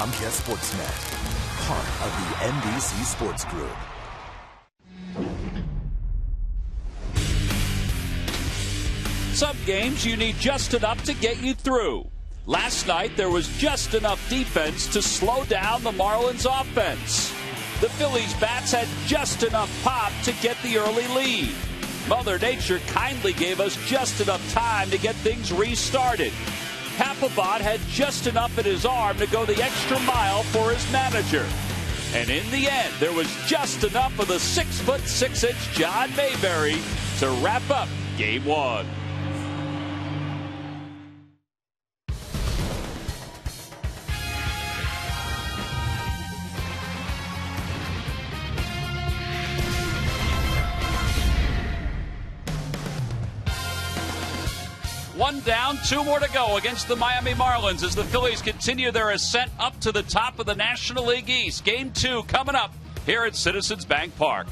Comcast Sportsnet, part of the NBC Sports Group. Some games you need just enough to get you through. Last night there was just enough defense to slow down the Marlins offense. The Phillies bats had just enough pop to get the early lead. Mother Nature kindly gave us just enough time to get things restarted. Papelbon had just enough in his arm to go the extra mile for his manager. And in the end, there was just enough of the 6'6" John Mayberry to wrap up Game 1. One down, two more to go against the Miami Marlins as the Phillies continue their ascent up to the top of the National League East. Game 2 coming up here at Citizens Bank Park.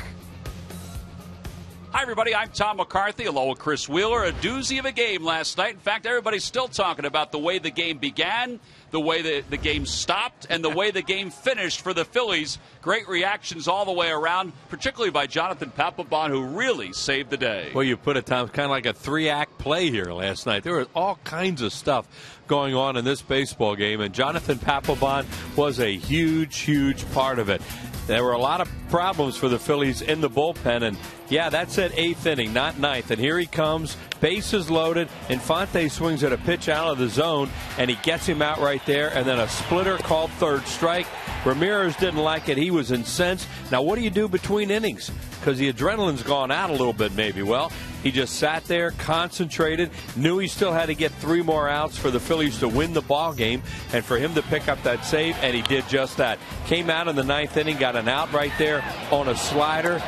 Hi, everybody. I'm Tom McCarthy, along with Chris Wheeler. A doozy of a game last night. In fact, everybody's still talking about the way the game began, the way the game stopped, and the way the game finished for the Phillies. Great reactions all the way around, particularly by Jonathan Papelbon, who really saved the day. Well, you put it, Tom, kind of like a three-act play here last night. There was all kinds of stuff going on in this baseball game, and Jonathan Papelbon was a huge, huge part of it. There were a lot of problems for the Phillies in the bullpen, and yeah, that's at 8th inning, not 9th. And here he comes, bases loaded. Infante swings at a pitch out of the zone, and he gets him out right there, and then a splitter called third strike. Ramirez didn't like it. He was incensed. Now, what do you do between innings? Because the adrenaline's gone out a little bit maybe. Well, he just sat there, concentrated, knew he still had to get 3 more outs for the Phillies to win the ball game, and for him to pick up that save, and he did just that. Came out in the 9th inning, got an out right there on a slider.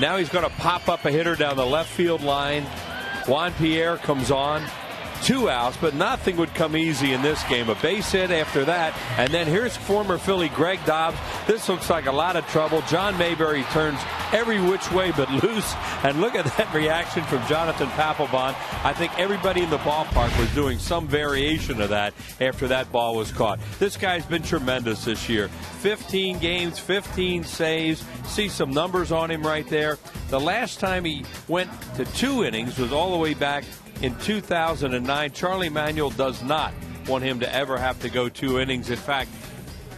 Now he's going to pop up a hitter down the left field line. Juan Pierre comes on. 2 outs, but nothing would come easy in this game. A base hit after that, and then here's former Philly Greg Dobbs. This looks like a lot of trouble. John Mayberry turns every which way but loose, and look at that reaction from Jonathan Papelbon. I think everybody in the ballpark was doing some variation of that after that ball was caught. This guy's been tremendous this year. 15 games, 15 saves. See some numbers on him right there. The last time he went to 2 innings was all the way back in 2009. Charlie Manuel does not want him to ever have to go 2 innings. In fact,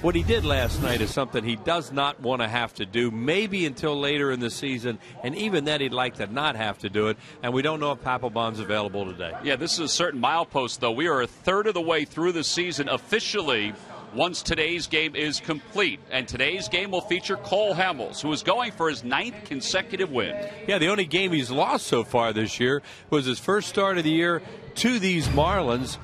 what he did last night is something he does not want to have to do, maybe until later in the season, and even then he'd like to not have to do it, and we don't know if Papelbon's available today. Yeah, this is a certain milepost, though. We are a third of the way through the season officially once today's game is complete. And today's game will feature Cole Hamels, who is going for his 9th consecutive win. Yeah, the only game he's lost so far this year was his first start of the year to these Marlins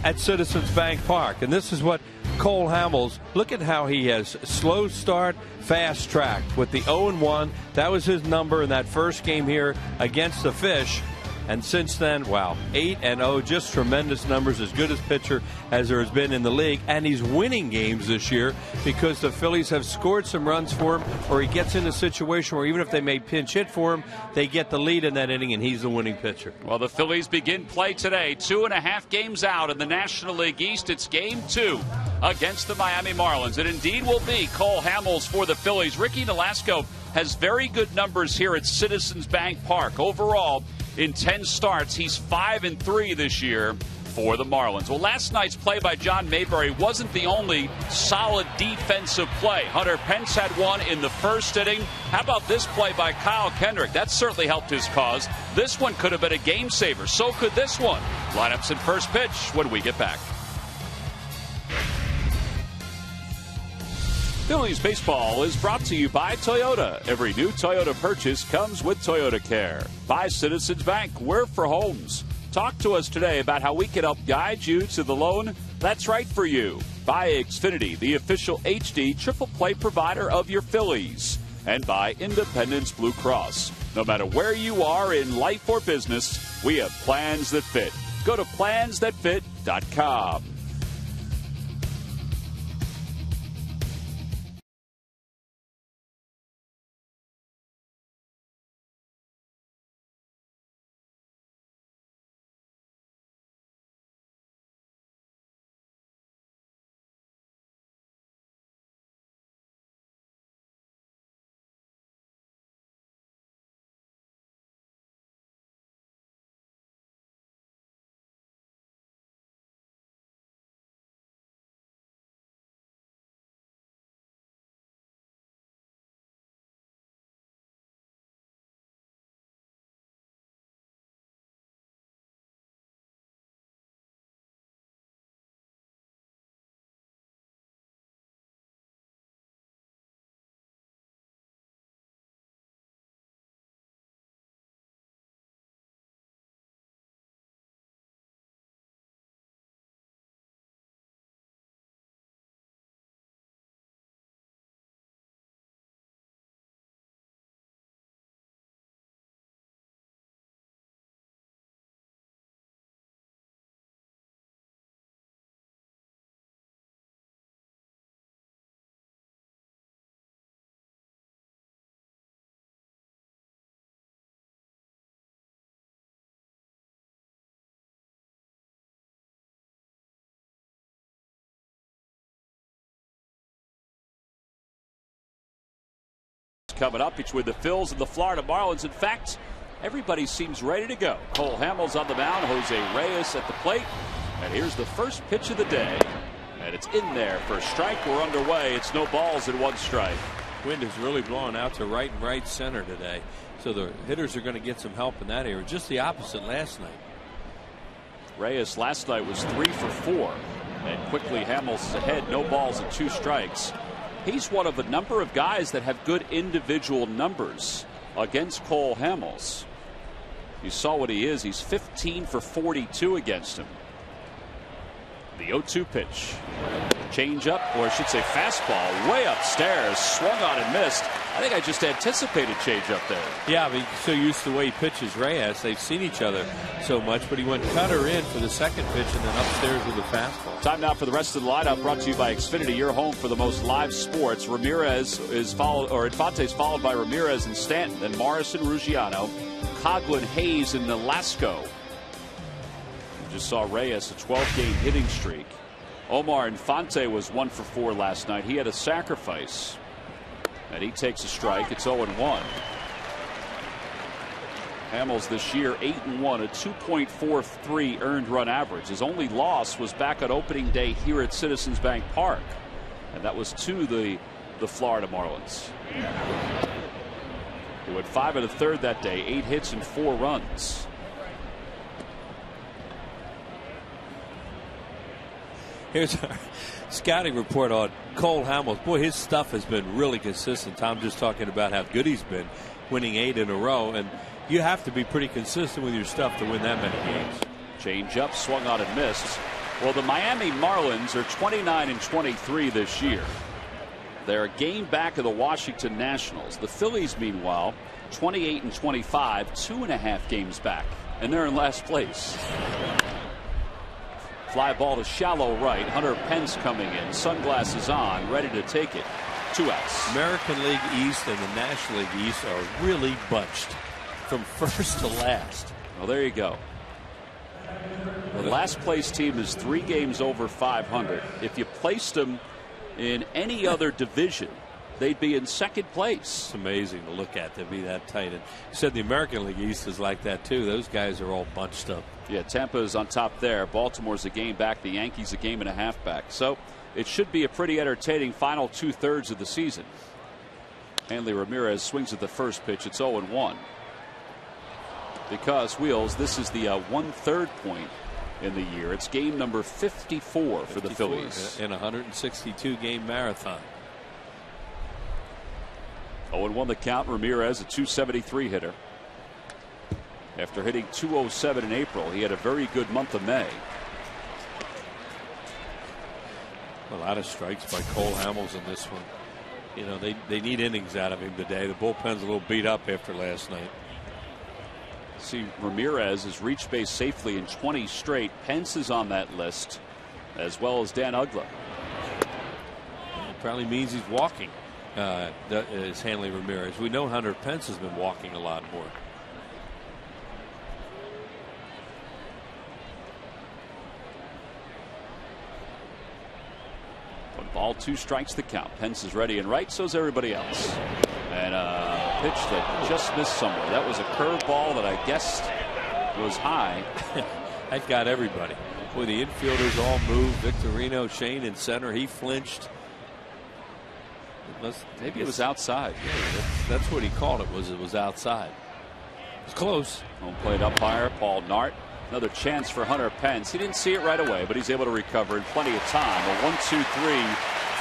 at Citizens Bank Park. And this is what Cole Hamels, look at how he has slow start, fast track with the 0-1. That was his number in that first game here against the Fish. And since then, wow, 8-0, just tremendous numbers, as good as pitcher as there has been in the league. And he's winning games this year because the Phillies have scored some runs for him, or he gets in a situation where even if they may pinch hit for him, they get the lead in that inning, and he's the winning pitcher. Well, the Phillies begin play today, 2.5 games out in the National League East. It's Game 2 against the Miami Marlins. It indeed will be Cole Hamels for the Phillies. Ricky Nolasco has very good numbers here at Citizens Bank Park. Overall, in 10 starts, he's 5-3 this year for the Marlins. Well, last night's play by John Mayberry wasn't the only solid defensive play. Hunter Pence had one in the first inning. How about this play by Kyle Kendrick? That certainly helped his cause. This one could have been a game saver. So could this one. Lineups and first pitch when we get back. Phillies baseball is brought to you by Toyota. Every new Toyota purchase comes with Toyota Care. By Citizens Bank, we're for homes. Talk to us today about how we can help guide you to the loan that's right for you. By Xfinity, the official HD triple play provider of your Phillies. And by Independence Blue Cross. No matter where you are in life or business, we have plans that fit. Go to plansthatfit.com. coming up between the Phils and the Florida Marlins. In fact, everybody seems ready to go. Cole Hamels on the mound, Jose Reyes at the plate. And here's the first pitch of the day. And it's in there for a strike. We're underway. It's no balls and 1 strike. Wind is really blowing out to right and right center today. So the hitters are going to get some help in that area. Just the opposite last night. Reyes last night was 3 for 4. And quickly Hamels is ahead. No balls and 2 strikes. He's one of a number of guys that have good individual numbers against Cole Hamels. You saw what he is. He's 15 for 42 against him. The 0-2 pitch. Change up, or I should say fastball, way upstairs, swung on and missed. I think I just anticipated change up there. Yeah, but he's so used to the way he pitches Reyes. They've seen each other so much, but he went cutter in for the second pitch and then upstairs with a fastball. Time now for the rest of the lineup, brought to you by Xfinity, your home for the most live sports. Ramirez is followed, or Infante's followed by Ramirez and Stanton, then Morrison, Ruggiano, Coghlan, Hayes, and Nolasco. Just saw Reyes, a 12-game hitting streak. Omar Infante was 1 for 4 last night. He had a sacrifice. And he takes a strike. It's 0-1. Hamels this year 8-1, a 2.43 earned run average. His only loss was back on opening day here at Citizens Bank Park. And that was to the Florida Marlins. He went 5 1/3 that day, 8 hits and 4 runs. Here's our scouting report on Cole Hamels. Boy, his stuff has been really consistent. Tom just talking about how good he's been, winning 8 in a row. And you have to be pretty consistent with your stuff to win that many games. Change up, swung on and missed. Well, the Miami Marlins are 29 and 23 this year. They're a game back of the Washington Nationals. The Phillies, meanwhile, 28 and 25, 2.5 games back. And they're in last place. Fly ball to shallow right. Hunter Pence coming in, sunglasses on, ready to take it. 2 outs. American League East and the National League East are really bunched from first to last. Well, there you go. The last place team is 3 games over 500. If you placed them in any other division, they'd be in second place. It's amazing to look at to be that tight. And you said the American League East is like that too. Those guys are all bunched up. Yeah, Tampa is on top there. Baltimore's a game back. The Yankees a game and a half back. So it should be a pretty entertaining final 2/3 of the season. Hanley Ramirez swings at the first pitch. It's 0-1. Because, Wheels, this is the 1/3 point in the year. It's game number 54 for the Phillies. In a 162 game marathon. 0-1 the count. Ramirez, a 273 hitter. After hitting 207 in April, he had a very good month of May. A lot of strikes by Cole Hamels in this one. You know, they need innings out of him today. The bullpen's a little beat up after last night. See, Ramirez has reached base safely in 20 straight. Pence is on that list, as well as Dan Uggla. It probably means he's walking. Is Hanley Ramirez. We know Hunter Pence has been walking a lot more. One ball, 2 strikes the count. Pence is ready and right, so is everybody else. And a pitch that just missed somewhere. That was a curveball that I guessed was high. That got everybody. Boy, the infielders all moved. Victorino, Shane in center. He flinched. Maybe it was outside. Yeah, that's what he called it. It was outside. It was close. Home plate umpire Paul Nart. Another chance for Hunter Pence. He didn't see it right away, but he's able to recover in plenty of time. A 1-2-3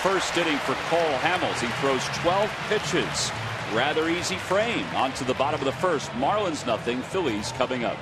first inning for Cole Hamels. He throws 12 pitches. Rather easy frame. On to the bottom of the first. Marlins nothing. Phillies coming up.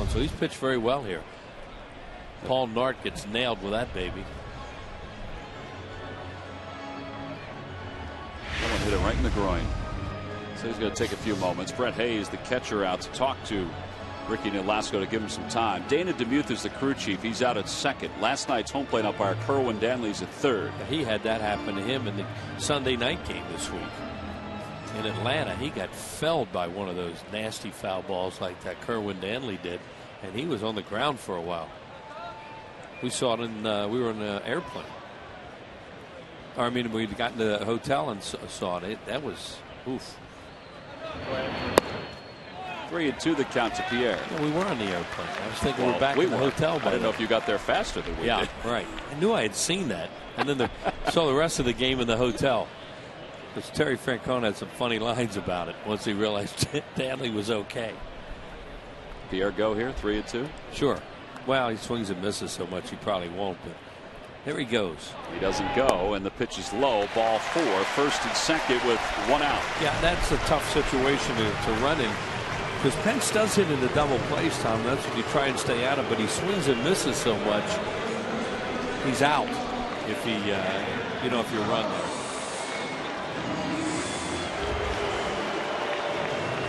So he's pitched very well here. Paul Nart gets nailed with that baby. Someone hit it right in the groin. So he's going to take a few moments. Brett Hayes, the catcher, out to talk to Ricky Nolasco to give him some time. Dana DeMuth is the crew chief. He's out at second. Last night's home plate umpire Kerwin Danley's at third. He had that happen to him in the Sunday night game this week in Atlanta. He got felled by one of those nasty foul balls like that Kerwin Danley did, and he was on the ground for a while. We saw it in we were in an airplane. Or, I mean, we got in the hotel and saw it. That was oof. 3-2 the count to Pierre. Yeah, we were on the airplane. I was thinking we're back in the hotel. I didn't know if you got there faster than we did. Right. I knew I had seen that, and then saw the rest of the game in the hotel. Because Terry Francona had some funny lines about it once he realized Danley was okay. Pierre go here, 3-2. Sure. Well, he swings and misses so much he probably won't, but there he goes. He doesn't go, and the pitch is low. Ball 4, first and second with one out. Yeah, that's a tough situation to run in, because Pence does hit in the double plays, Tom. That's what you try and stay out of, but he swings and misses so much, he's out if he, if you run there.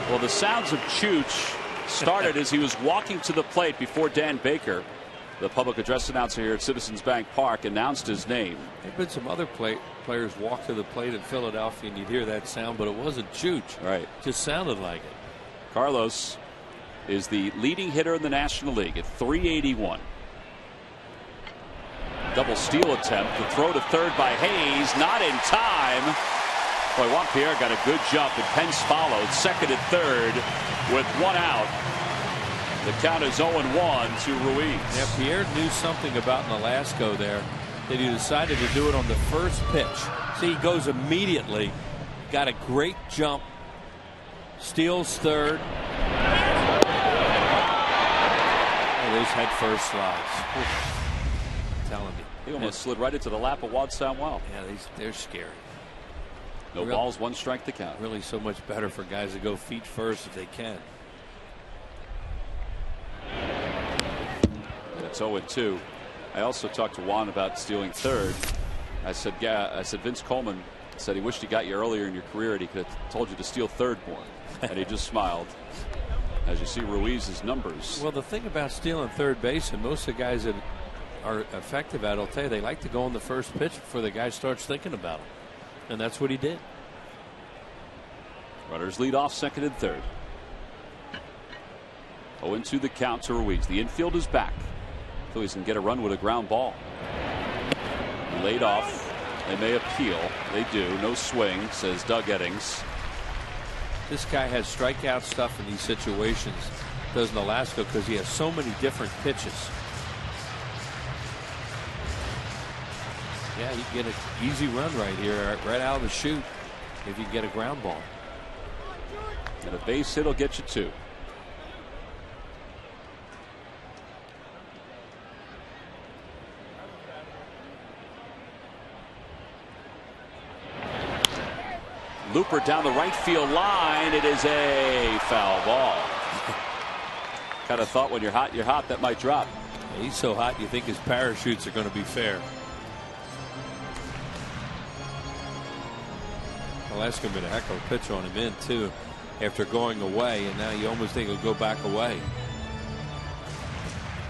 Well, the sounds of Chooch started as he was walking to the plate before Dan Baker, the public address announcer here at Citizens Bank Park, announced his name. There have been some other players walk to the plate in Philadelphia, and you'd hear that sound, but it wasn't Chooch. Right. It just sounded like it. Carlos is the leading hitter in the National League at .381. Double steal attempt. The throw to third by Hayes, not in time. Boy, Juan Pierre got a good jump, and Pence followed. Second and third with one out. The count is 0-1 to Ruiz. Yeah, Pierre knew something about Nolasco there, that he decided to do it on the first pitch. See, he goes immediately, got a great jump, steals third. Oh, those head first slides. I'm telling you. He almost slid right into the lap of Wad Samuel. Yeah, they're scary. No balls, one strike to count. Really so much better for guys to go feet first if they can. It's 0-2. I also talked to Juan about stealing third. I said Vince Coleman said he wished he got you earlier in your career and he could have told you to steal third more. And he just smiled as you see Ruiz's numbers. Well, the thing about stealing third base, and most of the guys that are effective at it, I'll tell you, they like to go on the first pitch before the guy starts thinking about it. And that's what he did. Runners lead off second and third. 0-2 the count to Ruiz. The infield is back. Phillies can get a run with a ground ball. Laid off. They may appeal. They do. No swing, says Doug Eddings. This guy has strikeout stuff in these situations, does Nolasco, because he has so many different pitches. Yeah, you get an easy run right here, right out of the chute, if you get a ground ball. And a base hit will get you 2. Looper down the right field line. It is a foul ball. Kind of thought when you're hot, that might drop. He's so hot you think his parachutes are going to be fair. Well, that's going to be a heck of a pitch on him in too, after going away, and now you almost think he'll go back away.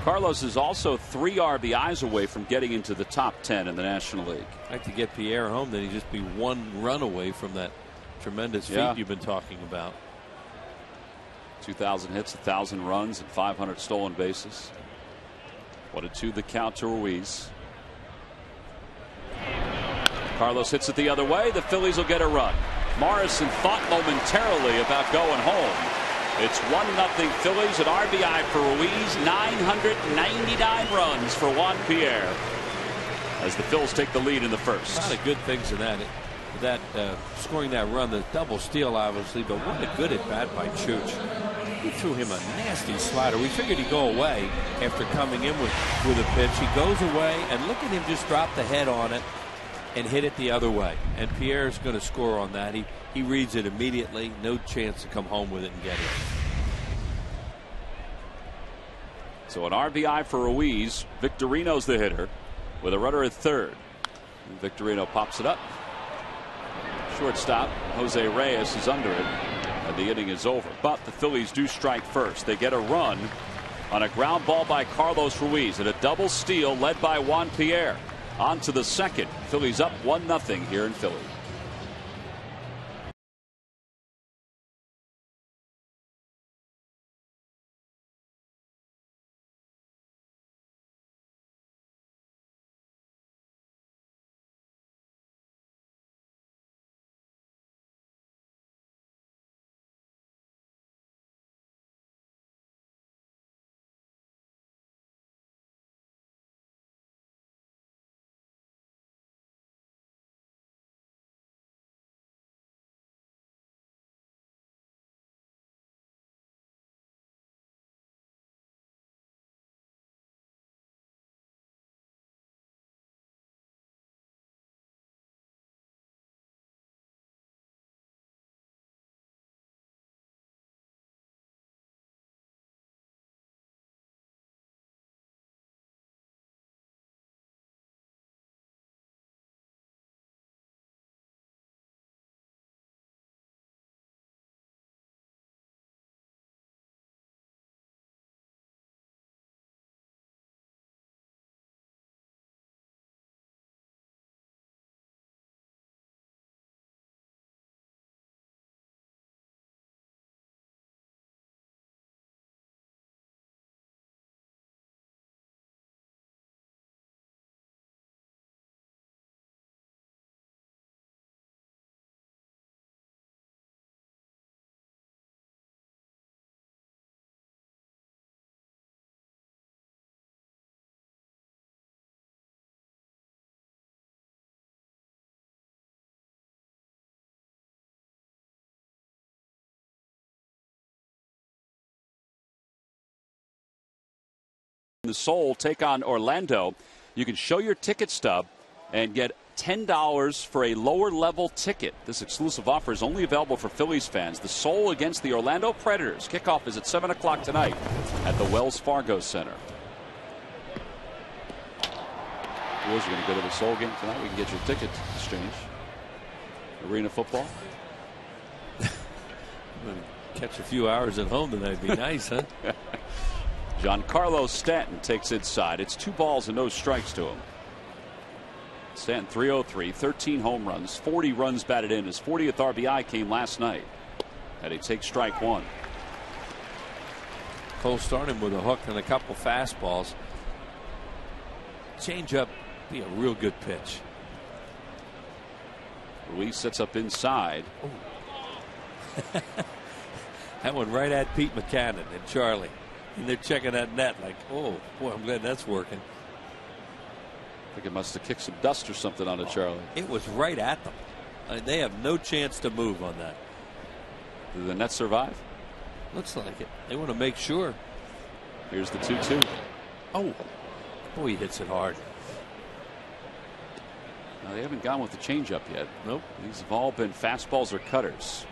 Carlos is also 3 RBIs away from getting into the top 10 in the National League. I'd like to get Pierre home, then he'd just be 1 run away from that tremendous feat you've been talking about. 2,000 hits, 1,000 runs, and 500 stolen bases. 1-2 the count to Ruiz. Carlos hits it the other way. The Phillies will get a run. Morrison thought momentarily about going home. It's 1-0 Phillies. An RBI for Ruiz. 999 runs for Juan Pierre as the Phils take the lead in the first. A lot of good things in that. Scoring that run, the double steal obviously, but what a good at bat by Chooch. He threw him a nasty slider. We figured he'd go away after coming in with a pitch. He goes away, and look at him just drop the head on it and hit it the other way. And Pierre's going to score on that. He reads it immediately. No chance to come home with it and get it. So an RBI for Ruiz. Victorino's the hitter with a runner at third. And Victorino pops it up. Shortstop Jose Reyes is under it, and the inning is over. But the Phillies do strike first. They get a run on a ground ball by Carlos Ruiz and a double steal led by Juan Pierre. On to the second. Phillies up 1-0 here in Philly. The Soul take on Orlando. You can show your ticket stub and get $10 for a lower level ticket. This exclusive offer is only available for Phillies fans. The Soul against the Orlando Predators. Kickoff is at 7 o'clock tonight at the Wells Fargo Center. You're going to go to the Soul game tonight. We can get your ticket exchange. Arena football. Catch a few hours at home tonight. Be nice, huh? Giancarlo Stanton takes inside. It's 2 balls and no strikes to him. Stanton 303, 13 home runs, 40 runs batted in. His 40th RBI came last night. And he takes strike 1. Cole starting with a hook and a couple fastballs. Change up, be a real good pitch. Ruiz sets up inside. That one right at Pete Buchanan and Charlie. And they're checking that net like, oh, boy, I'm glad that's working. I think it must have kicked some dust or something on it, Charlie. It was right at them. They have no chance to move on that. Did the Nets survive? Looks like it. They want to make sure. Here's the 2-2. Oh, boy, he hits it hard. Now, they haven't gone with the changeup yet. Nope. These have all been fastballs or cutters.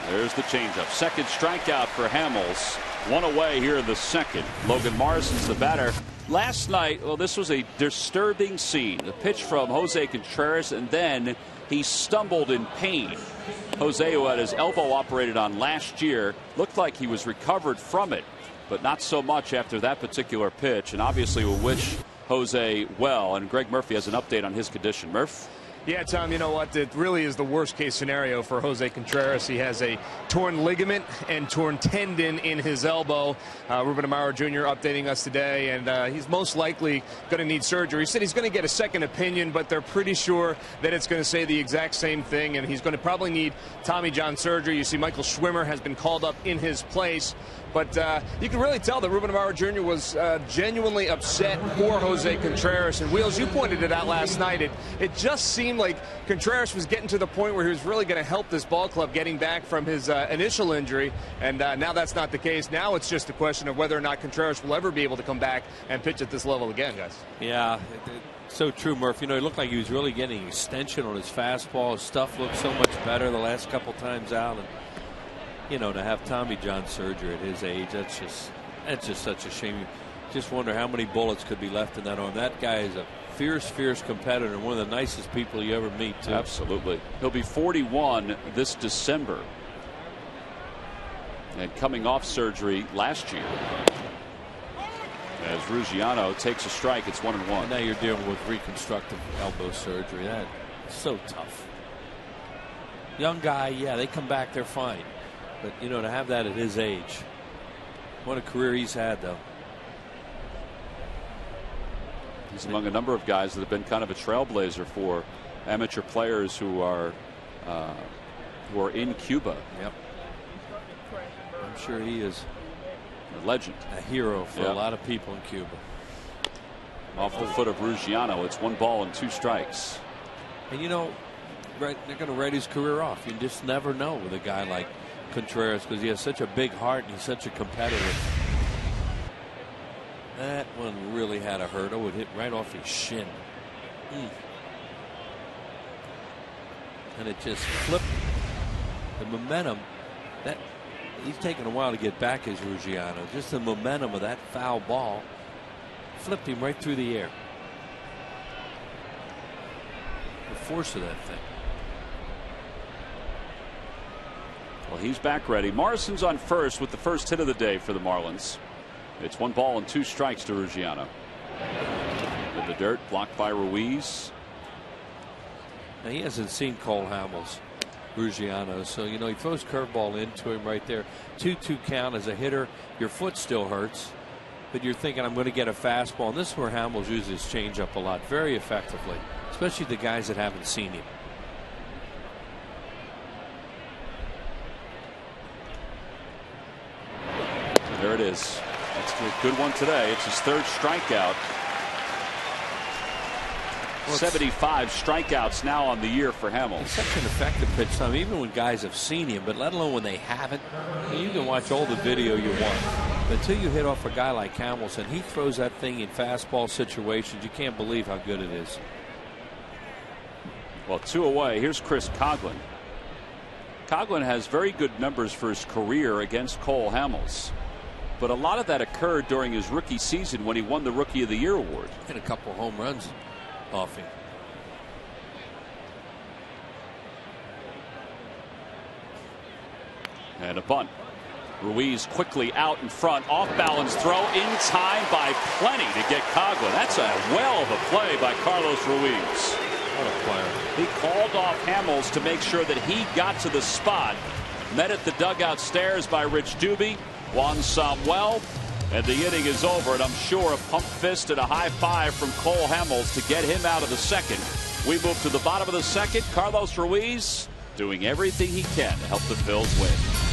There's the changeup. Second strikeout for Hamels. 1 away here in the second. Logan Morrison's the batter. Last night, well, this was a disturbing scene. A pitch from Jose Contreras, and then he stumbled in pain. Jose, who had his elbow operated on last year, looked like he was recovered from it, but not so much after that particular pitch. And obviously we'll wish Jose well. And Greg Murphy has an update on his condition. Murph? Yeah, Tom, you know what? It really is the worst case scenario for Jose Contreras. He has a torn ligament and torn tendon in his elbow. Ruben Amaro Jr. updating us today, and he's most likely going to need surgery. He said he's going to get a second opinion, but they're pretty sure that it's going to say the exact same thing, and he's going to probably need Tommy John surgery. You see Michael Schwimmer has been called up in his place. But you can really tell that Ruben Amaro Jr. was genuinely upset for Jose Contreras. And Wheels, you pointed it out last night. It just seemed seemed like Contreras was getting to the point where he was really going to help this ball club getting back from his initial injury, and now that's not the case. Now it's just a question of whether or not Contreras will ever be able to come back and pitch at this level again, guys. Yeah, so true, Murph. You know, it looked like he was really getting extension on his fastball. His stuff looked so much better the last couple times out, and you know, to have Tommy John surgery at his age, that's just such a shame. You just wonder how many bullets could be left in that arm. That guy is a fierce competitor, and one of the nicest people you ever meet, too. Absolutely. He'll be 41 this December, and coming off surgery last year. As Ruggiano takes a strike, it's 1-1. And now you're dealing with reconstructive elbow surgery. That's so tough. Young guy, yeah, they come back, they're fine. But, you know, to have that at his age, what a career he's had, though. He's among a number of guys that have been kind of a trailblazer for amateur players who are in Cuba. Yep. I'm sure he is a legend, a hero for a lot of people in Cuba. Off the foot of Ruggiano, it's 1 ball and 2 strikes. And you know, they're going to write his career off. You just never know with a guy like Contreras, because he has such a big heart and he's such a competitor. That one really had a hurt. It hit right off his shin. And it just flipped the momentum. That he's taken a while to get back as Ruggiano. Just the momentum of that foul ball flipped him right through the air. The force of that thing. Well, he's back ready. Morrison's on first with the first hit of the day for the Marlins. It's 1 ball and 2 strikes to Ruggiano. In the dirt, blocked by Ruiz. Now, he hasn't seen Cole Hamels, Ruggiano, so you know he throws curveball into him right there. 2-2 count. As a hitter, your foot still hurts, but you're thinking, I'm going to get a fastball. And this is where Hamels uses his changeup a lot, very effectively, especially the guys that haven't seen him. There it is. That's a good one today. It's his 3rd strikeout. 75 strikeouts now on the year for Hamels. It's such an effective pitch, Tom, even when guys have seen him, but let alone when they haven't. You can watch all the video you want, but until you hit off a guy like Hamels and he throws that thing in fastball situations, you can't believe how good it is. Well, 2 away. Here's Chris Coghlan. Coghlan has very good numbers for his career against Cole Hamels, but a lot of that occurred during his rookie season when he won the Rookie of the Year award. Hit a couple home runs off him. And a bunt. Ruiz quickly out in front, off balance throw in time by plenty to get Coghlan. That's a well of a play by Carlos Ruiz. What a player. He called off Hamels to make sure that he got to the spot. Met at the dugout stairs by Rich Doobie, Juan Samuel, and the inning is over. And I'm sure a pump fist and a high five from Cole Hamels to get him out of the second. We move to the bottom of the second. Carlos Ruiz doing everything he can to help the Phils win.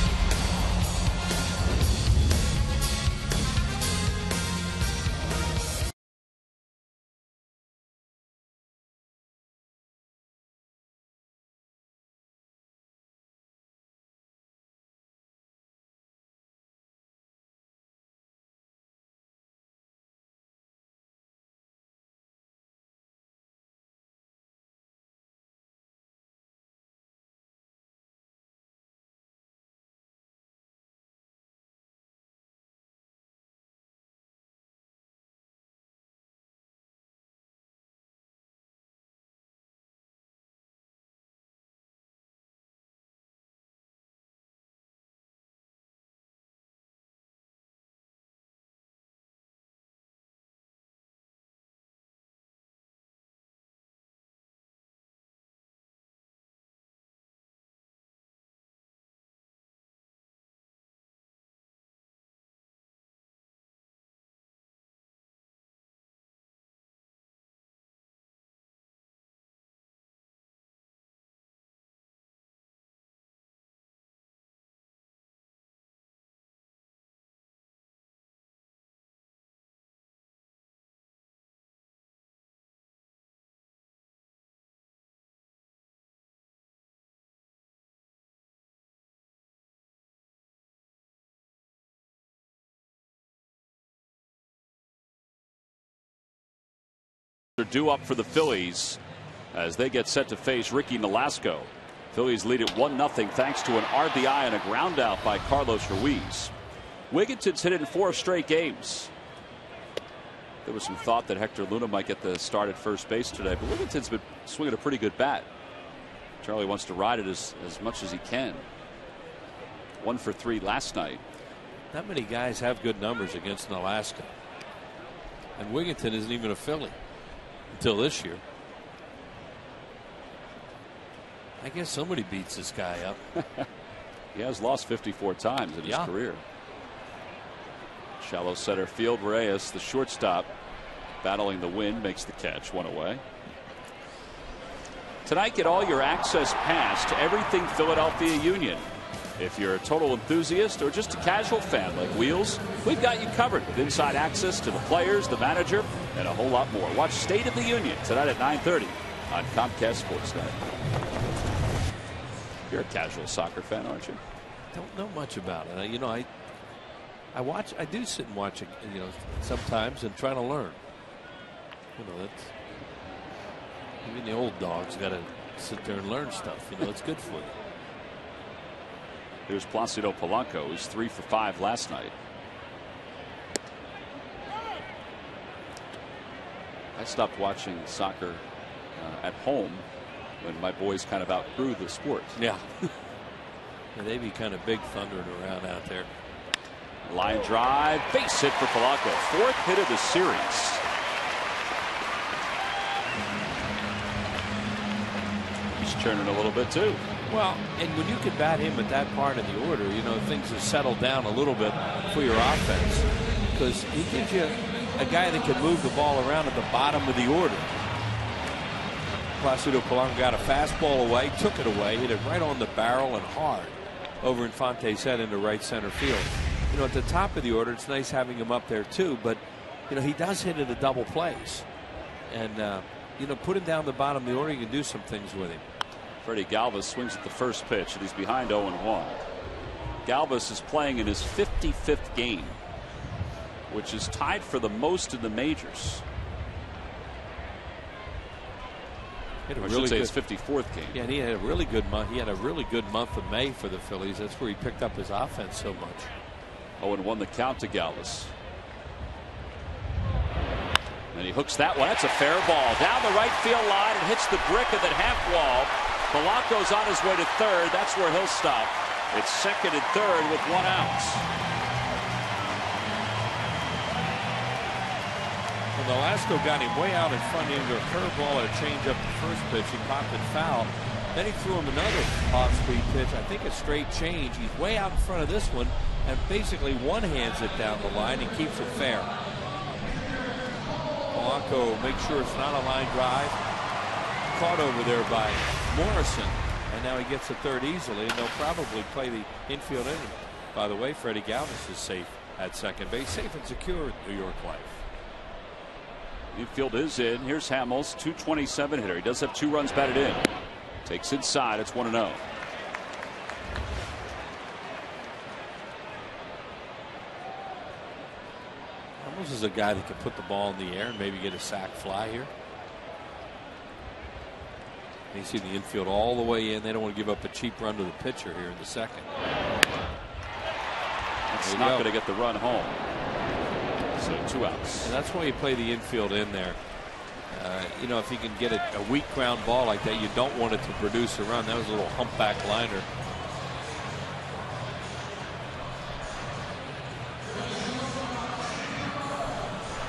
They're due up for the Phillies as they get set to face Ricky Nolasco. Phillies lead it 1-0 thanks to an RBI and a ground out by Carlos Ruiz. Wigginton's hit it in 4 straight games. There was some thought that Hector Luna might get the start at first base today, but Wigginton's been swinging a pretty good bat. Charlie wants to ride it as much as he can. 1 for 3 last night. Not many guys have good numbers against Nolasco. And Wigginton isn't even a Philly until this year. I guess somebody beats this guy up. He has lost 54 times in his career. Shallow center field. Reyes, the shortstop, battling the wind, makes the catch. 1 away. Tonight, get all your access pass to everything Philadelphia Union. If you're a total enthusiast or just a casual fan like Wheels, we've got you covered with inside access to the players, the manager, and a whole lot more. Watch State of the Union tonight at 9:30 on Comcast Sportsnet. You're a casual soccer fan, aren't you? Don't know much about it. You know, I watch. I do sit and watch it, you know, sometimes and try to learn. You know, that's even the old dogs got to sit there and learn stuff. You know, it's good for you. Here's Placido Polanco, who's 3 for 5 last night. I stopped watching soccer at home when my boys kind of outgrew the sport. Yeah. They'd be kind of big thundering around out there. Line drive, base hit for Polanco. 4th hit of the series. He's churning a little bit too. Well, and when you can bat him at that part of the order, you know, things have settled down a little bit for your offense, because he gives you a guy that can move the ball around at the bottom of the order. Placido Polanco got a fastball away, took it away, hit it right on the barrel and hard over Infante's head into right center field. You know, at the top of the order, it's nice having him up there too, but you know, he does hit it a double plays, and you know, put him down the bottom of the order, you can do some things with him. Freddie Galvis swings at the first pitch, and he's behind 0-1. Galvis is playing in his 55th game, which is tied for the most in the majors. I should say his 54th game. Yeah, and he had a really good month. He had a really good month of May for the Phillies. That's where he picked up his offense so much. 0-1 the count to Galvis. And he hooks that one. That's a fair ball down the right field line and hits the brick of the half wall. Polanco's on his way to third. That's where he'll stop. It's 2nd and 3rd with 1 out. Well, Nolasco got him way out in front into a curveball and a changeup the first pitch. He popped it foul. Then he threw him another off-speed pitch. I think a straight change. He's way out in front of this one and basically one-hands it down the line and keeps it fair. Polanco makes sure it's not a line drive. Caught over there by Morrison, and now he gets to third easily, and they'll probably play the infield inning. By the way, Freddie Galvis is safe at second base, safe and secure in New York life. Infield is in. Here's Hamels, 227 hitter. He does have 2 runs batted in. Takes inside. It's 1-0. Hamels is a guy that can put the ball in the air and maybe get a sac fly here. You see the infield all the way in. They don't want to give up a cheap run to the pitcher here in the second. It's not going to get the run home. So 2 outs. And that's why you play the infield in there. You know, if you can get a weak ground ball like that, you don't want it to produce a run. That was a little humpback liner.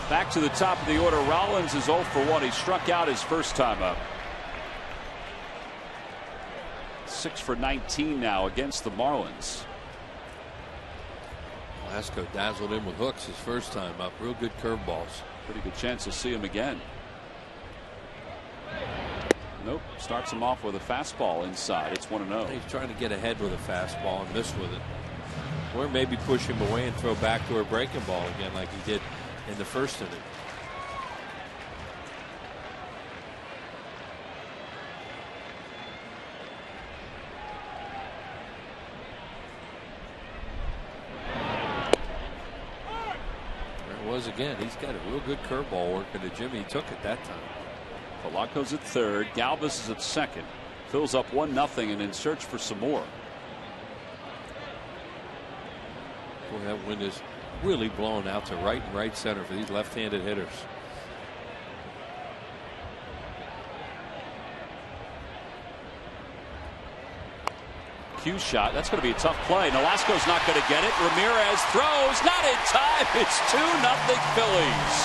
Back to the top of the order. Rollins is 0 for 1. He struck out his first time up. 6 for 19 now against the Marlins. Nolasco dazzled him with hooks his first time up. Real good curveballs. Pretty good chance to see him again. Nope. Starts him off with a fastball inside. It's 1-0. He's trying to get ahead with a fastball and miss with it. Or maybe push him away and throw back to a breaking ball again like he did in the first inning. was again. He's got a real good curveball working to Jimmy. He took it that time. Polanco's at third. Galvis is at second. Phil's up 1-0 and in search for some more. Boy, that wind is really blowing out to right and right center for these left-handed hitters. Cue shot. That's going to be a tough play. Nolasco's not going to get it. Ramirez throws. Not in time. It's 2-0 Phillies.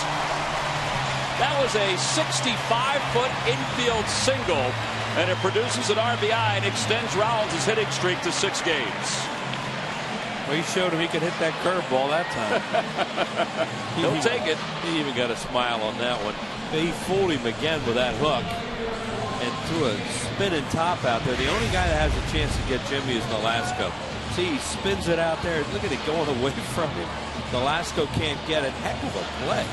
That was a 65-foot infield single, and it produces an RBI and extends Rollins' hitting streak to 6 games. Well, he showed him he could hit that curveball that time. He'll take it. He even got a smile on that one. He fooled him again with that hook and threw a spinning top out there. The only guy that has a chance to get Jimmy is Nolasco. See, he spins it out there. Look at it going away from him. Nolasco can't get it. Heck of a play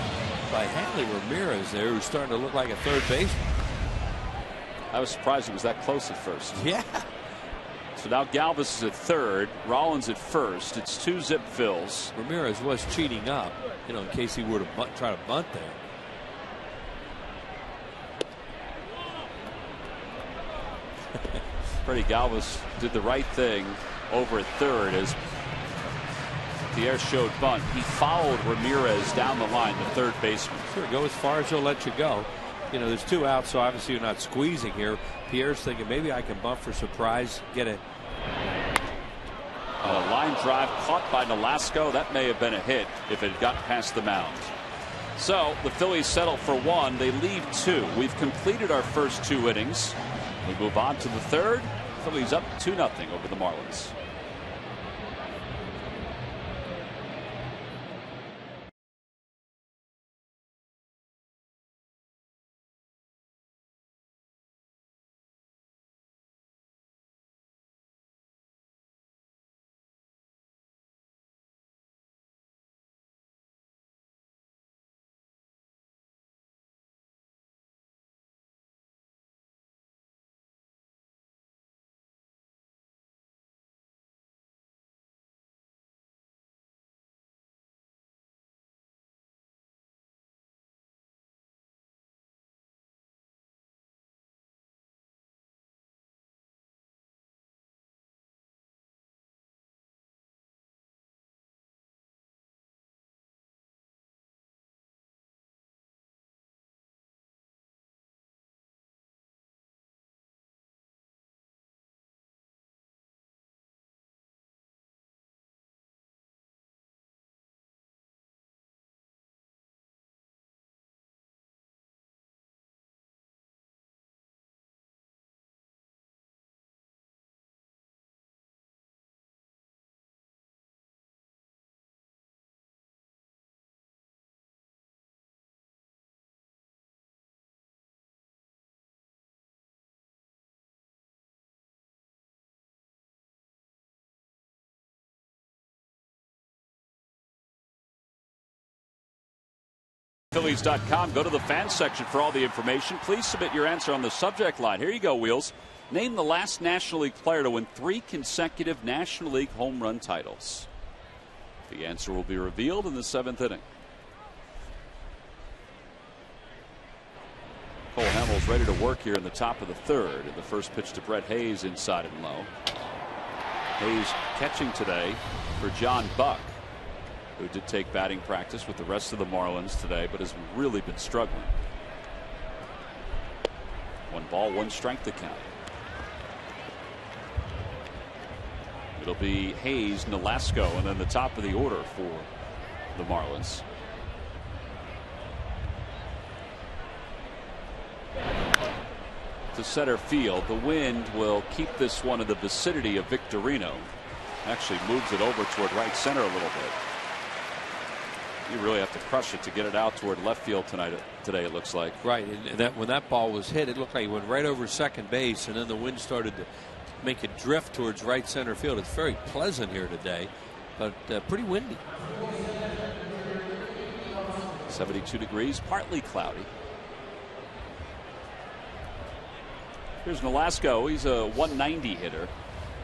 by Hanley Ramirez there, who's starting to look like a third baseman. I was surprised he was that close at first. Yeah. So now Galvis is at third, Rollins at first. It's 2-0 Phils. Ramirez was cheating up, you know, in case he were to try to bunt there. Freddie Galvis did the right thing over at third as Pierre showed bunt. He followed Ramirez down the line, the third baseman. Sure, go as far as he'll let you go. You know, there's 2 outs, so obviously you're not squeezing here. Pierre's thinking maybe I can bunt for surprise, get it. A line drive caught by Nolasco. That may have been a hit if it got past the mound. So the Phillies settle for 1. They leave 2. We've completed our first 2 innings. We move on to the third. Phillies up 2-0 over the Marlins. Phillies.com. Go to the fans section for all the information. Please submit your answer on the subject line. Here you go, Wheels. Name the last National League player to win 3 consecutive National League home run titles. The answer will be revealed in the 7th inning. Cole Hamels ready to work here in the top of the third. And the first pitch to Brett Hayes inside and low. Hayes catching today for John Buck, who did take batting practice with the rest of the Marlins today, but has really been struggling. 1 ball, 1 strike to count. It'll be Hayes, Nolasco, and then the top of the order for the Marlins. To center field, the wind will keep this one in the vicinity of Victorino. Actually moves it over toward right center a little bit. You really have to crush it to get it out toward left field today, it looks like. Right, and that when that ball was hit, it looked like it went right over second base, and then the wind started to make it drift towards right center field. It's very pleasant here today, but pretty windy. 72 degrees, partly cloudy. Here's Nolasco. He's a 190 hitter.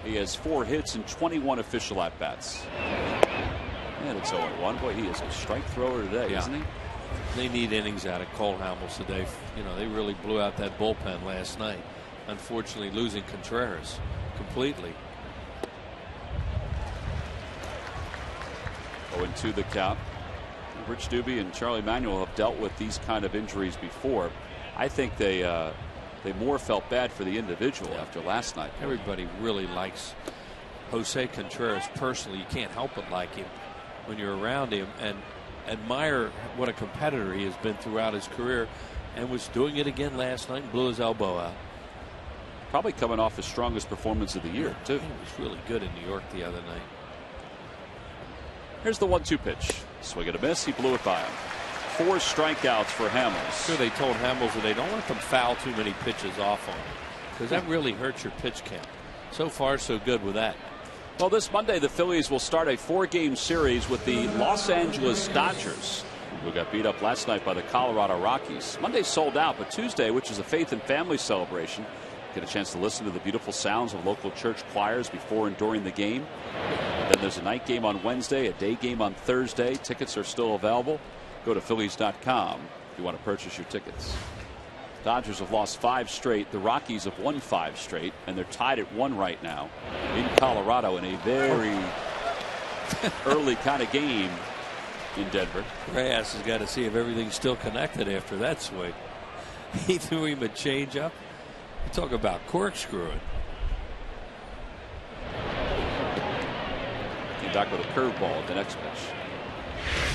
He has 4 hits and 21 official at-bats. And it's 0-1. Boy, he is a strike thrower today, isn't he? They need innings out of Cole Hamels today. You know, they really blew out that bullpen last night. Unfortunately, losing Contreras completely. 0-2 the count. Rich Doobie and Charlie Manuel have dealt with these kind of injuries before. I think they more felt bad for the individual after last night. Everybody really likes Jose Contreras personally. You can't help but like him when you're around him and admire what a competitor he has been throughout his career, and was doing it again last night and blew his elbow out. Probably coming off his strongest performance of the year, too. He was really good in New York the other night. Here's the 1-2 pitch. Swing and a miss. He blew it by him. 4 strikeouts for Hamels. Sure, they told Hamels that they don't let them foul too many pitches off on him, because that really hurts your pitch count. So far, so good with that. Well, this Monday, the Phillies will start a 4-game series with the Los Angeles Dodgers, who got beat up last night by the Colorado Rockies. Monday sold out, but Tuesday, which is a faith and family celebration, get a chance to listen to the beautiful sounds of local church choirs before and during the game. And then there's a night game on Wednesday, a day game on Thursday. Tickets are still available. Go to Phillies.com if you want to purchase your tickets. Dodgers have lost 5 straight. The Rockies have won 5 straight, and they're tied at 1 right now in Colorado in a very early kind of game in Denver. Reyes has got to see if everything's still connected after that swing. He threw him a changeup. You talk about corkscrewing. Came back with a curveball at the next pitch.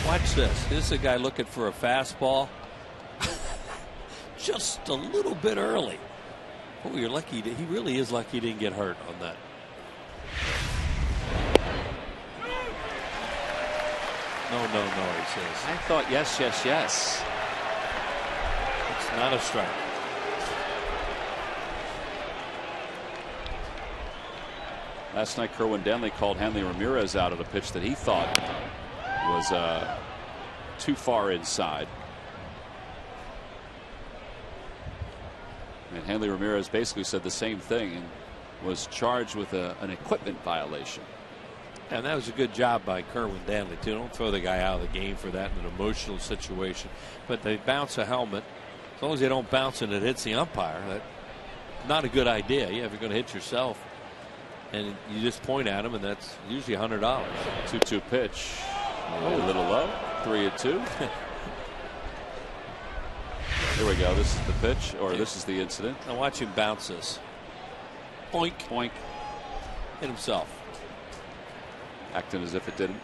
Watch this. This is a guy looking for a fastball. Just a little bit early. Oh, you're lucky. He really is lucky he didn't get hurt on that. No, he says. I thought yes. It's not a strike. Last night, Kerwin Denley called Hanley Ramirez out of a pitch that he thought was too far inside. And Hanley Ramirez basically said the same thing and was charged with an equipment violation. And that was a good job by Kerwin Danley, too. Don't throw the guy out of the game for that in an emotional situation. But they bounce a helmet. As long as they don't bounce and it hits the umpire, that's not a good idea. Yeah, if you're going to hit yourself and you just point at him, and that's usually $100. 2-2 pitch. A little low. 3-2. Here we go. This is the pitch, or this is the incident. Now watch him bounce this. Boink. Boink. Hit himself. Acting as if it didn't.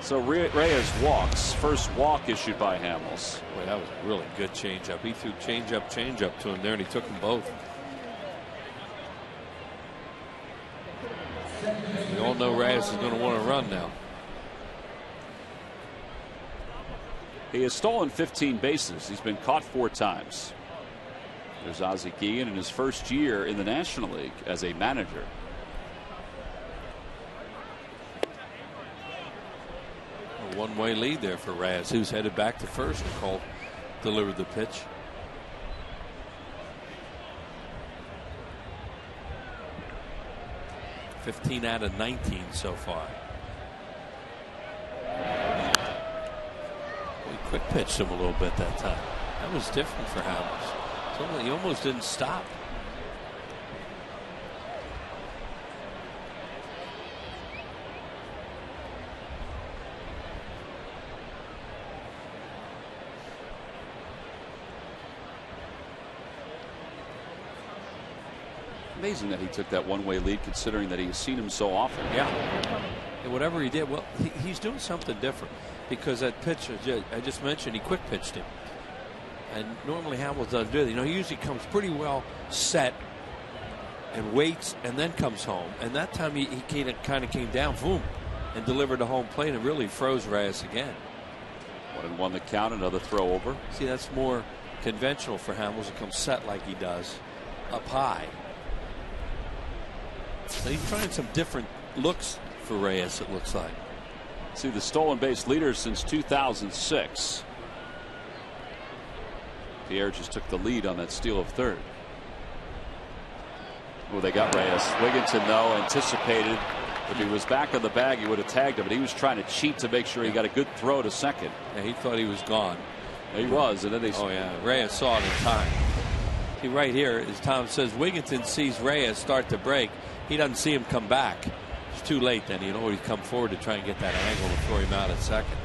So Reyes walks. First walk issued by Hamels. Boy, that was a really good changeup. He threw changeup to him there, and he took them both. We all know Reyes is going to want to run now. He has stolen 15 bases. He's been caught 4 times. There's Ozzie Guillen in his first year in the National League as a manager. A one-way lead there for Reyes, who's headed back to first and Cole delivered the pitch. $15 out of 19 so far. We quick pitched him a little bit that time. That was different for Hamels. He almost didn't stop. Amazing that he took that one-way lead, considering that he's seen him so often. Yeah. And whatever he did, well, he's doing something different, because that pitch I just mentioned, he quick pitched him. And normally Hamels doesn't do that. You know, he usually comes pretty well set and waits and then comes home. And that time he kind of came down, boom, and delivered to home plate and really froze Reyes again. 1-1 the count, another throw over. See, that's more conventional for Hamels to come set like he does up high. So he's trying some different looks for Reyes, it looks like. See, the stolen base leader since 2006. Pierre just took the lead on that steal of third. Oh, they got Reyes. Wigginton, though, anticipated If he was back on the bag, he would have tagged him, but he was trying to cheat to make sure he got a good throw to second. Yeah, he thought he was gone. He was, and then they. Oh yeah, Reyes saw it in time. See right here, as Tom says, Wigginton sees Reyes start to break. He doesn't see him come back. It's too late. Then he'd always come forward to try and get that angle to throw him out at second.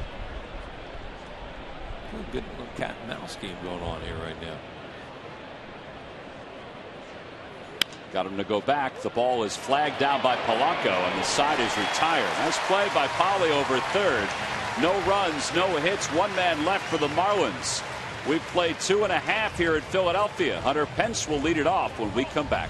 Good little cat and mouse game going on here right now. Got him to go back. The ball is flagged down by Polanco, and the side is retired. Nice play by Polly over third. No runs, no hits. One man left for the Marlins. We've played 2.5 here in Philadelphia. Hunter Pence will lead it off when we come back.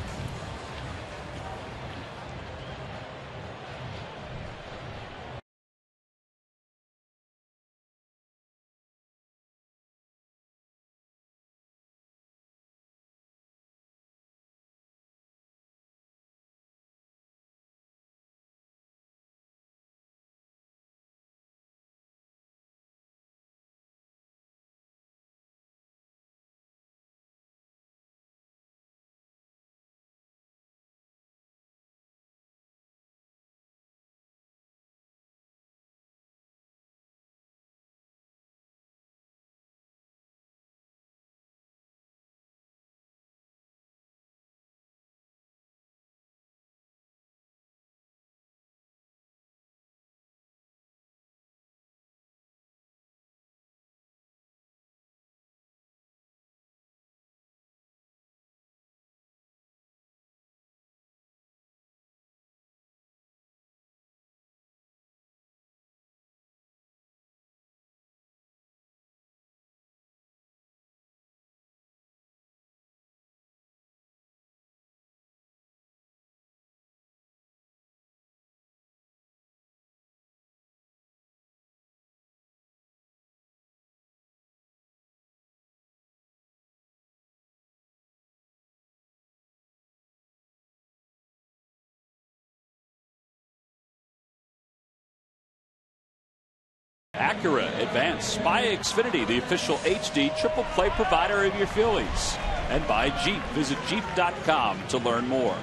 Acura Advance by Xfinity, the official HD triple play provider of your Phillies. And by Jeep. Visit Jeep.com to learn more.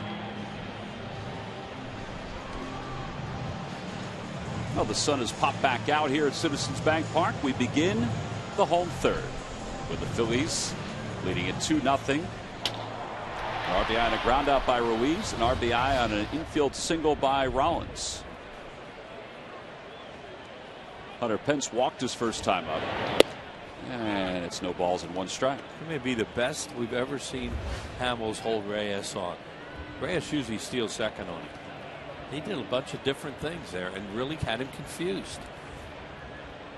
Well, the sun has popped back out here at Citizens Bank Park. We begin the home third with the Phillies leading at 2-0. An RBI on a ground out by Ruiz, an RBI on an infield single by Rollins. Hunter Pence walked his first time up. And it's no balls and 1 strike. It may be the best we've ever seen Hamels hold Reyes on. Reyes usually steals second on him. He did a bunch of different things there and really had him confused.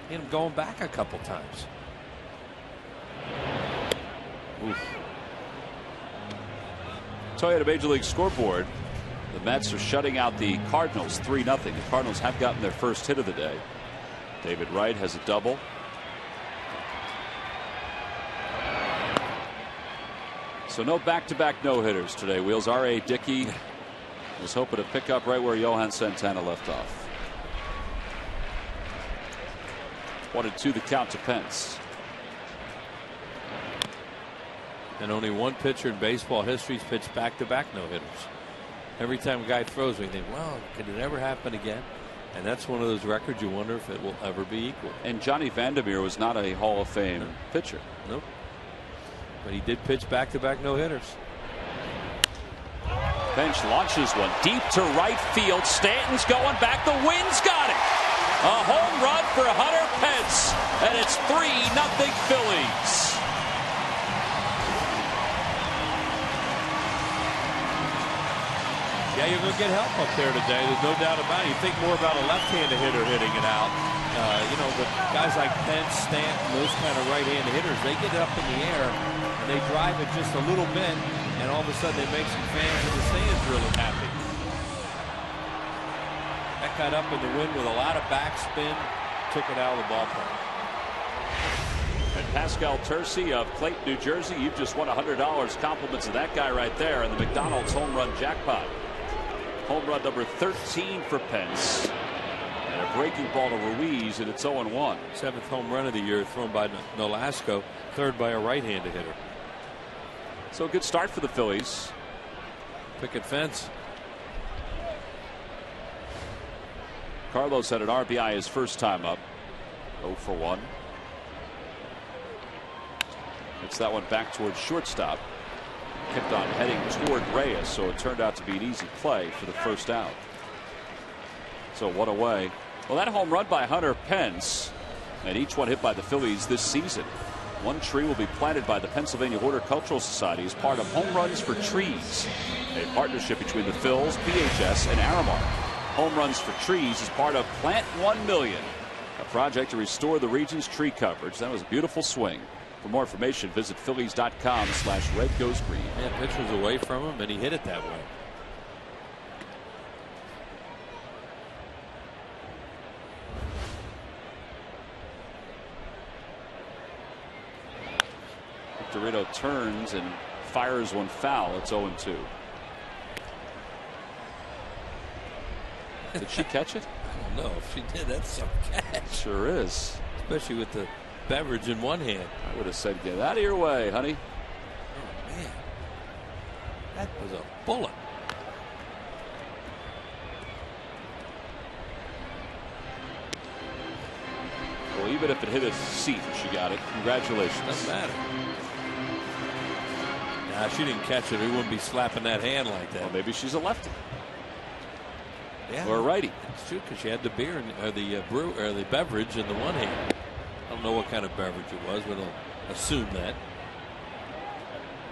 He had him going back a couple times. Oof. Toyota Major League Scoreboard. The Mets are shutting out the Cardinals 3-0. The Cardinals have gotten their first hit of the day. David Wright has a double. So no back-to-back no-hitters today. Wheels. R.A. Dickey was hoping to pick up right where Johan Santana left off. 1-2 the count to Pence. And only one pitcher in baseball history's pitched back-to-back no-hitters. Every time a guy throws, we think, well, could it ever happen again? And that's one of those records you wonder if it will ever be equal. And Johnny Vandermeer was not a Hall of Fame pitcher. Nope. But he did pitch back-to-back no-hitters. Bench launches one deep to right field. Stanton's going back. The wind's got it. A home run for Hunter Pence. And it's 3-0 Phillies. Yeah, you're going to get help up there today. There's no doubt about it. You think more about a left-handed hitter hitting it out. You know, but guys like Pence, Stanton, those kind of right-handed hitters, they get it up in the air and they drive it just a little bit, and all of a sudden they make some fans in the stands really happy. That got up in the wind with a lot of backspin, took it out of the ballpark. And Pascal Tercey of Clayton, New Jersey, you've just won $100. Compliments of that guy right there in the McDonald's home run jackpot. Home run number 13 for Pence. And a breaking ball to Ruiz, and it's 0-1. 7th home run of the year thrown by Nolasco, 3rd by a right-handed hitter. So a good start for the Phillies. Picket fence. Carlos had an RBI his first time up. 0 for 1. It's that one back towards shortstop. Kept on heading toward Reyes, so it turned out to be an easy play for the first out. So one away. Well, that home run by Hunter Pence, and each one hit by the Phillies this season. One tree will be planted by the Pennsylvania Horticultural Society as part of Home Runs for Trees, a partnership between the Phils, PHS, and Aramark. Home Runs for Trees is part of Plant 1 Million, a project to restore the region's tree coverage. That was a beautiful swing. For more information, visit Phillies.com/redgoesgreen. Yeah, pitch was away from him, and he hit it that way. Victorino turns and fires one foul. It's 0-2. Did she catch it? I don't know if she did. That's some catch. Sure is. Especially with the beverage in one hand. I would have said, get out of your way, honey. Oh, man. That was a bullet. Well, even if it hit his seat, she got it. Congratulations. Doesn't matter. Nah, she didn't catch it. We wouldn't be slapping that hand like that. Well, maybe she's a lefty. Yeah. Or a righty. It's true, because she had the beer or the beverage in the one hand. I don't know what kind of beverage it was, but I'll assume that.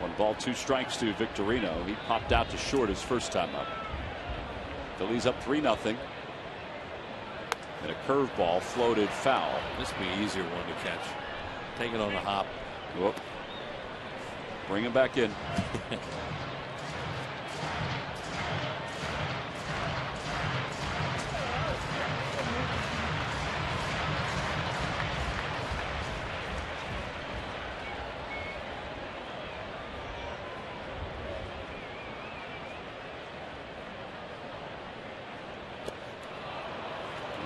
1 ball, 2 strikes to Victorino. He popped out to short his first time up. Phillies up 3-0. And a curveball floated foul. This would be an easier one to catch. Take it on the hop. Whoop. Bring him back in.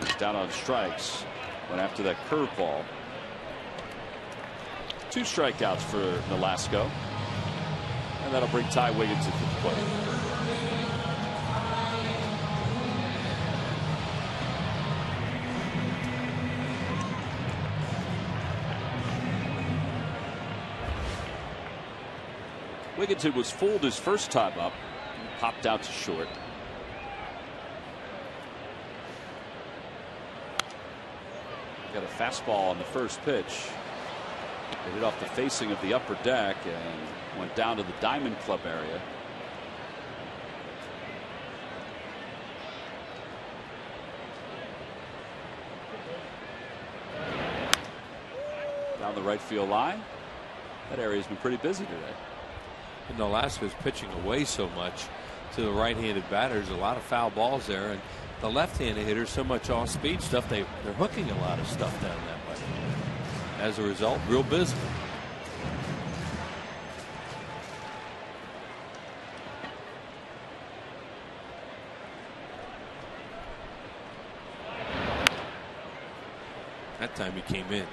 He's down on strikes. Went after that curveball. 2 strikeouts for Nolasco. And that'll bring Ty Wiggins into the play. Wiggins was fooled his first time up. Popped out to short. Got a fastball on the first pitch. Hit it off the facing of the upper deck and went down to the Diamond Club area. Down the right field line. That area's been pretty busy today. And Nolasco's pitching away so much to the right-handed batters. A lot of foul balls there, and the left-handed hitters so much off-speed stuff. They're hooking a lot of stuff down that way. As a result, real busy. That time he came in.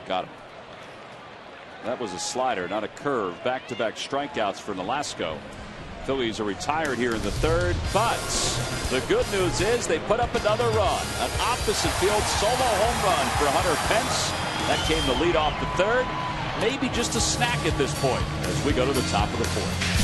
Got him. That was a slider, not a curve. Back-to-back strikeouts for Nolasco. Phillies are retired here in the third, but the good news is they put up another run. An opposite field solo home run for Hunter Pence. That came to lead off the third. Maybe just a snack at this point as we go to the top of the fourth.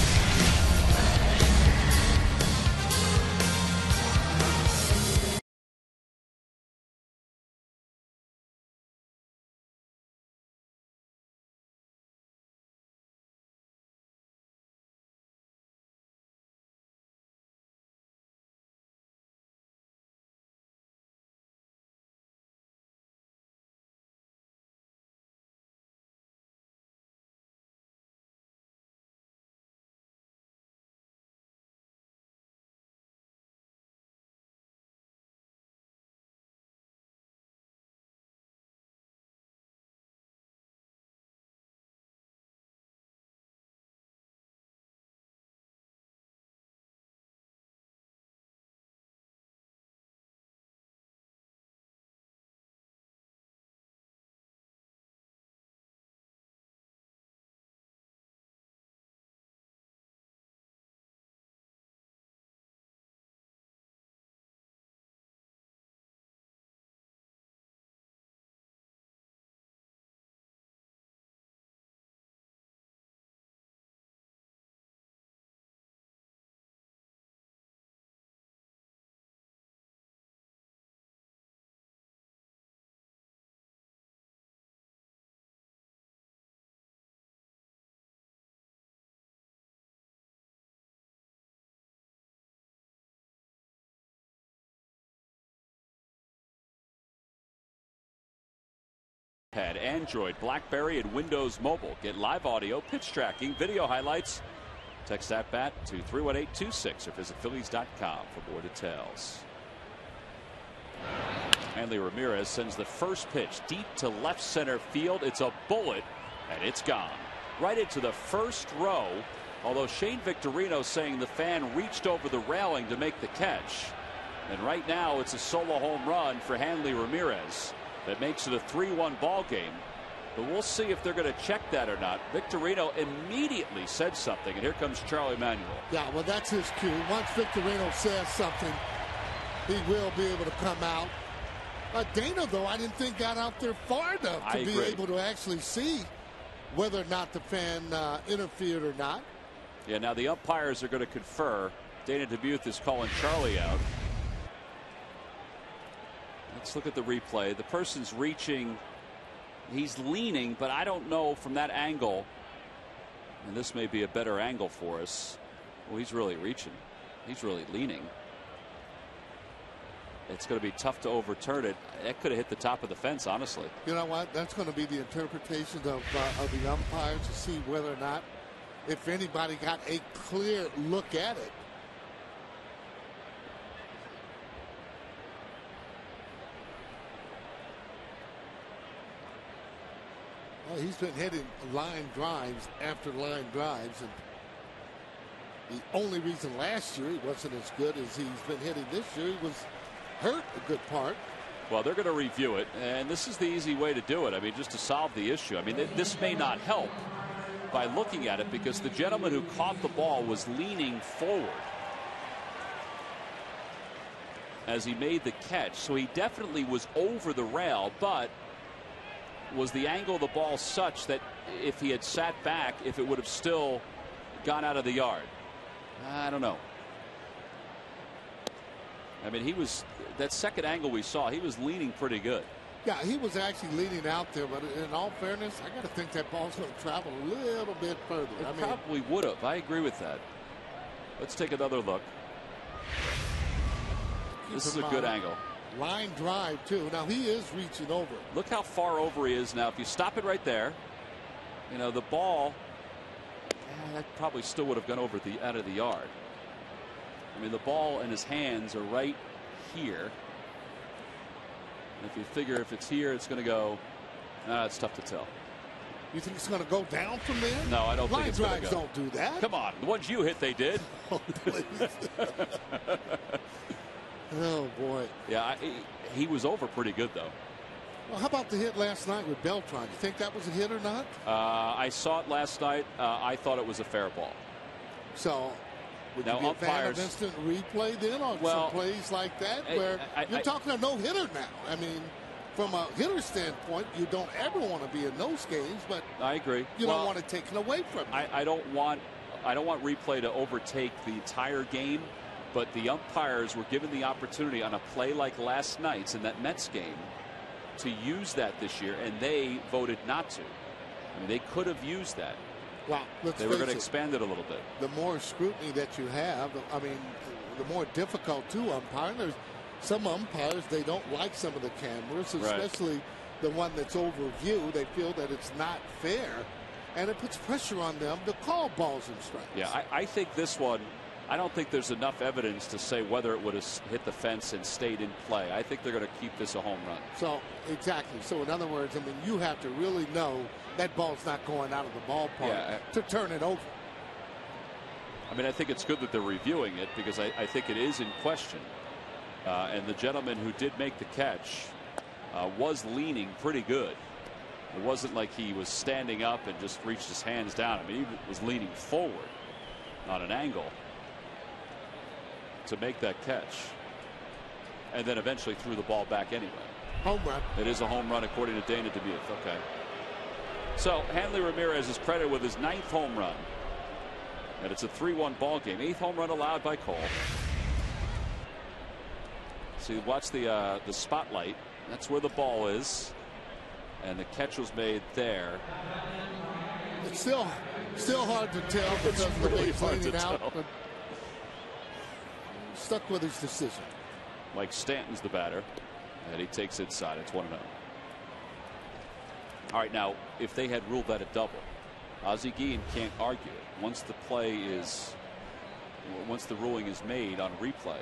iPad, Android, BlackBerry, and Windows Mobile. Get live audio, pitch tracking, video highlights. Text at-bat to 31826 or visit Phillies.com for more details. Hanley Ramirez sends the first pitch deep to left center field. It's a bullet, and it's gone. Right into the first row, although Shane Victorino saying the fan reached over the railing to make the catch. And right now it's a solo home run for Hanley Ramirez that makes it a 3-1 ball game. But we'll see if they're going to check that or not. Victorino immediately said something, and here comes Charlie Manuel. Yeah, well, that's his cue. Once Victorino says something, he will be able to come out. Dana, though, I didn't think got out there far enough to be able to actually see whether or not the fan interfered or not. Yeah, now the umpires are going to confer. Dana DeMuth is calling Charlie out. Let's look at the replay. The person's reaching. He's leaning, but I don't know from that angle. And this may be a better angle for us. Well, he's really reaching. He's really leaning. It's going to be tough to overturn it. That could have hit the top of the fence, honestly. You know what? That's going to be the interpretation of the umpires to see whether or not, if anybody got a clear look at it. Well, he's been hitting line drives after line drives, and the only reason last year he wasn't as good as he's been hitting this year, he was hurt a good part. Well, they're going to review it, and this is the easy way to do it. I mean, just to solve the issue. I mean, this may not help by looking at it because the gentleman who caught the ball was leaning forward as he made the catch. So he definitely was over the rail, but was the angle of the ball such that if he had sat back, if it would have still gone out of the yard? I don't know. I mean, he was, that second angle we saw, he was leaning pretty good. Yeah, he was actually leaning out there, but in all fairness, I got to think that ball's going to travel a little bit further. It probably would have. I agree with that. Let's take another look. This is a good angle. Line drive, too. Now, he is reaching over. Look how far over he is now. If you stop it right there, you know, the ball, that probably still would have gone over out of the yard. I mean, the ball in his hands are right here. And if you figure if it's here, it's going to go. It's tough to tell. You think it's going to go down from there? No, I don't think it's going to go. Line drives don't do that. Come on. The ones you hit, they did. Oh, please. Oh, boy. Yeah, he was over pretty good, though. Well, how about the hit last night with Beltran? You think that was a hit or not? I saw it last night. I thought it was a fair ball. So, would now, you be a fan of instant replay then on some plays like that where you're talking a no-hitter now? I mean, from a hitter standpoint, you don't ever want to be in those games, but I agree. You don't want it taken away from you. I don't want replay to overtake the entire game, but the umpires were given the opportunity on a play like last night's in that Mets game to use that this year, and they voted not to. I mean, they could have used that. Well, they were going to expand it a little bit. The more scrutiny that you have, I mean, the more difficult to umpire. There's some umpires, they don't like some of the cameras, especially the one that's over view. They feel that it's not fair, and it puts pressure on them to call balls and strikes. Yeah, I think this one, I don't think there's enough evidence to say whether it would have hit the fence and stayed in play. I think they're going to keep this a home run. So, exactly. So, in other words, I mean, you have to really know that ball's not going out of the ballpark to turn it over. I mean, I think it's good that they're reviewing it because I think it is in question. And the gentleman who did make the catch was leaning pretty good. It wasn't like he was standing up and just reached his hands down. I mean, he was leaning forward on an angle to make that catch, and then eventually threw the ball back anyway. Home run. It is a home run according to Dana DeMuth. Okay. So Hanley Ramirez is credited with his 9th home run, and it's a 3-1 ball game. 8th home run allowed by Cole. So you watch the spotlight. That's where the ball is, and the catch was made there. It's still hard to tell because of the way he's leaning out. But stuck with his decision. Mike Stanton's the batter, and he takes inside. It's 1-0. All right, now, if they had ruled that a double, Ozzie Guillen can't argue it. Once the ruling is made on replay,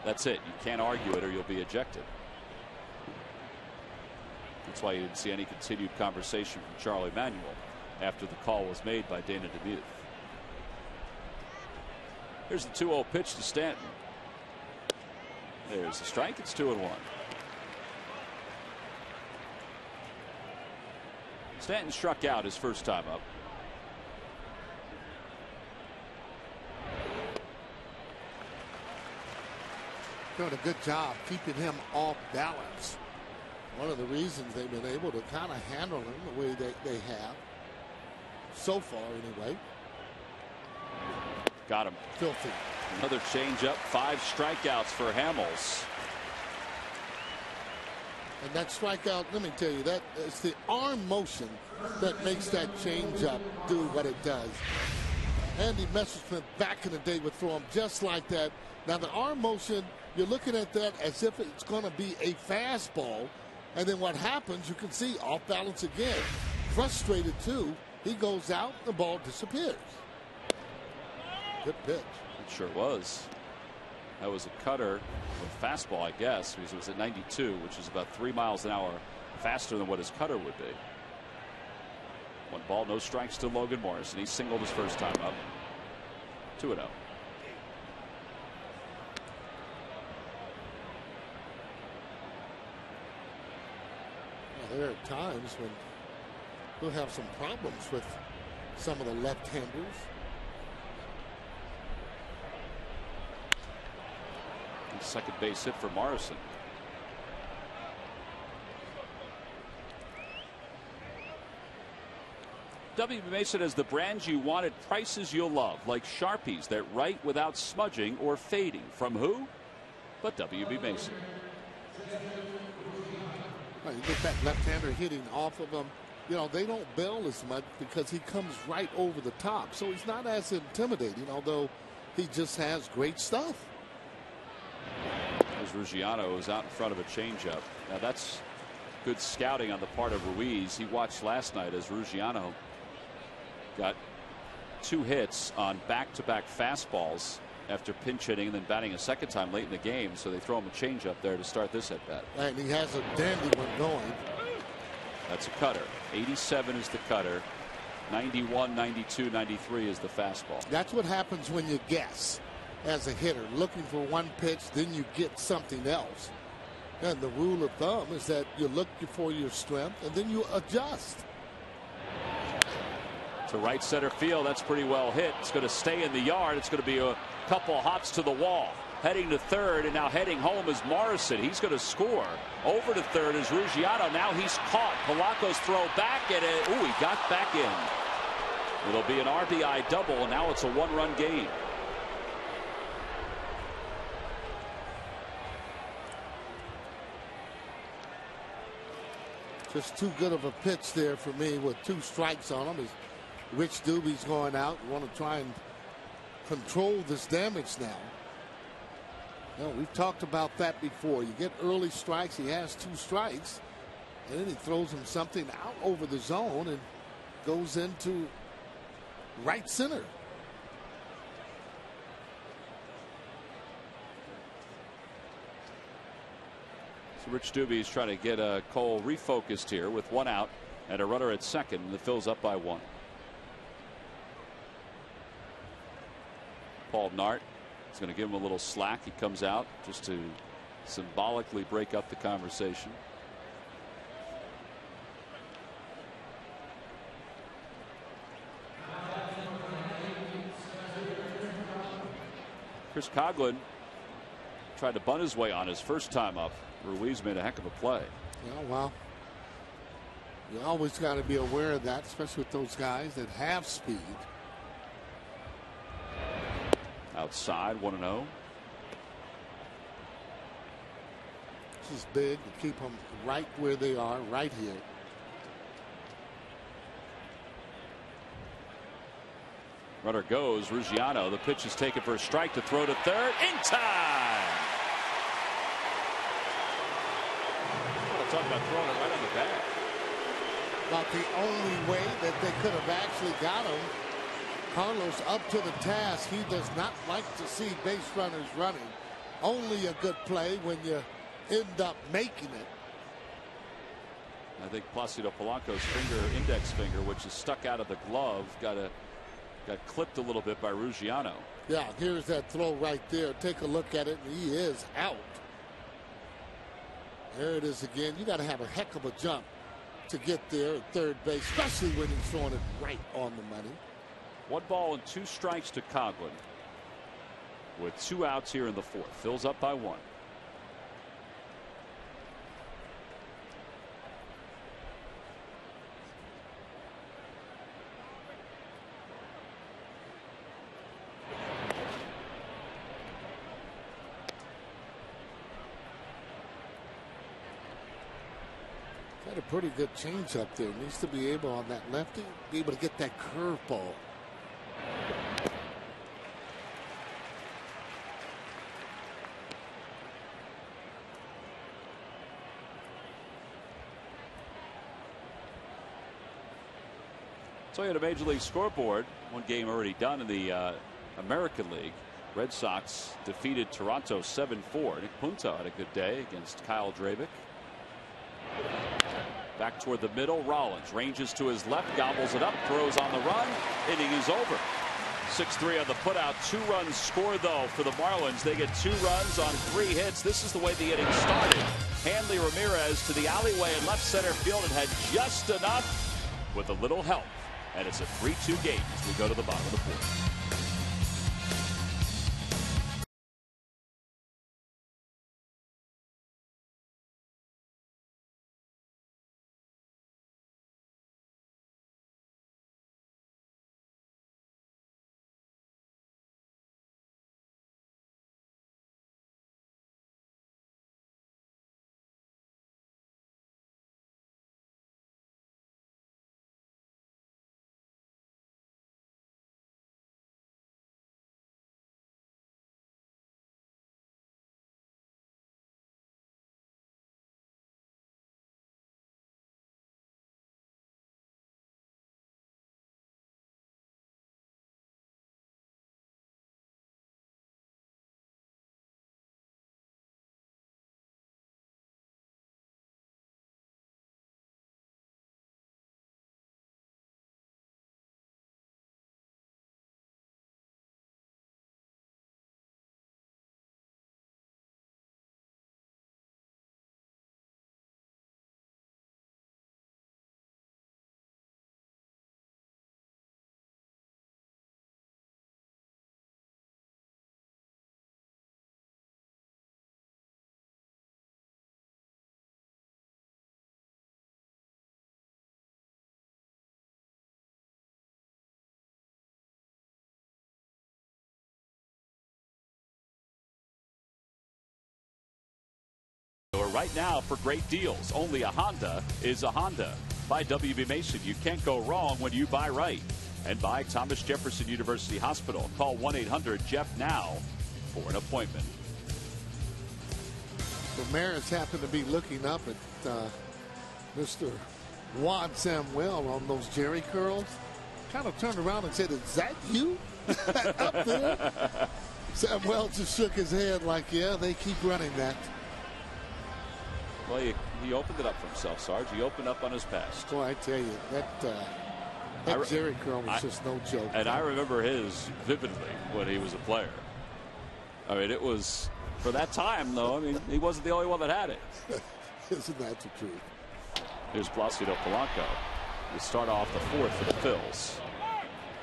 that's it. You can't argue it or you'll be ejected. That's why you didn't see any continued conversation from Charlie Manuel after the call was made by Dana DeMuth. Here's the 2-0 pitch to Stanton. There's a strike. It's 2-1. Stanton struck out his first time up. Doing a good job keeping him off balance. One of the reasons they've been able to kind of handle him the way they have so far anyway. Got him. Filthy. Another changeup. 5 strikeouts for Hamels. And that strikeout, let me tell you, that it's the arm motion that makes that changeup do what it does. Andy Messerschmidt back in the day would throw him just like that. Now the arm motion, you're looking at that as if it's going to be a fastball. And then what happens, you can see off balance again. Frustrated too. He goes out, the ball disappears. Good pitch. It sure was. That was a cutter with fastball, I guess, because it was at 92, which is about 3 miles an hour faster than what his cutter would be. 1 ball, no strikes to Logan Morrison. He singled his first time up. 2-0. There are times when we'll have some problems with some of the left-handers. Second base hit for Morrison. W.B. Mason has the brands you want at prices you'll love, like Sharpies that write without smudging or fading. From who? But W.B. Mason. Well, you get that left-hander hitting off of him. You know, they don't bail as much because he comes right over the top. So he's not as intimidating, although he just has great stuff. Ruggiano is out in front of a changeup. Now that's good scouting on the part of Ruiz. He watched last night as Ruggiano got 2 hits on back-to-back fastballs after pinch hitting and then batting a second time late in the game. So they throw him a changeup there to start this at bat. And he has a dandy one going. That's a cutter. 87 is the cutter. 91, 92, 93 is the fastball. That's what happens when you guess. As a hitter, looking for one pitch, then you get something else. And the rule of thumb is that you look for your strength and then you adjust. To right center field, that's pretty well hit. It's going to stay in the yard. It's going to be a couple hops to the wall. Heading to third, and now heading home is Morrison. He's going to score. Over to third is Ruggiano. Now he's caught. Polanco's throw back, and he got back in. It'll be an RBI double, and now it's a 1-run game. Just too good of a pitch there for me with 2 strikes on him. As Rich Doobie's going out. You want to try and control this damage now. You know, we've talked about that before. You get early strikes. He has 2 strikes. And then he throws him something out over the zone and goes into right center. So Rich Doobie is trying to get Cole refocused here with 1 out and a runner at second. The Phil's up by 1. Paul Nart is going to give him a little slack. He comes out just to symbolically break up the conversation. Chris Coughlin tried to bunt his way on his first time up. Ruiz made a heck of a play. Yeah, well, you always got to be aware of that, especially with those guys that have speed. Outside, 1-0. This is big to keep them right where they are, right here. Runner goes. Ruggiano. The pitch is taken for a strike to throw to third. In time. Talk about throwing it right on the bat. about the only way that they could have actually got him. Carlos up to the task. He does not like to see base runners running. Only a good play when you end up making it. I think Placido Polanco's index finger, which is stuck out of the glove, got clipped a little bit by Ruggiano. Yeah, here's that throw right there. Take a look at it, and he is out. There it is again. You got to have a heck of a jump to get there at third base, especially when he's throwing it right on the money. 1 ball and 2 strikes to Coghlan with 2 outs here in the 4th. Phil's up by 1. Got a pretty good change up there. Needs to be able on that lefty, be able to get that curveball. So you had a Major League scoreboard. 1 game already done in the American League. Red Sox defeated Toronto 7-4. Nick Punto had a good day against Kyle Dravic. Back toward the middle. Rollins ranges to his left, gobbles it up, throws on the run. Inning is over. 6-3 on the putout. 2 runs scored though for the Marlins. They get 2 runs on 3 hits. This is the way the inning started. Hanley Ramirez to the alleyway in left center field and had just enough with a little help. And it's a 3-2 game as we go to the bottom of the 4th. Right now for great deals. Only a Honda is a Honda. By W.B. Mason. You can't go wrong when you buy right. And by Thomas Jefferson University Hospital. Call 1-800-JEFF now for an appointment. Ramirez happened to be looking up at Mr. Juan Samuel on those Jerry curls. Kind of turned around and said, "Is that you?" Up there. Samuel just shook his head like, yeah, they keep running that. Well, he opened it up for himself, Sarge. He opened up on his past. Boy, I tell you, that Jerry curl was just no joke. And I remember his vividly when he was a player. I mean, it was, for that time, though, I mean, he wasn't the only one that had it. Isn't that the truth? Here's Placido Polanco. We start off the 4th for the Phils.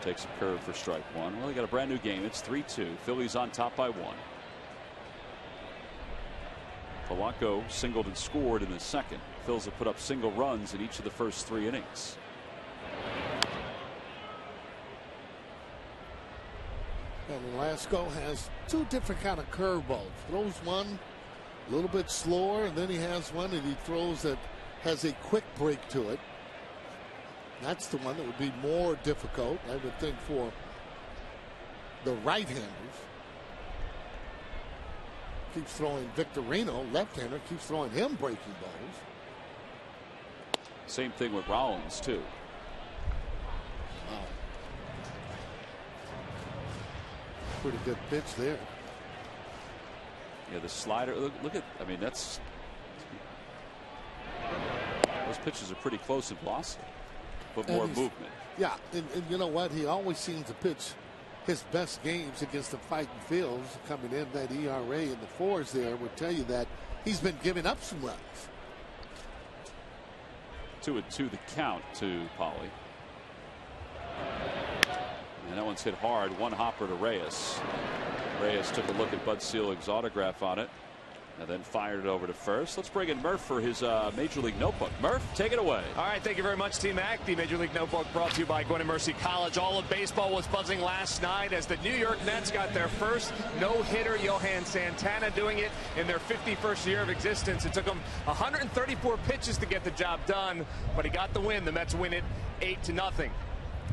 Takes a curve for strike 1. Well, they got a brand new game. It's 3-2. Phillies on top by 1. Polanco singled and scored in the 2nd. Phils have put up single runs in each of the first 3 innings. And Velasco has 2 different kind of curveballs. Throws one a little bit slower, and then he has one that he throws that has a quick break to it. That's the one that would be more difficult, I would think, for the right-handers. Keeps throwing Victorino, left-hander, keeps throwing him breaking balls. Same thing with Rollins, too. Wow. Pretty good pitch there. Yeah, the slider. Look at. I mean, those pitches are pretty close and velocity, but more movement. Yeah, and you know what? He always seems to pitch his best games against the fighting fields. Coming in, that ERA in the fours there would tell you that he's been giving up some runs. 2-2 the count to Polly. And that one's hit hard. One hopper to Reyes. Reyes took a look at Bud Selig's autograph on it and then fired it over to first. Let's bring in Murph for his Major League Notebook. Murph, take it away. All right, thank you very much, T-Mac. The Major League Notebook brought to you by Gwinnett Mercy College. All of baseball was buzzing last night as the New York Mets got their first no-hitter. Johan Santana doing it in their 51st year of existence. It took him 134 pitches to get the job done, but he got the win. The Mets win it 8-0.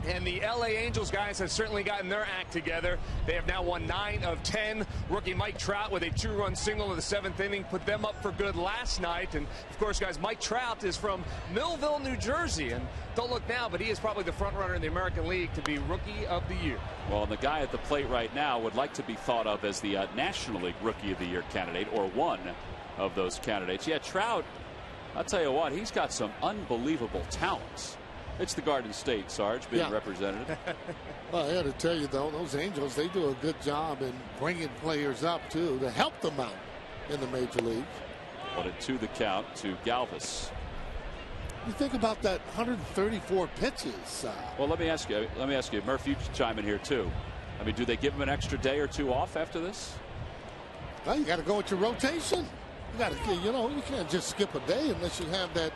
And the LA Angels guys have certainly gotten their act together. They have now won 9 of 10. Rookie Mike Trout with a 2-run single in the 7th inning put them up for good last night. And of course, guys, Mike Trout is from Millville, New Jersey, and don't look now, but he is probably the front runner in the American League to be Rookie of the Year. Well, and the guy at the plate right now would like to be thought of as the National League Rookie of the Year candidate, or one of those candidates. Yeah, Trout, I'll tell you what, he's got some unbelievable talents. It's the Garden State, Sarge, being representative. Well, I got to tell you, though, those Angels, they do a good job in bringing players up, too, to help them out in the major leagues. 1-2 the count to Galvis. You think about that 134 pitches. Well, let me ask you, Murph, you chime in here, too. I mean, do they give him an extra day or two off after this? Well, you got to go with your rotation. You got to, you can't just skip a day unless you have that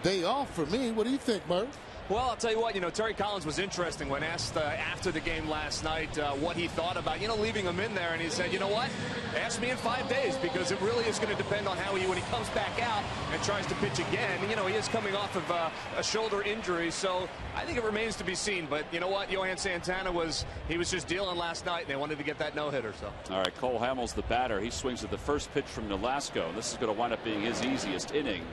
day off. For me, what do you think, Murph? Well, I'll tell you what, Terry Collins was interesting when asked after the game last night what he thought about, leaving him in there. And he said, you know what, ask me in 5 days, because it really is going to depend on how when he comes back out and tries to pitch again. And, he is coming off of a shoulder injury. So I think it remains to be seen. But you know what, Johan Santana was just dealing last night, and they wanted to get that no-hitter. So. All right, Cole Hamels, the batter. He swings at the first pitch from Nolasco. This is going to wind up being his easiest inning,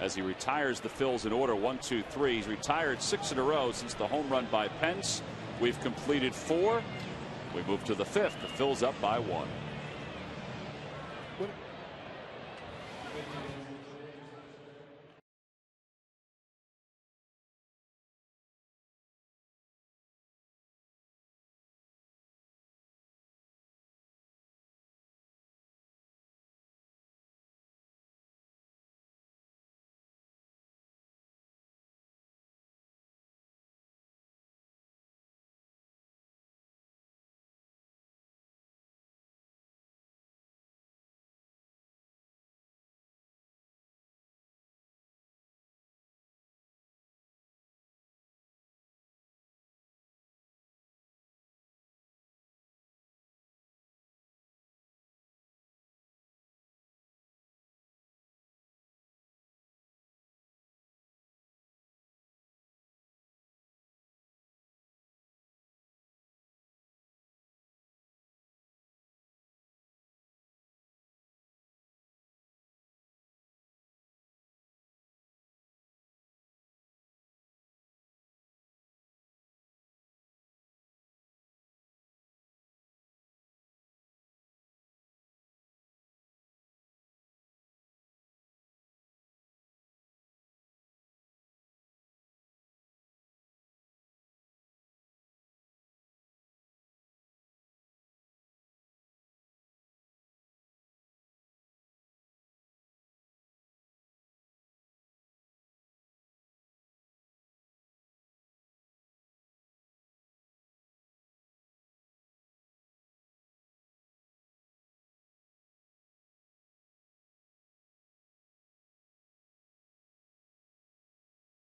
as he retires the Phils in order 1, 2, 3. He's retired 6 in a row since the home run by Pence. We've completed 4. We move to the 5th. The Phils up by 1.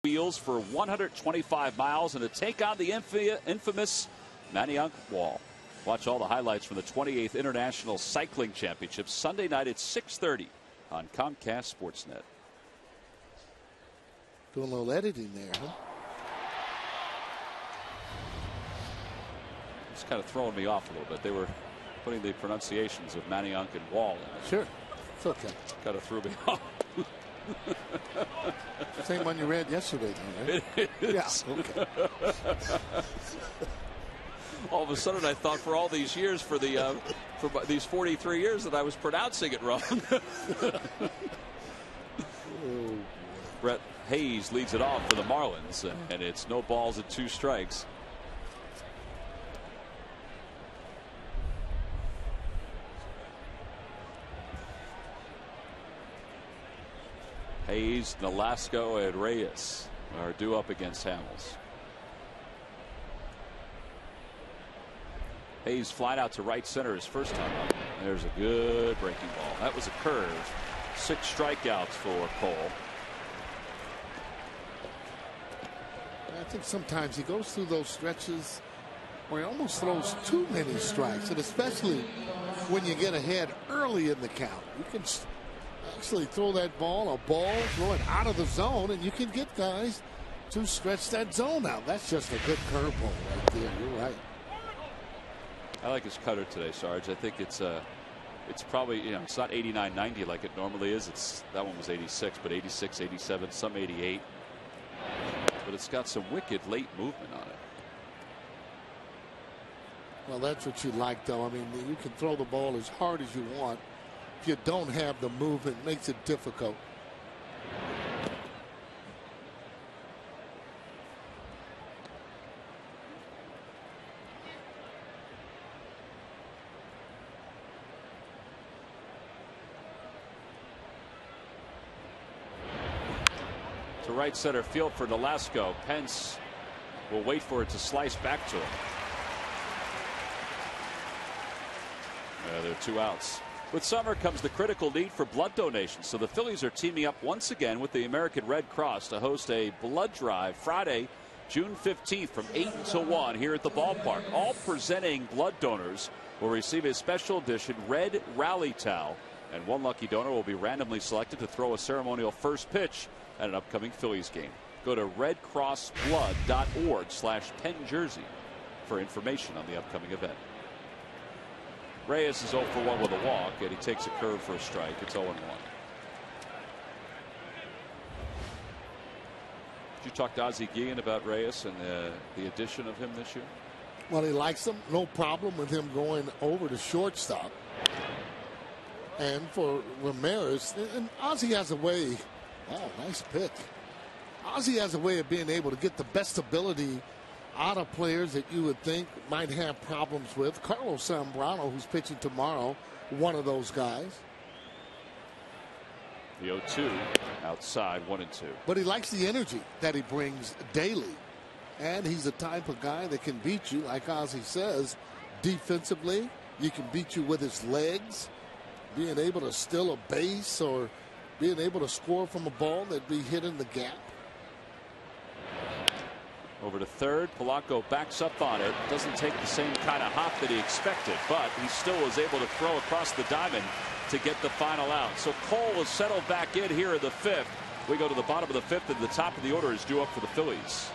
Wheels for 125 miles and to take on the infamous Manayunk Wall. Watch all the highlights from the 28th International Cycling Championships Sunday night at 6:30 on Comcast Sportsnet. Doing a little editing there, huh? It's kind of throwing me off a little bit. They were putting the pronunciations of Manayunk and Wall in. Sure. It's okay. Kind of threw me off. Same one you read yesterday, though, right? It is. Yeah, okay. All of a sudden, I thought for all these years, for these 43 years, that I was pronouncing it wrong. Brett Hayes leads it off for the Marlins, and it's no balls and 2 strikes. Hayes, Nolasco, and Reyes are due up against Hamels. Hayes flying out to right center his first time up. There's a good breaking ball. That was a curve. 6 strikeouts for Cole. I think sometimes he goes through those stretches where he almost throws too many strikes, and especially when you get ahead early in the count. You can actually throw that ball, throw it out of the zone, and you can get guys to stretch that zone out. That's just a good curveball right there. You're right. I like his cutter today, Sarge. I think it's probably, it's not 89, 90 like it normally is. That one was 86, but 86, 87, some 88. But it's got some wicked late movement on it. Well, that's what you like, though. I mean, you can throw the ball as hard as you want. If you don't have the movement, it makes it difficult. To right center field for Nolasco. Pence will wait for it to slice back to him. There are 2 outs. With summer comes the critical need for blood donations, so the Phillies are teaming up once again with the American Red Cross to host a blood drive Friday, June 15th from 8 until 1 here at the ballpark. All presenting blood donors will receive a special edition red rally towel, and one lucky donor will be randomly selected to throw a ceremonial first pitch at an upcoming Phillies game. Go to redcrossblood.org/PennJersey for information on the upcoming event. Reyes is 0 for 1 with a walk, and he takes a curve for a strike. It's 0-1. Did you talk to Ozzie Guillen about Reyes and the addition of him this year? Well, he likes him. No problem with him going over to shortstop. And for Ramirez, and Ozzie has a way. Oh, nice pick. Ozzie has a way of being able to get the best ability out of players that you would think might have problems with. Carlos Zambrano, who's pitching tomorrow, one of those guys. The 0-2 outside, 1-2. But he likes the energy that he brings daily. And he's the type of guy that can beat you, like Ozzie says, defensively. He can beat you with his legs, being able to steal a base or being able to score from a ball that'd be hit in the gap. Over to third. Polanco backs up on it. Doesn't take the same kind of hop that he expected, but he still was able to throw across the diamond to get the final out. So Cole was settled back in here in the 5th. We go to the bottom of the 5th, and the top of the order is due up for the Phillies.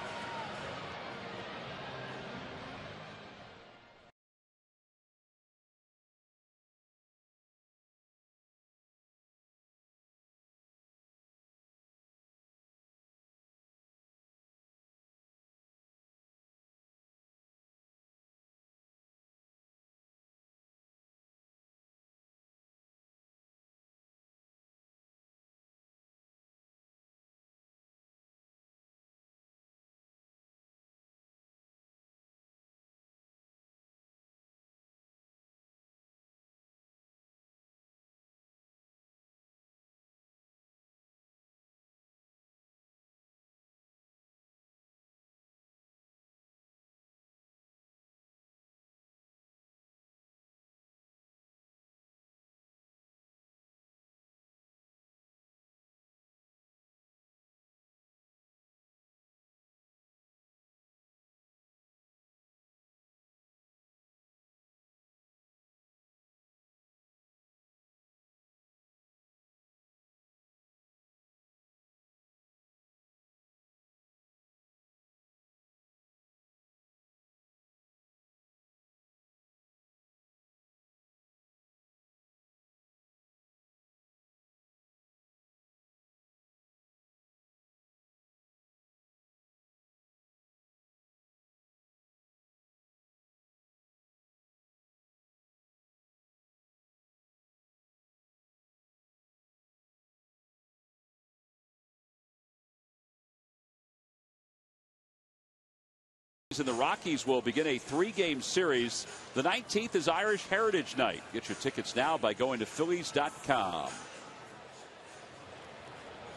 and the Rockies will begin a 3-game series. The 19th is Irish Heritage Night. Get your tickets now by going to Phillies.com.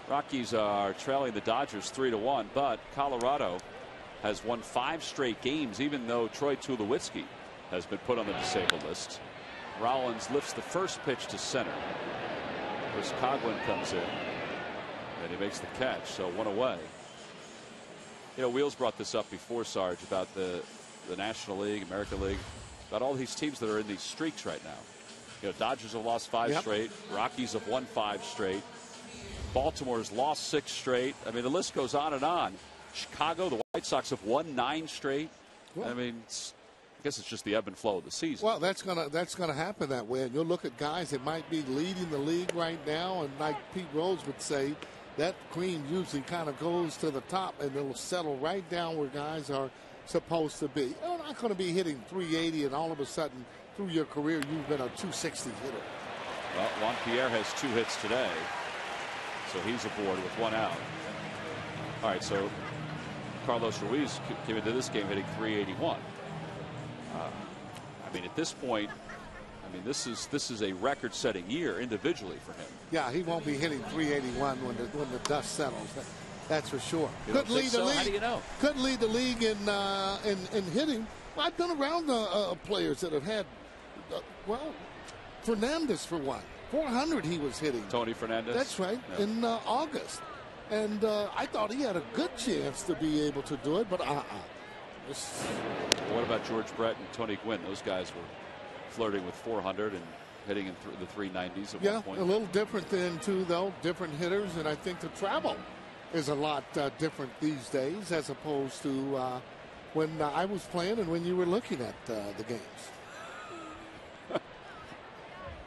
Rockies are trailing the Dodgers 3-1, but Colorado has won 5 straight games, even though Troy Tulowitzki has been put on the disabled list. Rollins lifts the first pitch to center. Chris Coghlan comes in, and he makes the catch, so 1 away. You know, Wheels brought this up before, Sarge, about the National League, American League, about all these teams that are in these streaks right now. You know, Dodgers have lost 5 straight. Rockies have won 5 straight. Baltimore's lost 6 straight. I mean, the list goes on and on. Chicago, the White Sox have won 9 straight. Well, I mean, I guess it's just the ebb and flow of the season. Well, that's gonna happen that way. And you'll look at guys that might be leading the league right now, and like Pete Rose would say, that cream usually kind of goes to the top, and it'll settle right down where guys are supposed to be. You're not going to be hitting 380, and all of a sudden, through your career, you've been a 260 hitter. Well, Juan Pierre has 2 hits today, so he's aboard with 1 out. All right, so Carlos Ruiz came into this game hitting 381. I mean, at this point, I mean, this is a record-setting year individually for him. Yeah, he won't be hitting 381 when the dust settles. That's for sure. Couldn't lead the league. How do you know? Couldn't lead the league in hitting. Well, I've been around players that have had. Well, Fernandez for one, 400 he was hitting. Tony Fernandez. That's right, yeah. In August, and I thought he had a good chance to be able to do it, but What about George Brett and Tony Gwynn? Those guys were flirting with 400 and hitting in the 390s at one point. Yeah, a little different then too, though. Different hitters, and I think the travel is a lot different these days as opposed to when I was playing and when you were looking at the games.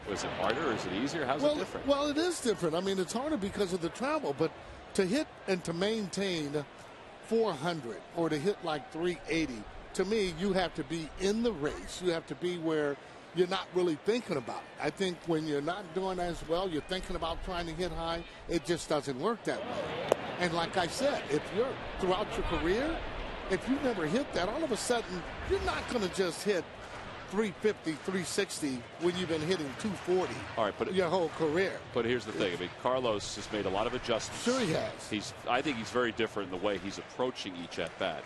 Was it harder or is it easier? How's it different? Well, it is different. I mean, it's harder because of the travel, but to hit and to maintain 400 or to hit like 380, to me, you have to be in the race. You have to be where you're not really thinking about it. I think when you're not doing as well, you're thinking about trying to hit high. It just doesn't work that way. And like I said, if you're throughout your career, if you never hit that, all of a sudden, you're not going to just hit 350, 360 when you've been hitting 240 your whole career. But here's the thing. I mean, Carlos has made a lot of adjustments. Sure he has. I think he's very different in the way he's approaching each at-bat.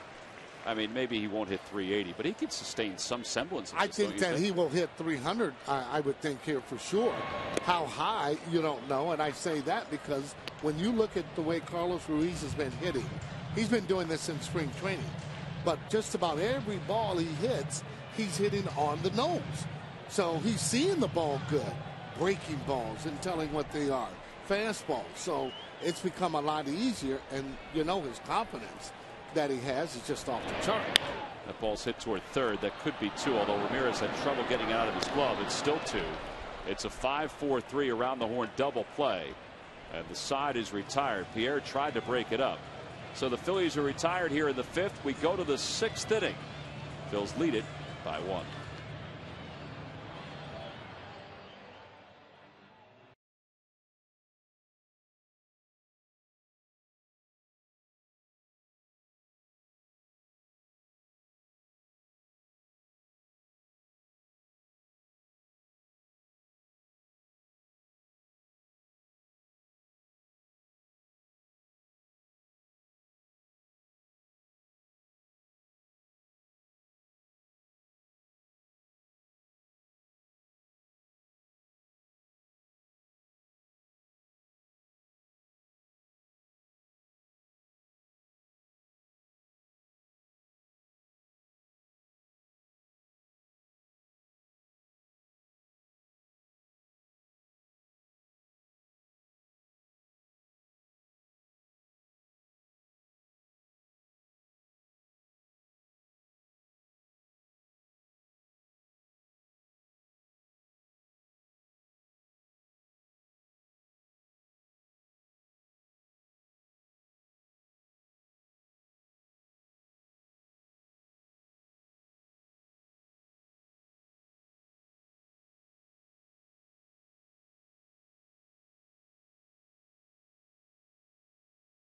I mean, maybe he won't hit 380, but he can sustain some semblance of this. I think that he will hit 300, I would think, here for sure. How high, you don't know, and I say that because when you look at the way Carlos Ruiz has been hitting, he's been doing this in spring training, but just about every ball he hits, he's hitting on the nose. So he's seeing the ball good, breaking balls and telling what they are, fastballs. So it's become a lot easier, and you know his confidence that he has is just off the chart. That ball's hit toward third. That could be 2, although Ramirez had trouble getting out of his glove. It's still 2. It's a 5-4-3 around the horn double play, and the side is retired. Pierre tried to break it up. So the Phillies are retired here in the 5th. We go to the 6th inning. Phils lead it by 1.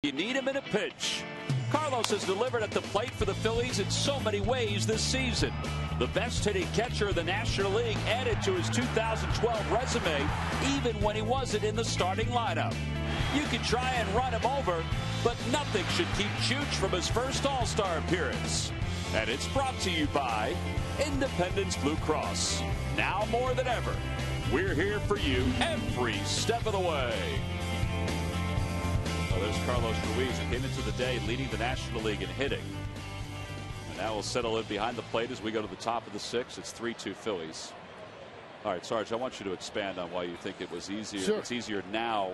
You need him in a pinch. Carlos has delivered at the plate for the Phillies in so many ways this season. The best hitting catcher in the National League added to his 2012 resume even when he wasn't in the starting lineup. You can try and run him over, but nothing should keep Chooch from his first All-Star appearance. And it's brought to you by Independence Blue Cross. Now more than ever, we're here for you every step of the way. Well, there's Carlos Ruiz, who came into the day leading the National League in hitting. And now we'll settle in behind the plate as we go to the top of the sixth. It's 3-2 Phillies. All right, Sarge, I want you to expand on why you think it was easier. Sure. It's easier now,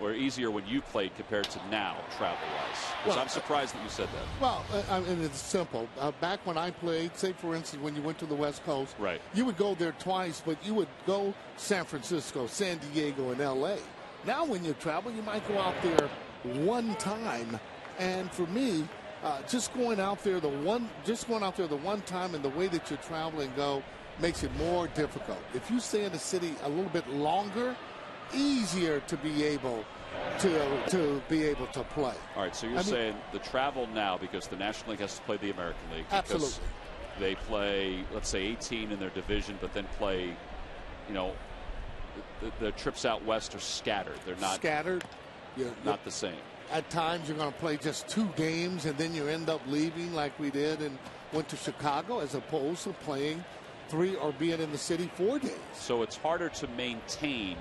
or easier when you played compared to now, travel-wise. Because I'm surprised that you said that. Well, I mean, it's simple. Back when I played, say, for instance, when you went to the West Coast, right, you would go there twice, but you would go San Francisco, San Diego, and L.A. Now when you travel, you might go out there one time. And for me, just going out there the one time and the way that you travel and go makes it more difficult. If you stay in the city a little bit longer, easier to be able to play. All right, so you're saying the travel now, because the National League has to play the American League. Absolutely. They play, let's say, 18 in their division, but then play, you know, the trips out west are scattered. They're not scattered. Not the same. At times you're going to play just 2 games and then you end up leaving like we did and went to Chicago, as opposed to playing 3 or being in the city 4 days. So it's harder to maintain,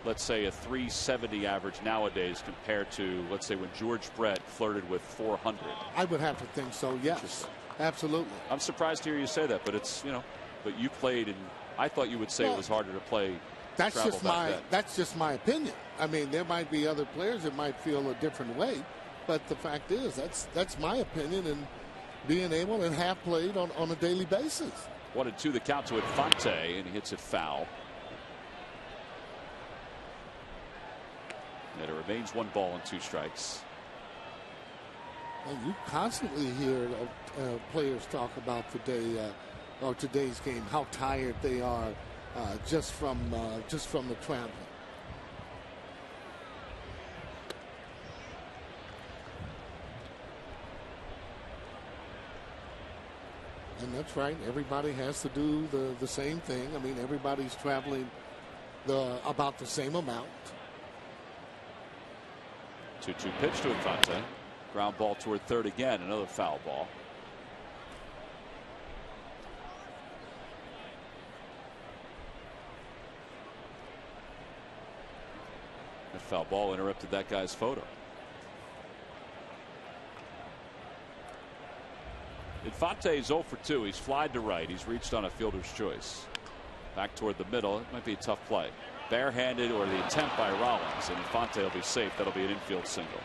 let's say, a 370 average nowadays compared to, let's say, when George Brett flirted with 400. I would have to think so, yes. Absolutely. I'm surprised to hear you say that, but it's, you know, but you played, and I thought you would say it was harder to play. That's just my opinion. I mean, there might be other players that might feel a different way, but the fact is that's my opinion, and being able and have played on a daily basis. 1-2 the count to Infante, and he hits it foul. And it remains 1 ball and 2 strikes. And you constantly hear players talk about today's game, how tired they are just from the traveling. And that's right. Everybody has to do the same thing. I mean, everybody's traveling about the same amount. 2-2 pitch to Infante. Ground ball toward third again. Another foul ball. That foul ball interrupted that guy's photo. Infante is 0 for 2. He's flied to right. He's reached on a fielder's choice. Back toward the middle. It might be a tough play. Barehanded, or the attempt by Rollins, and Infante will be safe. That'll be an infield single.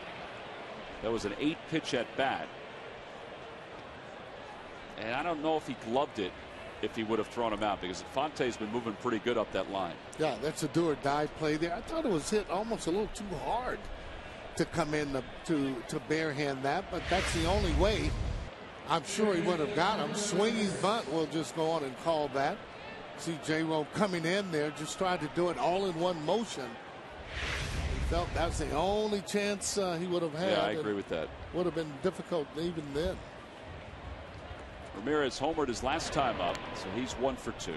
That was an 8-pitch at bat. And I don't know if he gloved it if he would have thrown him out, because Infante's been moving pretty good up that line. Yeah, that's a do or die play there. I thought it was hit almost a little too hard to come in to barehand that, but that's the only way. I'm sure he would have got him. Swinging bunt, we'll just go on and call that. See J-Ro coming in there, just tried to do it all in one motion. He felt that's the only chance he would have had. Yeah, I agree with that. Would have been difficult even then. Ramirez homered his last time up, so he's 1 for 2.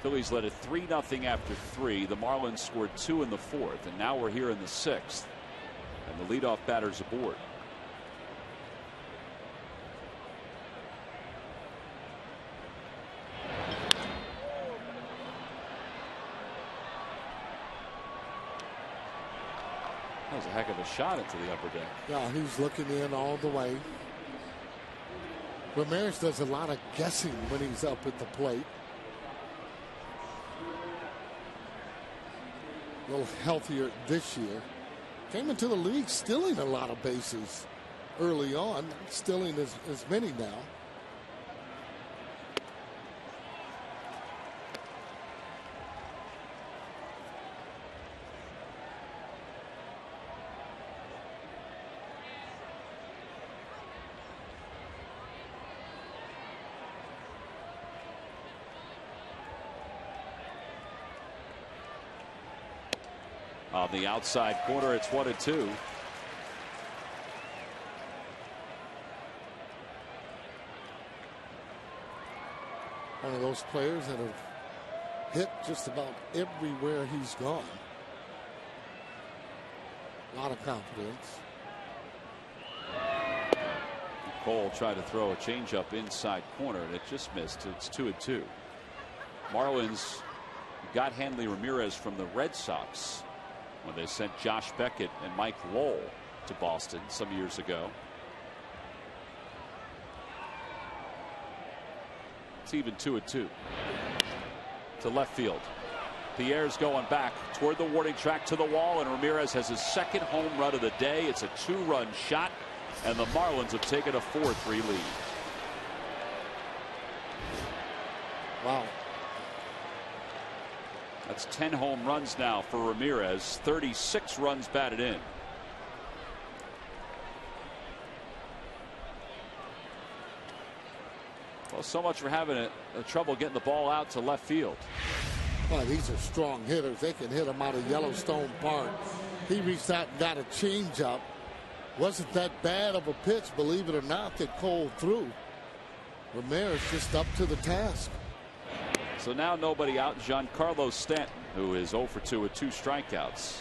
Phillies led it 3-0 after 3. The Marlins scored 2 in the 4th, and now we're here in the 6th. And the leadoff batter's aboard. That was a heck of a shot into the upper deck. Yeah, he's looking in all the way. Ramirez does a lot of guessing when he's up at the plate. A little healthier this year. Came into the league stealing a lot of bases early on. Not stealing as many now. On the outside corner, it's 1-2. one of those players that have hit just about everywhere he's gone. A lot of confidence. Cole tried to throw a changeup inside corner, and it just missed. It's 2-2. Marlins got Hanley Ramirez from the Red Sox when they sent Josh Beckett and Mike Lowell to Boston some years ago. It's even 2-2. To left field. Pierre's going back toward the warning track to the wall, and Ramirez has his second home run of the day. It's a 2-run shot, and the Marlins have taken a 4-3 lead. Wow. That's 10 home runs now for Ramirez, 36 runs batted in. Well, so much for having a trouble getting the ball out to left field. Well, these are strong hitters. They can hit them out of Yellowstone Park. He reached out and got a changeup. Wasn't that bad of a pitch, believe it or not, that Cole threw. Ramirez just up to the task. So now nobody out. Giancarlo Stanton, who is 0 for 2 with 2 strikeouts.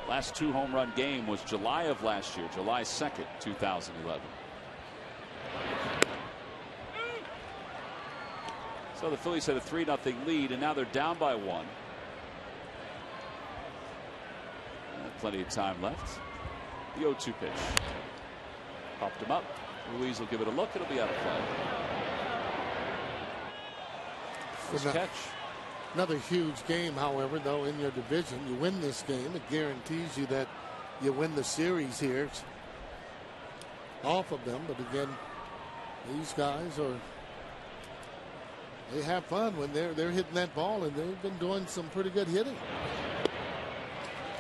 Last 2 home run game was July of last year, July 2nd, 2011. So the Phillies had a 3-0 lead, and now they're down by 1. Plenty of time left. The 0-2 pitch. Popped him up. Ruiz will give it a look. It'll be out of play. Nice catch. Another huge game, however, though, in your division. You win this game, it guarantees you that you win the series here. It's off of them, but again, these guys they have fun when they're hitting that ball, and they've been doing some pretty good hitting.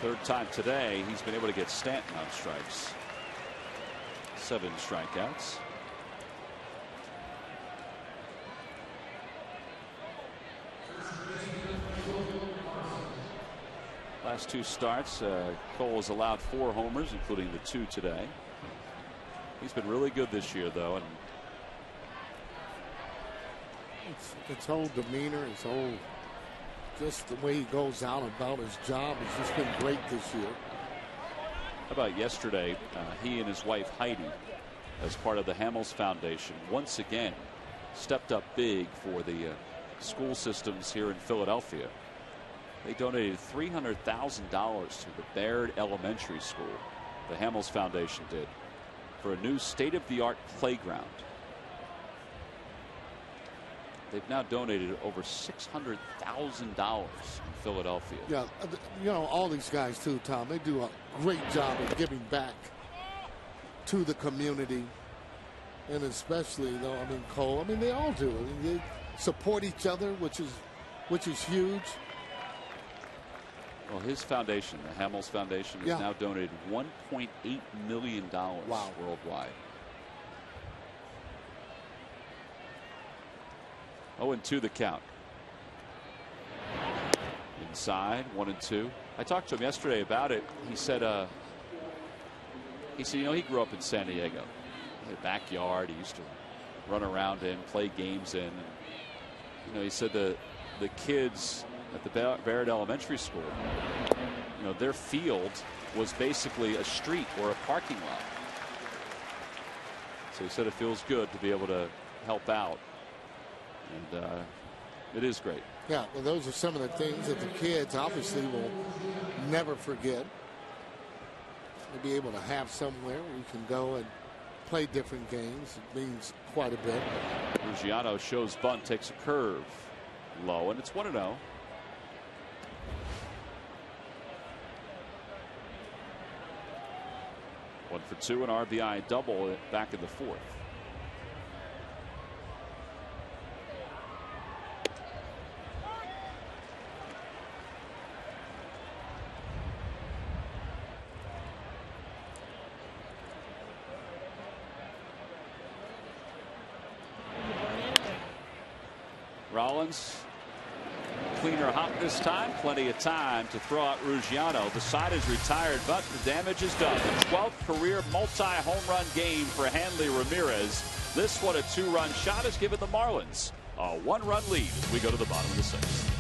Third time today he's been able to get Stanton on strikes. 7 strikeouts. Last 2 starts, Cole has allowed 4 homers, including the 2 today. He's been really good this year, though, and his whole demeanor, his whole, just the way he goes out about his job has just been great this year. How about yesterday? He and his wife Heidi, as part of the Hamels Foundation, once again stepped up big for the school systems here in Philadelphia. They donated $300,000 to the Baird Elementary School. The Hamels Foundation did, for a new state-of-the-art playground. They've now donated over $600,000 in Philadelphia. Yeah, you know, all these guys too, Tom, they do a great job of giving back to the community. And especially, though, I mean, Cole, I mean, they all do. I mean, they support each other, which is huge. Well, his foundation, the Hamels Foundation, has now donated $1.8 million worldwide. 0-2 the count. Inside, 1-2. I talked to him yesterday about it. He said, you know, he grew up in San Diego. He had a backyard he used to run around in, play games in. And, you know, he said the kids at the Baird Elementary School, you know, their field was basically a street or a parking lot. So he said it feels good to be able to help out. And it is great. Yeah, well, those are some of the things that the kids obviously will never forget. To be able to have somewhere where you can go and play different games, it means quite a bit. Ruggiano shows bunt, takes a curve low, and it's 1-0. 1 for 2, an RBI double back in the 4th. Rollins, cleaner hop this time. Plenty of time to throw out Ruggiano. The side is retired, but the damage is done. The 12th career multi-home run game for Hanley Ramirez. This one, a 2-run shot, has given the Marlins a 1-run lead as we go to the bottom of the 6th.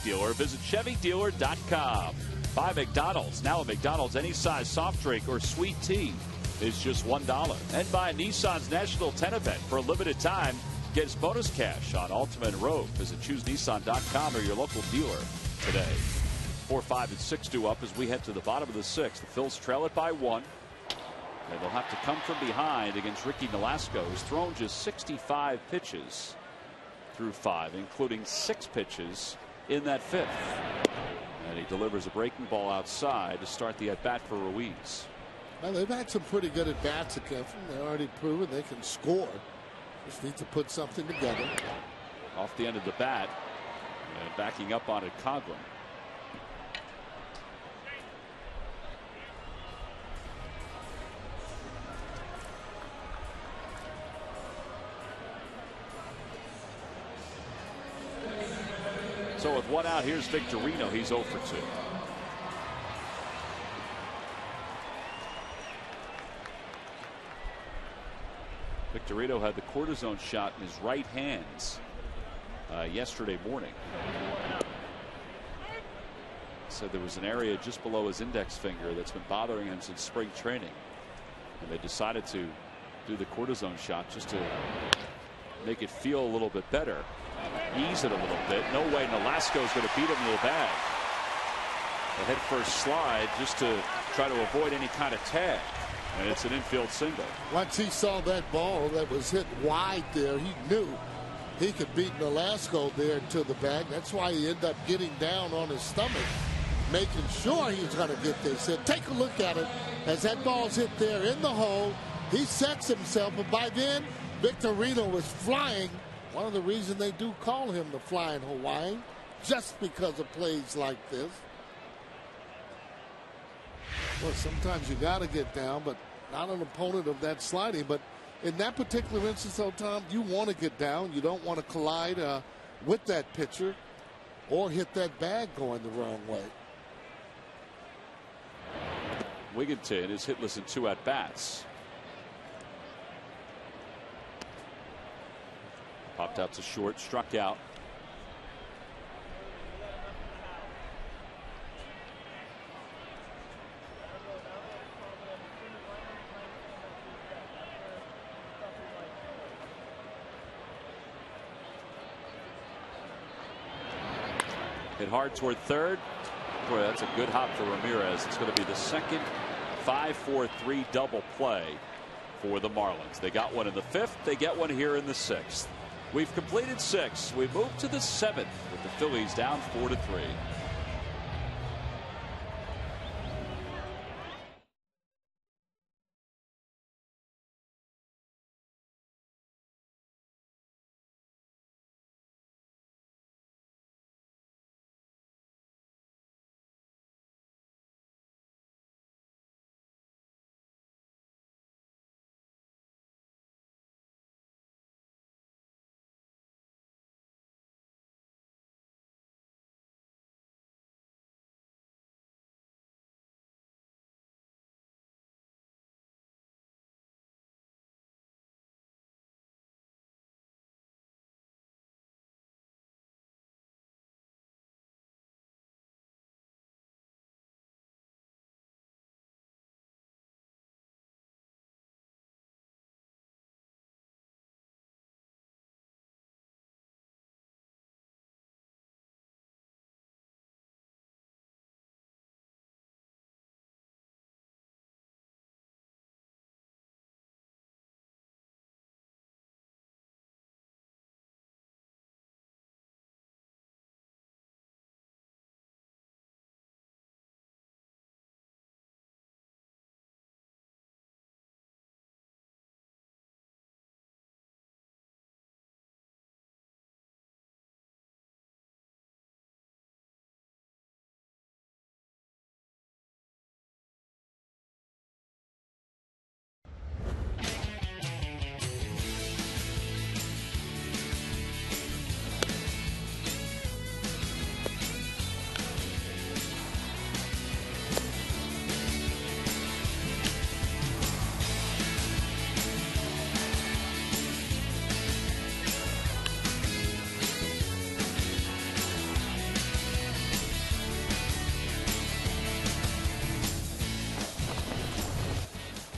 Dealer. Visit ChevyDealer.com. Buy McDonald's. Now at McDonald's, any size soft drink or sweet tea is just $1. And buy Nissan's National 10 event for a limited time. Gets bonus cash on Altima and Rogue. Visit ChooseNissan.com or your local dealer today. 4, 5, and 6 due up as we head to the bottom of the 6th. The Phils trail it by 1. And they'll have to come from behind against Ricky Nolasco, who's thrown just 65 pitches through 5, including 6 pitches in that 5th. And he delivers a breaking ball outside to start the at-bat for Ruiz. Well, they've had some pretty good at-bats against them. They've already proven they can score. Just need to put something together. Off the end of the bat and backing up on it, Conklin. So with 1 out, here's Victorino. He's 0 for 2. Victorino had the cortisone shot in his right hands yesterday morning. Said there was an area just below his index finger that's been bothering him since spring training. And they decided to do the cortisone shot just to make it feel a little bit better. Ease it a little bit. No way Nolasco is going to beat him to the bag. A head first slide just to try to avoid any kind of tag. And it's an infield single. Once he saw that ball that was hit wide there, he knew he could beat Nolasco there to the bag. That's why he ended up getting down on his stomach, making sure he was going to get there. He said, take a look at it. As that ball's hit there in the hole, he sets himself. But by then, Victorino was flying. One of the reasons they do call him the Flying Hawaiian, just because of plays like this. Well, sometimes you got to get down, but not an opponent of that sliding. But in that particular instance, though, Tom, you want to get down. You don't want to collide with that pitcher or hit that bag going the wrong way. Wigginton is hitless in 2 at-bats. Popped out to short, struck out. Hit hard toward third. Boy, that's a good hop for Ramirez. It's going to be the second 5-4-3 double play for the Marlins. They got one in the 5th. They get one here in the 6th. We've completed 6. We move to the 7th with the Phillies down 4-3.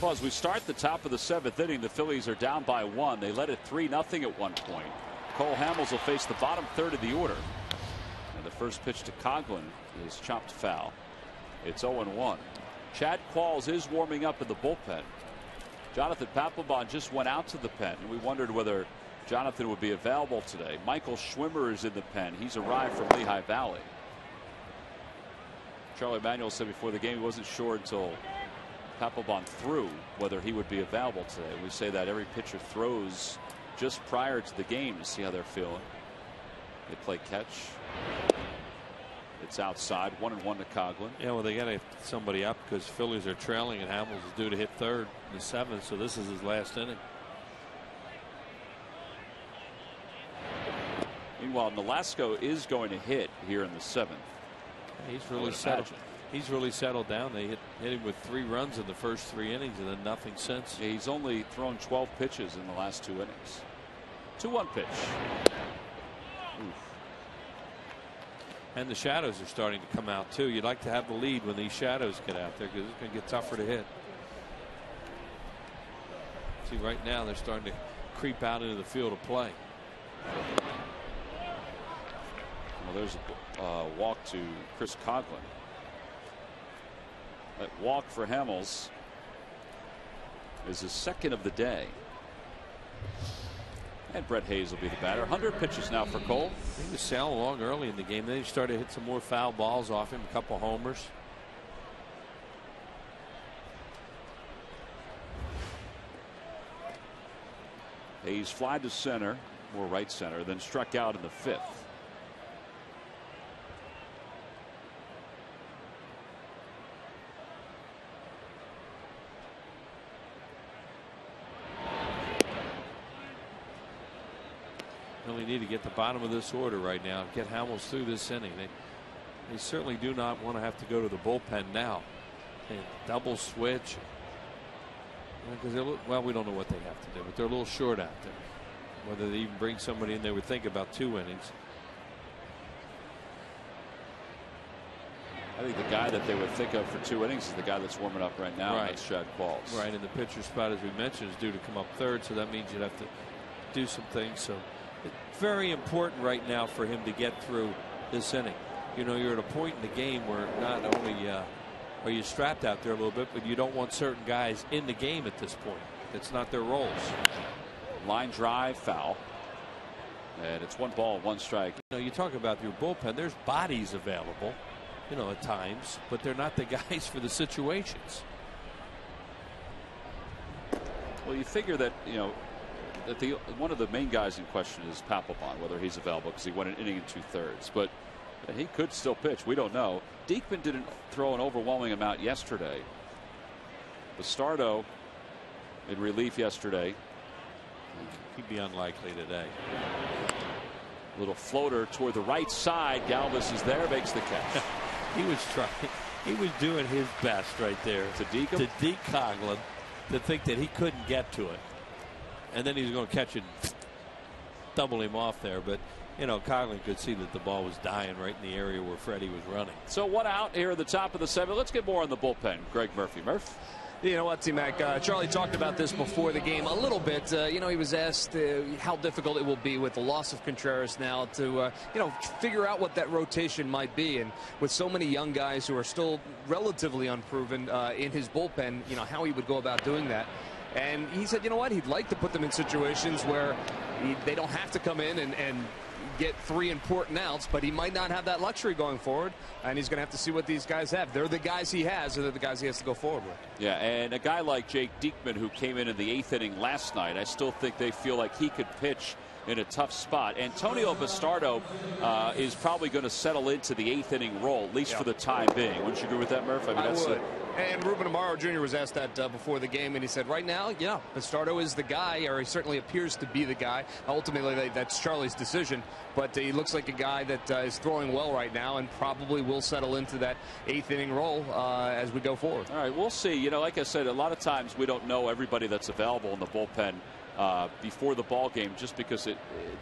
Well, as we start the top of the 7th inning, the Phillies are down by 1. They led it 3-0 at one point. Cole Hamels will face the bottom third of the order. And the first pitch to Coghlan is chopped foul. It's 0-1. Chad Qualls is warming up in the bullpen. Jonathan Papelbon just went out to the pen, and we wondered whether Jonathan would be available today. Michael Schwimmer is in the pen. He's arrived from Lehigh Valley. Charlie Manuel said before the game he wasn't sure until Papelbon threw whether he would be available today. We say that every pitcher throws just prior to the game to see how they're feeling. They play catch. It's outside. 1-1 to Coghlan. Yeah, well, they got to get somebody up because Phillies are trailing and Hamels is due to hit third in the 7th, so this is his last inning. Meanwhile, Nolasco is going to hit here in the 7th. Yeah, he's really settled. He's really settled down. They hit him with 3 runs in the first 3 innings and then nothing since. Yeah, he's only thrown 12 pitches in the last 2 innings. 2-1 pitch. Oof. And the shadows are starting to come out too. You'd like to have the lead when these shadows get out there because it's going to get tougher to hit. See, right now they're starting to creep out into the field of play. Well, there's a walk to Chris Coghlan. That walk for Hamels is his 2nd of the day. And Brett Hayes will be the batter. 100 pitches now for Cole. He was sailing along early in the game. Then he started to hit some more foul balls off him, a couple homers. Hayes fly to center, more right center, then struck out in the 5th. Really need to get the bottom of this order right now. Get Hamels through this inning. They certainly do not want to have to go to the bullpen now. They double switch. Because well, we don't know what they have to do, but they're a little short out there. Whether they even bring somebody in, they would think about 2 innings. I think the guy that they would think of for 2 innings is the guy that's warming up right now. Right. That's Chad Qualls. Right, and the pitcher spot, as we mentioned, is due to come up 3rd, so that means you'd have to do some things. So it's very important right now for him to get through this inning. You know, you're at a point in the game where not only are you strapped out there a little bit, but you don't want certain guys in the game at this point. It's not their roles. Line drive, foul. And it's 1 ball, 1 strike. You know, you talk about your bullpen, there's bodies available, you know, at times, but they're not the guys for the situations. Well, you figure that, you know, that one of the main guys in question is Papelbon, whether he's available, because he went an inning and 2/3. But he could still pitch. We don't know. Diekman didn't throw an overwhelming amount yesterday. Bastardo in relief yesterday. He'd be unlikely today. Little floater toward the right side. Galvis is there, makes the catch. He was trying. He was doing his best right there to deke Coghlan, to think that he couldn't get to it, and then he was going to catch it, double him off there. But you know, Coghlan could see that the ball was dying right in the area where Freddie was running. So 1 out here at the top of the 7th. Let's get more on the bullpen. Greg Murphy. Murph. You know what, T-Mac, Charlie talked about this before the game a little bit. You know, he was asked how difficult it will be with the loss of Contreras now to, you know, figure out what that rotation might be. And with so many young guys who are still relatively unproven in his bullpen, you know, how he would go about doing that. And he said, you know what, he'd like to put them in situations where they don't have to come in and get 3 important outs, but he might not have that luxury going forward, and he's going to have to see what these guys have. They're the guys he has, or they're the guys he has to go forward with. Yeah, and a guy like Jake Diekman, who came in the 8th inning last night, I still think they feel like he could pitch in a tough spot. Antonio Bastardo is probably going to settle into the 8th inning role, at least for the time being. Wouldn't you agree with that, Murph? I mean, that's would. And Ruben Amaro Jr. was asked that before the game, and he said, right now, yeah, Bastardo is the guy, or he certainly appears to be the guy. Ultimately, that's Charlie's decision, but he looks like a guy that is throwing well right now and probably will settle into that 8th inning role as we go forward. All right, we'll see. You know, like I said, a lot of times we don't know everybody that's available in the bullpen before the ball game, just because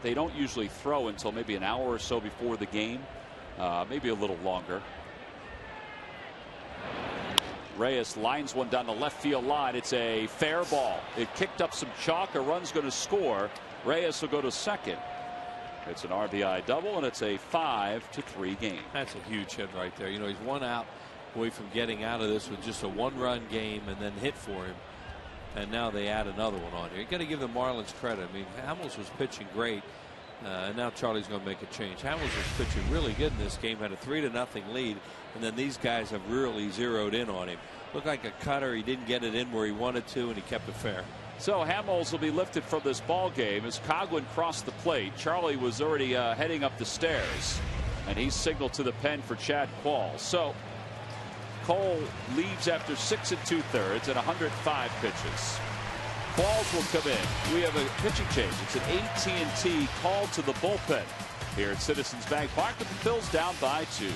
they don't usually throw until maybe an hour or so before the game, maybe a little longer. Reyes lines one down the left field line. It's a fair ball. It kicked up some chalk. A run's going to score. Reyes will go to second. It's an RBI double, and it's a 5-3 game. That's a huge hit right there. You know, he's one out away from getting out of this with just a one-run game and then hit for him. And now they add another one on here. You got to give the Marlins credit. I mean, Hamels was pitching great. And now Charlie's going to make a change. Hamels was pitching really good in this game, had a 3-0 lead, and then these guys have really zeroed in on him. Looked like a cutter. He didn't get it in where he wanted to, and he kept it fair. So Hamels will be lifted from this ball game as Coghlan crossed the plate. Charlie was already heading up the stairs, and he signaled to the pen for Chad Qualls. So Cole leaves after 6 2/3 and 105 pitches. Qualls will come in. We have a pitching change. It's an AT&T call to the bullpen here at Citizens Bank Park, with the Phillies down by 2.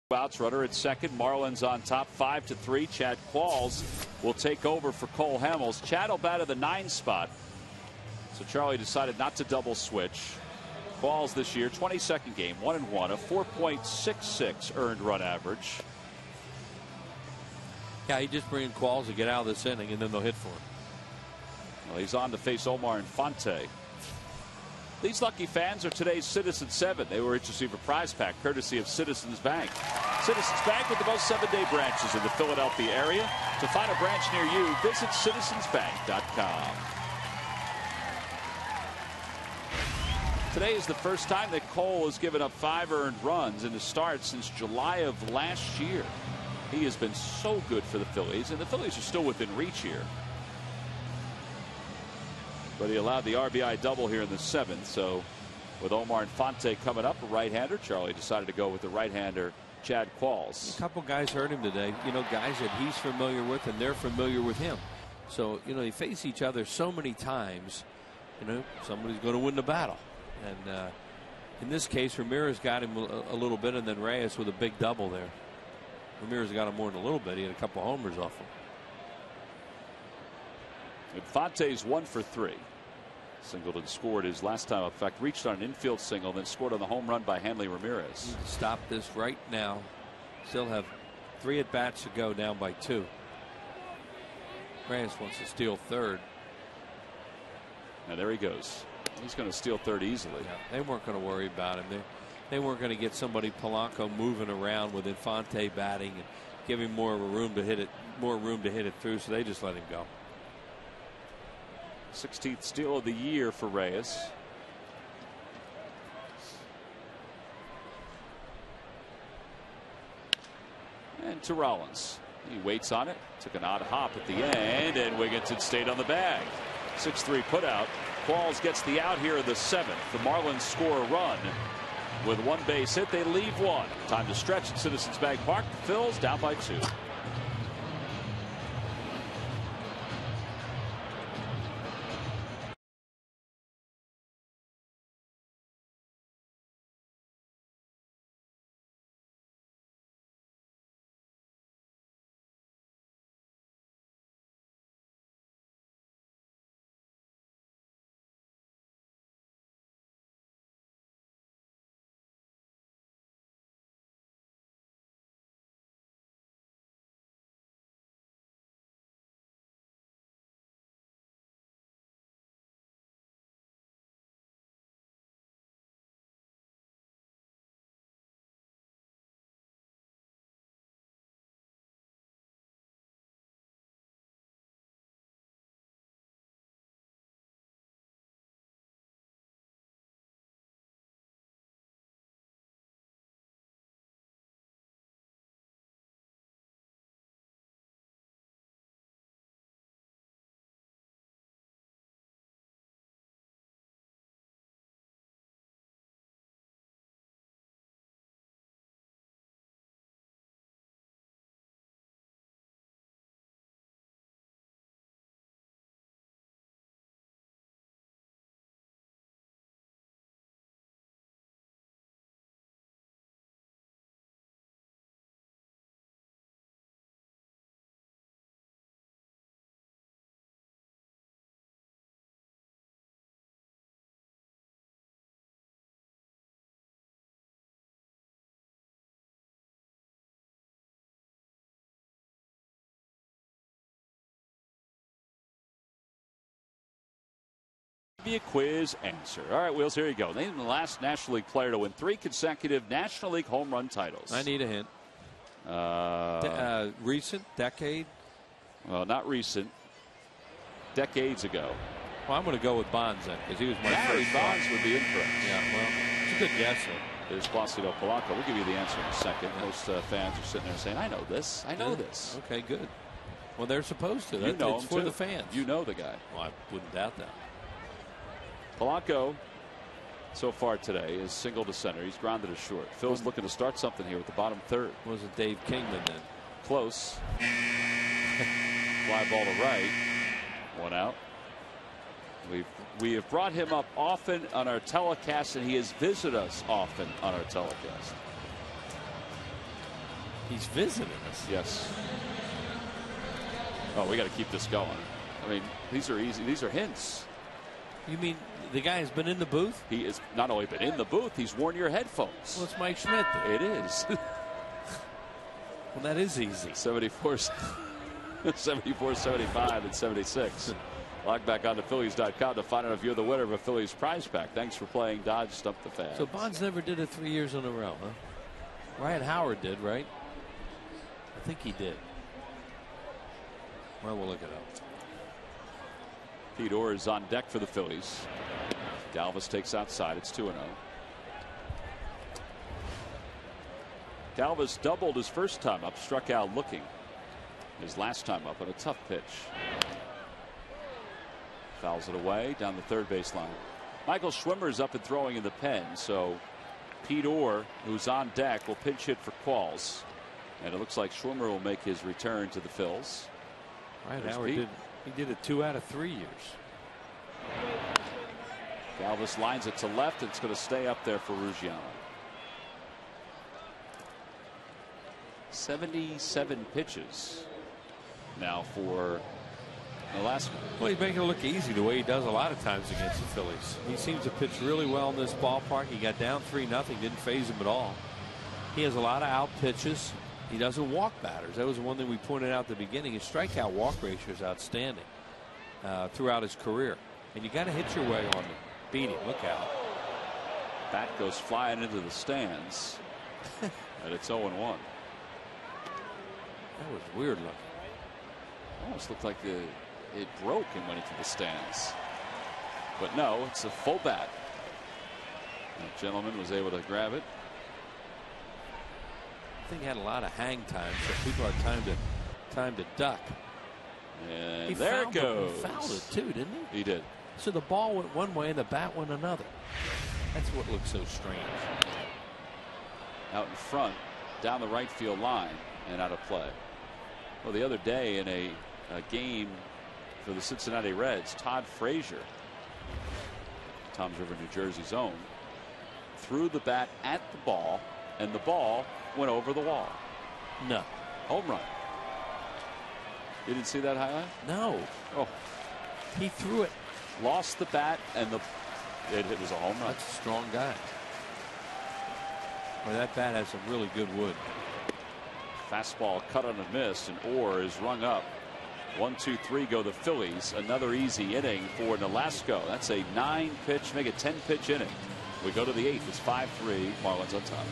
Outs, runner at second. Marlins on top 5-3. Chad Qualls will take over for Cole Hamels. Chad will bat at the 9 spot. So Charlie decided not to double switch. Qualls this year, 22nd game, 1-1, a 4.66 earned run average. Yeah, he just bring in Qualls to get out of this inning, and then they'll hit for him. Well, he's on to face Omar Infante. These lucky fans are today's Citizens 7. They were interested for prize pack courtesy of Citizens Bank. Citizens Bank with the most 7-day branches in the Philadelphia area. To find a branch near you, visit citizensbank.com. Today is the first time that Cole has given up 5 earned runs in his start since July of last year. He has been so good for the Phillies, and the Phillies are still within reach here. But he allowed the RBI double here in the 7th. So with Omar Infante coming up, a right-hander, Charlie decided to go with the right-hander Chad Qualls. A couple guys hurt him today. You know, guys that he's familiar with and they're familiar with him. So, you know, they face each other so many times. You know, somebody's going to win the battle. And in this case, Ramirez got him a little bit, and then Reyes with a big double there. Ramirez got him more than a little bit. He had a couple homers off him. Infante's 1 for 3. Singleton scored his last time. In fact, reached on an infield single, then scored on the home run by Hanley Ramirez. Stop this right now. Still have 3 at bats to go, down by 2. Reyes wants to steal third. Now there he goes. He's going to steal third easily. Yeah, they weren't going to worry about him. They weren't going to get somebody Polanco moving around with Infante batting and give him more room to hit it through. So they just let him go. 16th steal of the year for Reyes. And to Rollins. He waits on it. Took an odd hop at the end, and Wigginton stayed on the bag. 6-3 putout. Qualls gets the out here in the 7th. The Marlins score a run. With 1 base hit, they leave 1. Time to stretch at Citizens Bank Park. The Phils down by 2. trivia quiz answer. All right, Wheels, here you go. Name the last National League player to win 3 consecutive National League home run titles. I need a hint. Recent? Decade? Well, not recent. Decades ago. Well, I'm going to go with Bonds then, because he was my Barry first. Bonds would be incorrect. Yeah, well, it's a good guess. It is Placido Polanco. We'll give you the answer in a second. Most fans are sitting there saying, I know this. I know this. Okay, good. Well, they're supposed to. You know it's him for too. the fans. You know the guy. Well, I wouldn't doubt that. Polanco, so far today, is single to center. He's grounded to short. Phil's looking to start something here with the bottom third. Wasn't Dave Kingman then? Close. Fly ball to right. 1 out. We have brought him up often on our telecast, and he has visited us often on our telecast. He's visited us. Yes. Oh, we got to keep this going. I mean, these are easy. These are hints. You mean the guy has been in the booth? He has not only been in the booth, he's worn your headphones. Well, it's Mike Schmidt. Then. It is. Well, that is easy. 74, 74, 75, and 76. Log back on to Phillies.com to find out if you're the winner of a Phillies prize pack. Thanks for playing Dodge Stump the Fans. So Bonds never did it 3 years in a row, huh? Ryan Howard did, right? I think he did. Well, we'll look it up. Pete Orr is on deck for the Phillies. Galvis takes outside. It's 2-0. Galvis doubled his first time up, struck out looking. His last time up on a tough pitch. Fouls it away down the third baseline. Michael Schwimmer's up and throwing in the pen, so Pete Orr, who's on deck, will pinch hit for Qualls. And it looks like Schwimmer will make his return to the Phils. Right, Howard did it 2 out of 3 years. Galvis lines it to left. It's going to stay up there for Ruggiano. 77 pitches now for Alaska. Well, he's making it look easy the way he does a lot of times against the Phillies. He seems to pitch really well in this ballpark. He got down 3-0, didn't phase him at all. He has a lot of out pitches. He doesn't walk batters. That was one thing we pointed out at the beginning. His strikeout walk ratio is outstanding throughout his career. And you got to hit your way on him. Beat him. Look out. Bat goes flying into the stands. And it's 0-1. That was weird looking. Almost looked like it broke and went into the stands. But no, it's a full bat. That gentleman was able to grab it. I think he had a lot of hang time, so people had time to duck. And there it goes. He fouled it too, didn't he? He did. So the ball went one way and the bat went another. That's what looks so strange. Out in front, down the right field line, and out of play. Well, the other day in a game for the Cincinnati Reds, Todd Frazier, Toms River, New Jersey's own, threw the bat at the ball, and the ball went over the wall. No. Home run. You didn't see that highlight? No. Oh. He threw it. Lost the bat, and it was a home run. That's a strong guy. Well, that bat has some really good wood. Fastball cut on a miss, and Orr is rung up. 1-2-3 go the Phillies. Another easy inning for Nolasco. That's a 9-pitch, make a 10-pitch inning. We go to the 8th. It's 5-3. Marlins on top.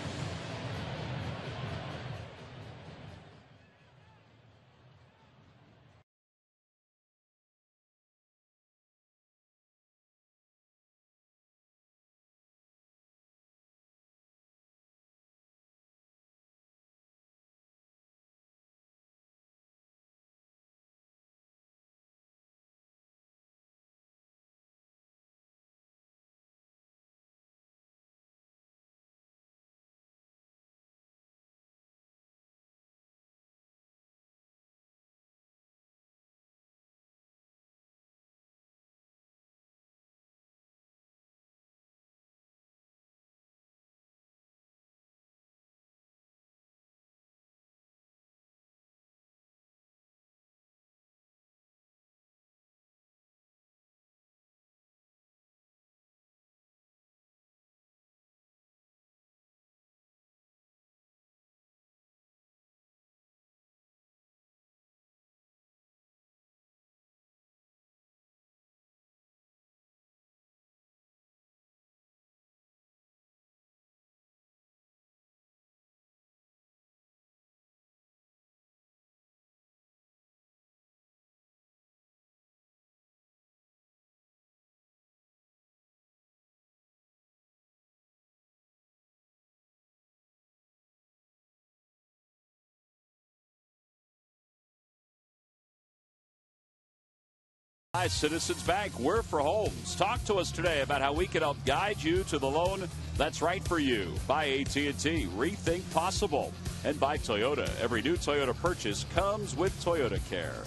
Hi, Citizens Bank, we're for homes. Talk to us today about how we can help guide you to the loan that's right for you. By AT&T, rethink possible. And by Toyota, every new Toyota purchase comes with Toyota Care.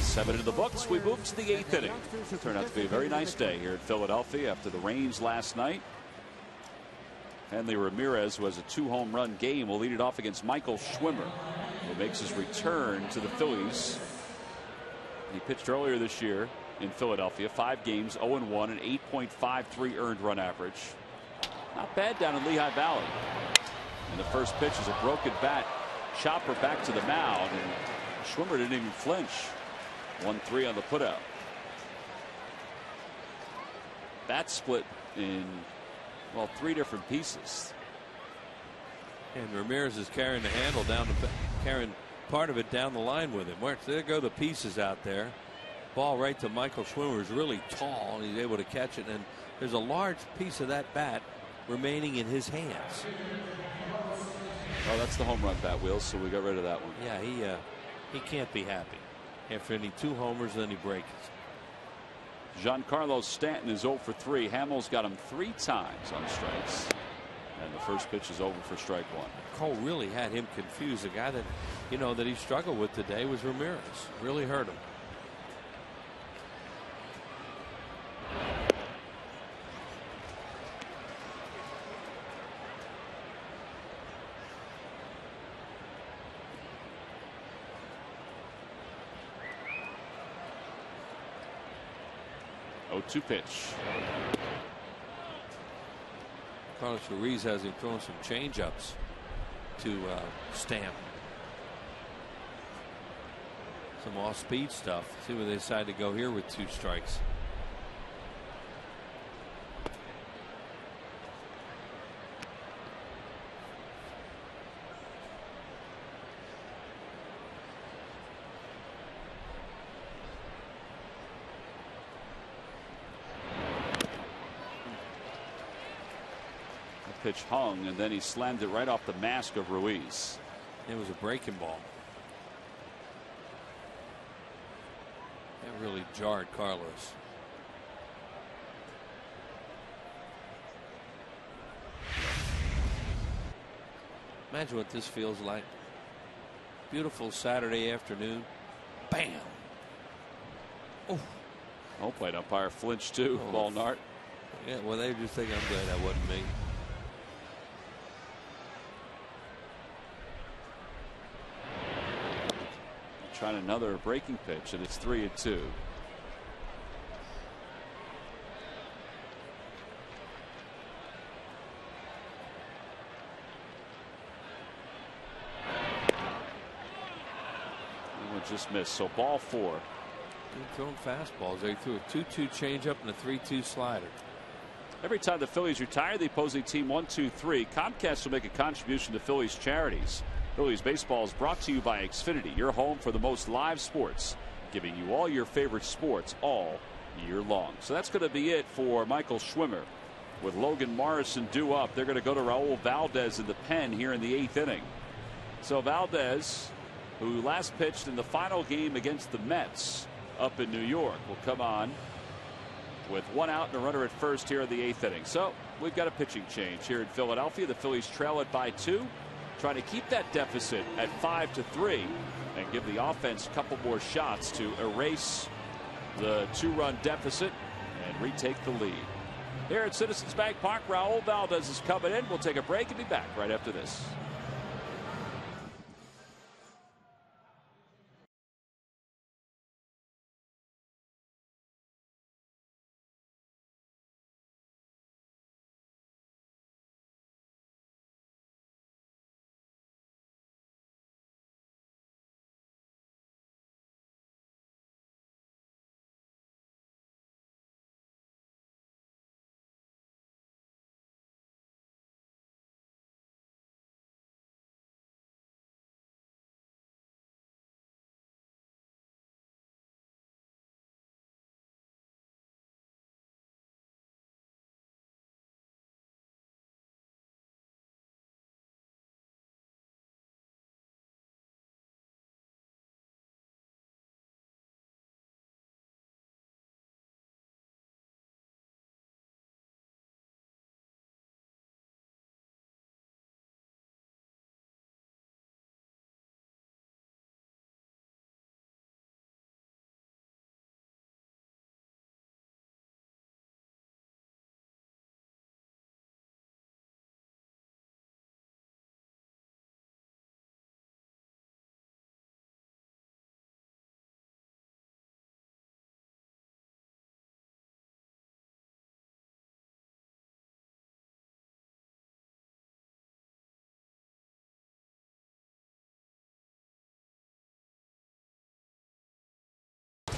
7 in the books. We move to the 8th inning. It turned out to be a very nice day here in Philadelphia after the rains last night. Hanley Ramirez, who has a 2-home run game, will lead it off against Michael Schwimmer, who makes his return to the Phillies. He pitched earlier this year in Philadelphia, 5 games, 0-1, an 8.53 earned run average. Not bad down in Lehigh Valley. And the first pitch is a broken bat, chopper back to the mound, and Schwimmer didn't even flinch. 1-3 on the putout. Bat split in, well, 3 different pieces. And Ramirez is carrying the handle down, carrying part of it down the line with him. There go the pieces out there. Ball right to Michael Schwimmer, who's really tall, and he's able to catch it. And there's a large piece of that bat remaining in his hands. Oh, that's the home run bat, Will, so we got rid of that one. Yeah, he can't be happy after any 2 homers, then he breaks. Giancarlo Stanton is 0 for 3. Hamels got him 3 times on strikes. And the first pitch is over for strike 1. Cole really had him confused. The guy that, that he struggled with today was Ramirez. Really hurt him. Oh, 2 pitch. Carlos Ruiz has him throwing some change-ups to Stamp. Some off-speed stuff. See where they decide to go here with 2 strikes. Pitch hung, and then he slammed it right off the mask of Ruiz. It was a breaking ball. That really jarred Carlos. Imagine what this feels like. Beautiful Saturday afternoon. Bam. Oh. Home plate umpire flinched too. Oh. Ball Nart. Yeah, well, they just think I'm glad that wasn't me. Trying another breaking pitch, and it's 3-2. One just missed, so ball 4. Good throwing fastballs. They threw a 2-2 changeup and a 3-2 slider. Every time the Phillies retire the opposing team 1-2-3, Comcast will make a contribution to Phillies charities. Phillies baseball is brought to you by Xfinity, your home for the most live sports, giving you all your favorite sports all year long. So that's going to be it for Michael Schwimmer. With Logan Morrison due up, they're going to go to Raul Valdez in the pen here in the 8th inning. So Valdez, who last pitched in the final game against the Mets up in New York, will come on with 1 out and a runner at first here in the 8th inning. So we've got a pitching change here in Philadelphia. The Phillies trail it by 2. Trying to keep that deficit at 5-3 and give the offense a couple more shots to erase the 2-run deficit and retake the lead. Here at Citizens Bank Park, Raul Valdez is coming in. We'll take a break and be back right after this.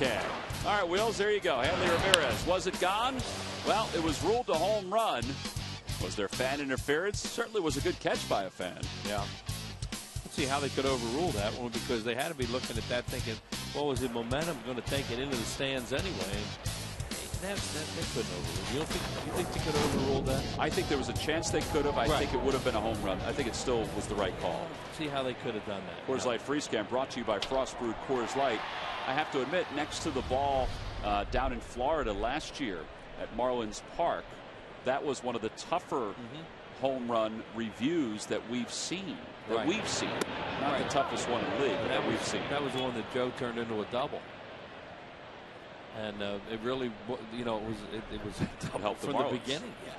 can. All right, Wills, there you go. Hanley Ramirez. Was it gone? Well, it was ruled a home run. Was there fan interference? Certainly was a good catch by a fan. Yeah. Let's see how they could overrule that one, because they had to be looking at that thinking, well, was the momentum going to take it into the stands anyway? They couldn't overrule. You think they could have overruled that? I think there was a chance they could have. I think it would have been a home run. I think it still was the right call. See how they could have done that. Coors Light Freeze Can brought to you by Frost Brewed Coors Light. I have to admit, next to the ball down in Florida last year at Marlins Park, that was one of the tougher home run reviews that we've seen. Not the toughest one in the league, but that we've seen. That was the one that Joe turned into a double. And it really, it was a double from the beginning. Yeah.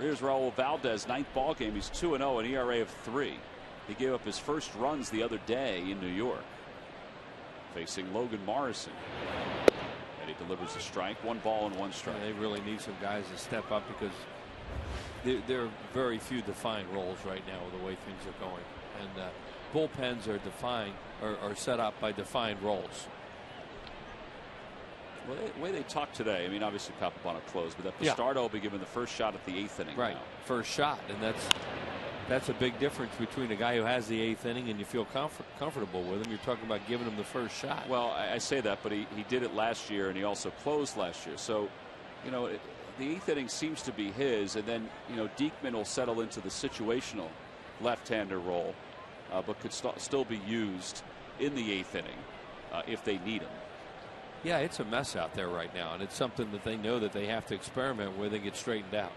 Here's Raul Valdez, 9th ball game. He's 2-0, an ERA of 3. He gave up his first runs the other day in New York, facing Logan Morrison. And he delivers a strike. 1 ball and 1 strike. They really need some guys to step up, because there are very few defined roles right now with the way things are going. And bullpens are set up by defined roles. Well, the way they talk today, I mean, obviously Papelbon closed, but that Pistardo will be given the first shot at the 8th inning. Right, now. First shot, and that's a big difference between a guy who has the 8th inning and you feel comfortable with him. You're talking about giving him the first shot. Well, I say that, but he did it last year, and he also closed last year. So, the 8th inning seems to be his, and then Diekman will settle into the situational left-hander role, but could still be used in the 8th inning if they need him. Yeah, it's a mess out there right now, and it's something that they know that they have to experiment with and get straightened out.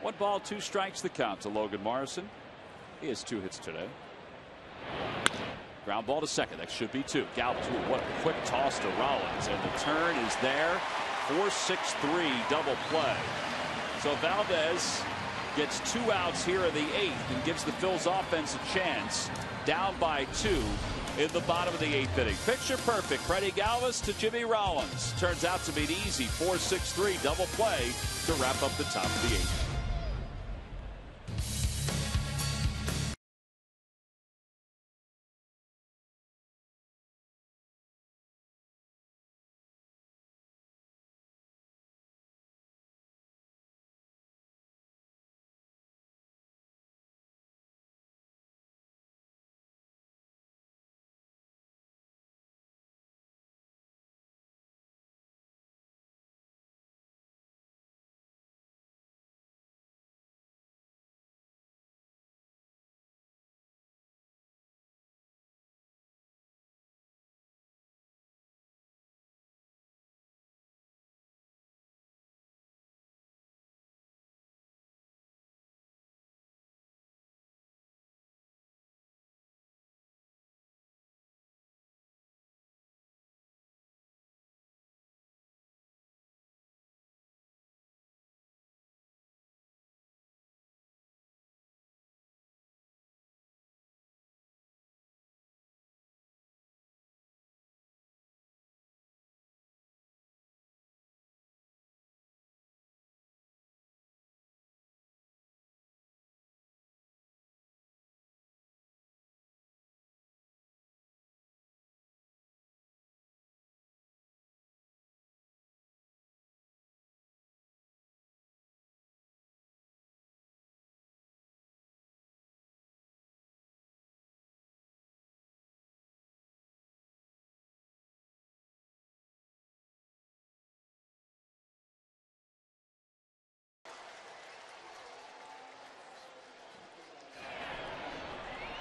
1 ball, 2 strikes the count to Logan Morrison. He has 2 hits today. Ground ball to second. That should be 2. Gallup, what a quick toss to Rollins, and the turn is there. 4-6-3 double play. So Valdez gets 2 outs here in the 8th and gives the Phillies offense a chance, down by 2 in the bottom of the 8th inning. Picture perfect. Freddie Galvis to Jimmy Rollins. Turns out to be an easy 4-6-3 double play to wrap up the top of the 8th.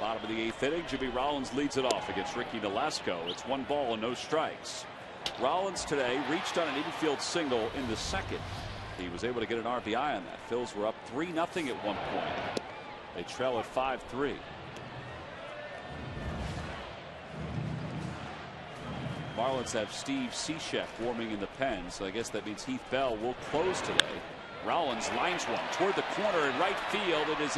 Bottom of the 8th inning, Jimmy Rollins leads it off against Ricky Nolasco. It's 1 ball and no strikes. Rollins today reached on an infield single in the 2nd. He was able to get an RBI on that. Phils were up 3-0 at one point. They trail at 5-3. Marlins have Steve Cishek warming in the pen, so I guess that means Heath Bell will close today. Rollins lines one toward the corner in right field. It is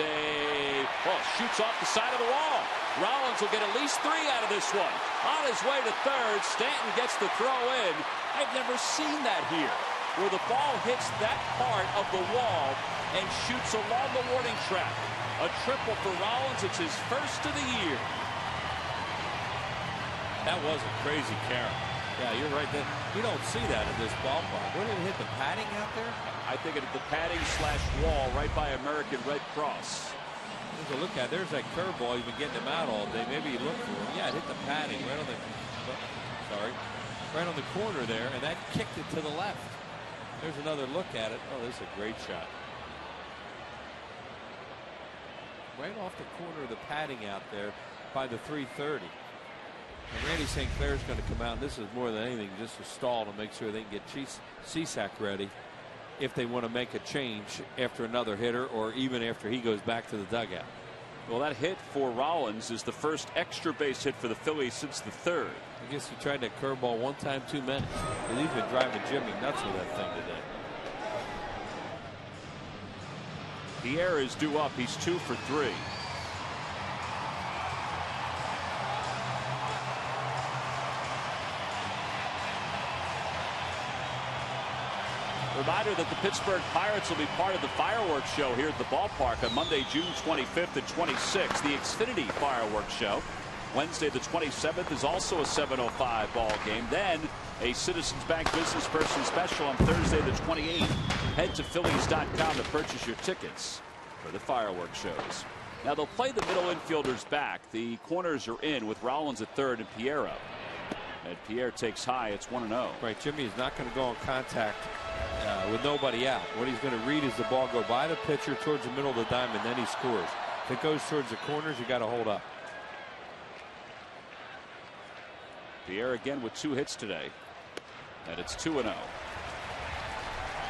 shoots off the side of the wall. Rollins will get at least 3 out of this one. On his way to third, Stanton gets the throw in. I've never seen that here, where the ball hits that part of the wall and shoots along the warning track. A triple for Rollins. It's his first of the year. That was a crazy carry. Yeah, you're right. You don't see that in this ballpark. Where did it hit the padding out there? I think it hit the padding / wall right by American Red Cross. There's a look at. There's that curveball. You've been getting him out all day. Maybe you look for him. Yeah, it hit the padding right on the. Right on the corner there, and that kicked it to the left. There's another look at it. Oh, this is a great shot. Right off the corner of the padding out there by the 330. And Randy St. Clair's going to come out. And this is more than anything just a stall to make sure they can get Csack ready if they want to make a change after another hitter or even after he goes back to the dugout. Well, that hit for Rollins is the first extra base hit for the Phillies since the 3rd. I guess he tried that curveball one time too many. And he's been driving Jimmy nuts with that thing today. Pierre is due up. He's 2 for 3. Reminder that the Pittsburgh Pirates will be part of the fireworks show here at the ballpark on Monday, June 25th and 26th. The Xfinity fireworks show. Wednesday the 27th is also a 7:05 ball game. Then a Citizens Bank Business Person special on Thursday the 28th. Head to Phillies.com to purchase your tickets for the fireworks shows. Now they'll play the middle infielders back. The corners are in with Rollins at 3rd and Pierre up. And Pierre takes high. It's 1-0. Right, Jimmy is not going to go on contact with nobody out. What he's going to read is the ball go by the pitcher towards the middle of the diamond, then he scores. If it goes towards the corners, you got to hold up. Pierre again with 2 hits today, and it's 2-0.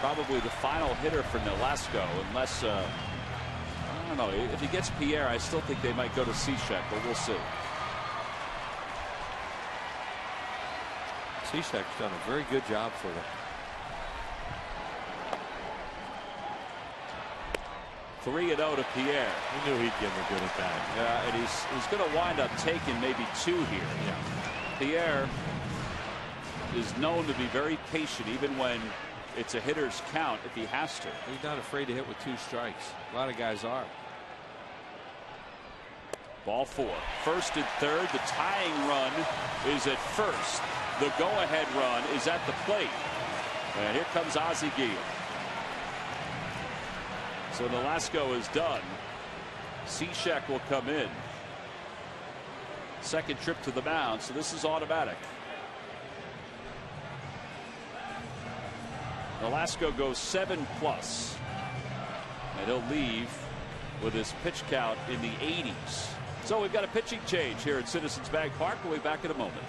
Probably the final hitter for Nolasco, unless I don't know if he gets Pierre. I still think they might go to Csack, but we'll see. Csack's done a very good job for them. 3-0 to Pierre. We knew he'd give him a good at bat. Yeah, and he's going to wind up taking maybe 2 here. Yeah. Pierre is known to be very patient, even when it's a hitter's count if he has to. He's not afraid to hit with 2 strikes. A lot of guys are. Ball 4. 1st and 3rd. The tying run is at 1st. The go-ahead run is at the plate. And here comes Ozzie Guillen. So Nolasco is done. Csack will come in. 2nd trip to the mound, so this is automatic. Nolasco goes 7+, and he'll leave with his pitch count in the 80s. So we've got a pitching change here at Citizens Bank Park. We'll be back in a moment.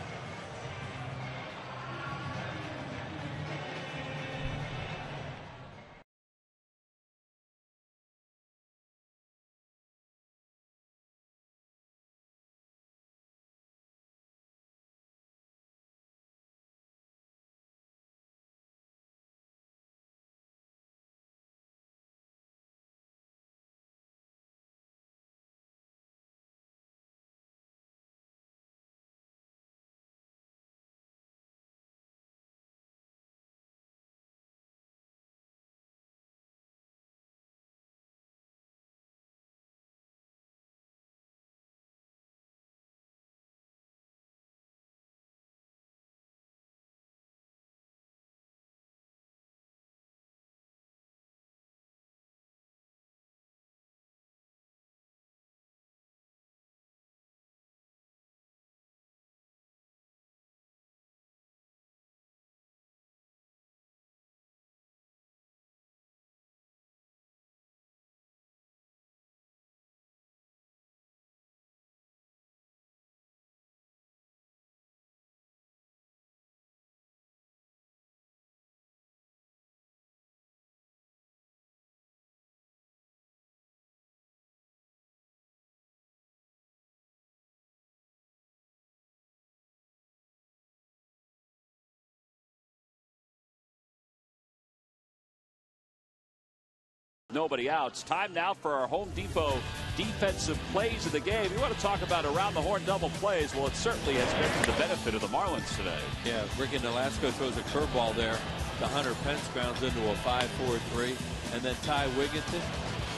Nobody out. It's time now for our Home Depot defensive plays of the game. You want to talk about around the horn double plays? Well, it certainly has been to the benefit of the Marlins today. Yeah, Ricky Nolasco throws a curveball there. The Hunter Pence grounds into a 5-4-3, and then Ty Wigginton.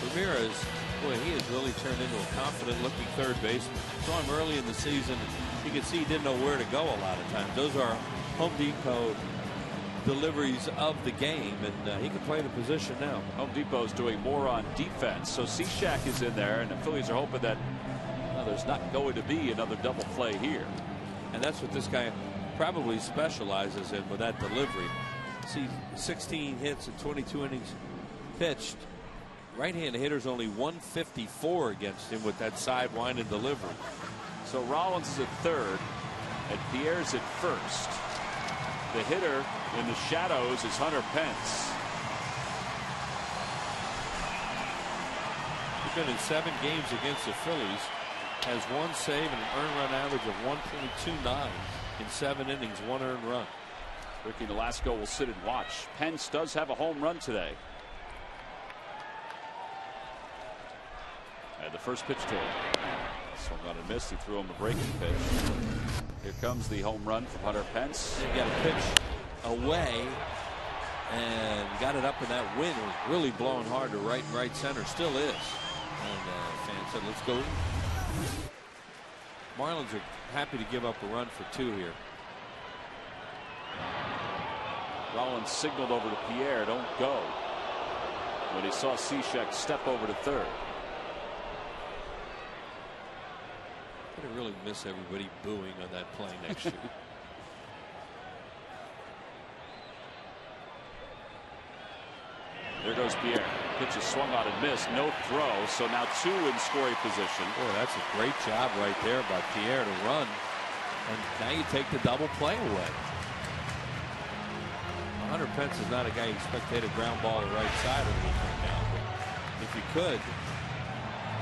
Ramirez, boy, he has really turned into a confident-looking third baseman. Saw him early in the season. You could see he didn't know where to go a lot of times. Those are Home Depot deliveries of the game, and he can play the position now. Home Depot's doing more on defense, so Cishek is in there, and the Phillies are hoping that there's not going to be another double play here. And that's what this guy probably specializes in, with that delivery. See, 16 hits and 22 innings pitched. Right-handed hitter's only 154 against him with that sidewinding delivery. So Rollins is at third, and Pierre's at first. The hitter in the shadows is Hunter Pence. He's been in 7 games against the Phillies, has 1 save and an earned run average of 1.29 in 7 innings, 1 earned run. Ricky Nolasco will sit and watch. Pence does have a home run today. And the first pitch to him. Swung on and missed. He threw him a breaking pitch. Here comes the home run from Hunter Pence. He got a pitch away and got it up in that wind. It was really blowing hard to right and right center. Still is. And fans said, let's go. Marlins are happy to give up a run for 2 here. Rollins signaled over to Pierre, don't go, when he saw Cishek step over to third. I'm going to really miss everybody booing on that play next year. There goes Pierre. Pitch is swung on and missed. No throw. So now 2 in scoring position. Boy, that's a great job right there by Pierre to run. And now you take the double play away. Hunter Pence is not a guy you expect to hit a ground ball to the right side or anything now. But if you could,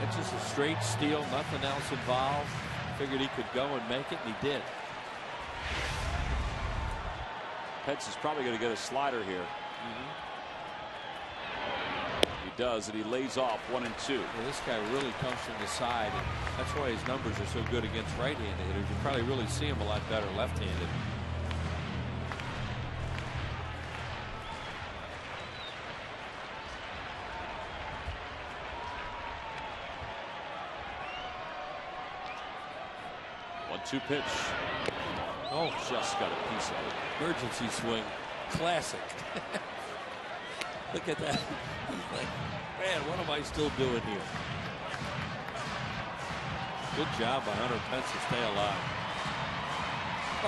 it's just a straight steal, nothing else involved. Figured he could go and make it, and he did. Pence is probably going to get a slider here. He does, and he lays off 1 and 2. Yeah, this guy really comes from the side, and that's why his numbers are so good against right-handed hitters. You probably really see him a lot better left-handed. Two pitch. Oh, just got a piece of it. Emergency swing. Classic. Look at that. He's like, man, what am I still doing here? Good job by Hunter Pence to stay alive.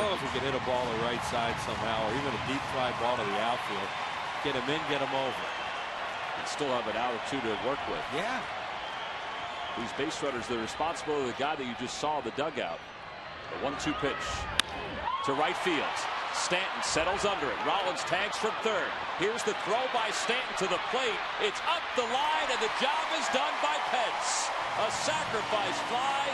Oh, if he could hit a ball to the right side somehow, or even a deep fly ball to the outfield. Get him in, get him over. And still have an out or 2 to work with. Yeah. These base runners, the responsibility of the guy that you just saw in the dugout. The 1-2 pitch to right field. Stanton settles under it. Rollins tags from third. Here's the throw by Stanton to the plate. It's up the line, and the job is done by Pence. A sacrifice fly.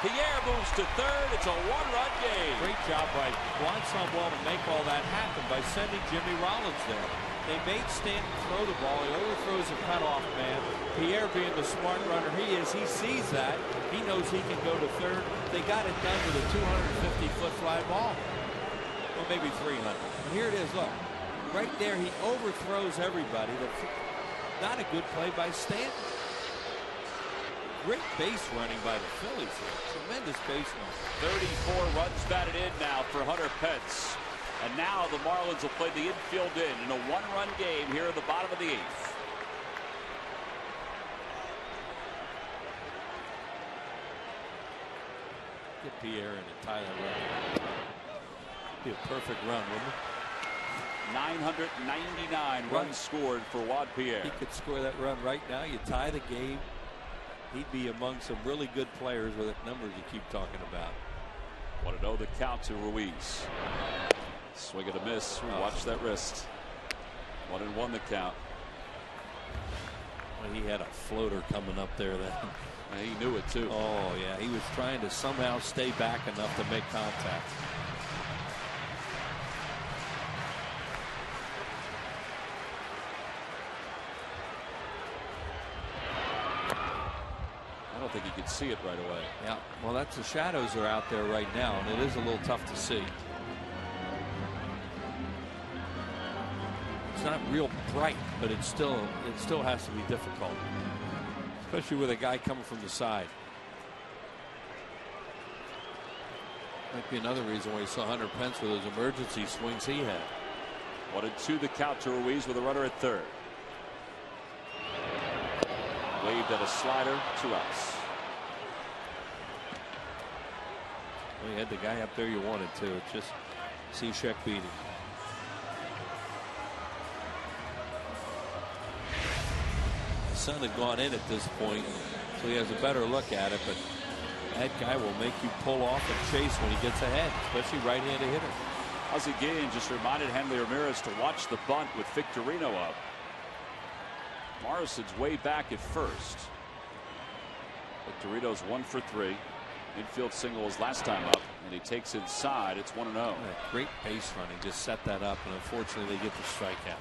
Pierre moves to third. It's a 1-run game. Great job by Juan Sandoval to make all that happen by sending Jimmy Rollins there. They made Stanton throw the ball. He overthrows a cutoff man. Pierre, being the smart runner he is, he sees that. He knows he can go to third. They got it done with a 250-foot fly ball. Well, maybe 300. But here it is. Look, right there, he overthrows everybody. Not a good play by Stanton. Great base running by the Phillies here. Tremendous base running. 34 runs batted in now for Hunter Pence. And now the Marlins will play the infield in a 1-run game here in the bottom of the 8th. Get Pierre in and tie that run. Be a perfect run, wouldn't it? 999 runs scored for Juan Pierre. He could score that run right now. You tie the game. He'd be among some really good players with the numbers you keep talking about. 1-0 the count to Ruiz. Swing and a miss. Watch that wrist. 1-1 the count. Well, he had a floater coming up there then. And he knew it too. Oh yeah, he was trying to somehow stay back enough to make contact. I don't think he could see it right away. Yeah, well, that's the shadows are out there right now, and it is a little tough to see. It's not real bright, but it still has to be difficult, especially with a guy coming from the side. Might be another reason why you saw Hunter Pence with those emergency swings he had. 1-2 the count to Ruiz with a runner at third. Waved at a slider, 2 outs. Well, you had the guy up there you wanted to. It's just Cishek beating. The sun had gone in at this point, so he has a better look at it, but that guy will make you pull off and chase when he gets ahead, especially right-handed hitter. Ozzie Guillen just reminded Hanley Ramirez to watch the bunt with Victorino up. Morrison's way back at first. Victorino's 1 for 3. Infield single his last time up, and he takes inside. It's 1-0. Great base running, just set that up, and unfortunately they get the strikeout.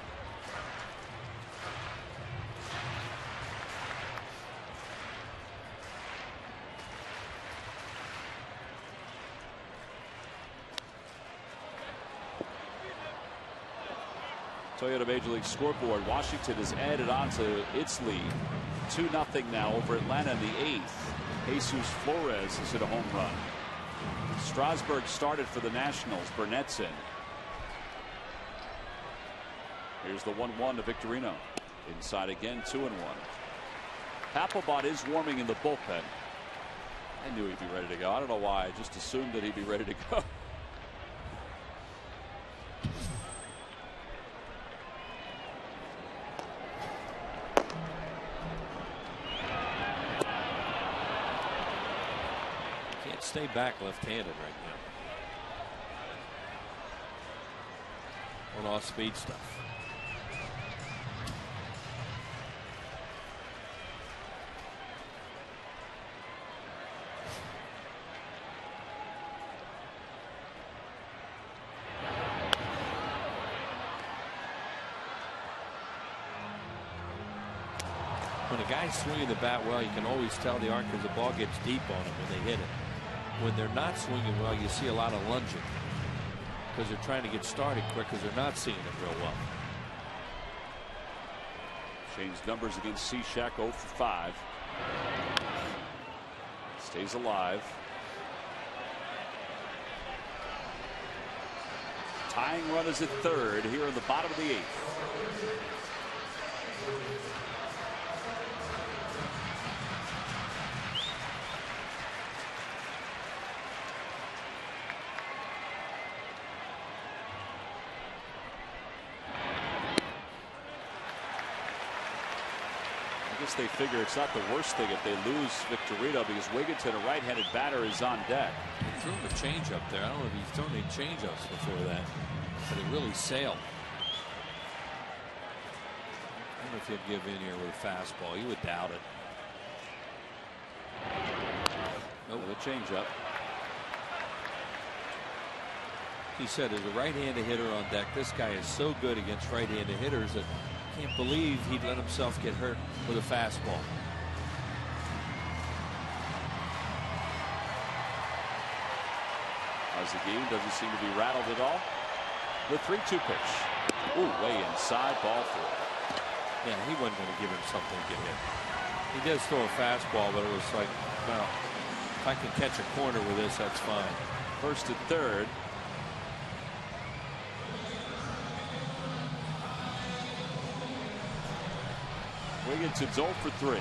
Toyota Major League scoreboard. Washington has added on to its lead. 2-0 now over Atlanta in the 8th. Jesus Flores has hit a home run. Strasburg started for the Nationals. Burnett's in. Here's the 1-1 to Victorino. Inside again, 2-1. Papelbon is warming in the bullpen. I knew he'd be ready to go. I don't know why. I just assumed that he'd be ready to go. Stay back left-handed right now. On off-speed stuff. When a guy's swinging the bat well, you can always tell the arc because the ball gets deep on him when they hit it. When they're not swinging well, you see a lot of lunging because they're trying to get started quick because they're not seeing it real well. Changed numbers against Cishek, 0 for 5. Stays alive. Tying run is at third here in the bottom of the 8th. They figure it's not the worst thing if they lose Victorino because Wigginton, a right-handed batter, is on deck. He threw him a changeup there. I don't know if he's thrown any changeups before that, but it really sailed. I don't know if he'll give in here with a fastball. You would doubt it. Nope, a changeup. He said as a right-handed hitter on deck, this guy is so good against right-handed hitters that can't believe he'd let himself get hurt with a fastball. Ozzie Guillen doesn't seem to be rattled at all. The 3-2 pitch. Ooh, way inside, ball 4. Yeah, he wasn't going to give him something to get hit. He does throw a fastball, but it was like, well, if I can catch a corner with this, that's fine. First and third. Wigginton's 0 for 3.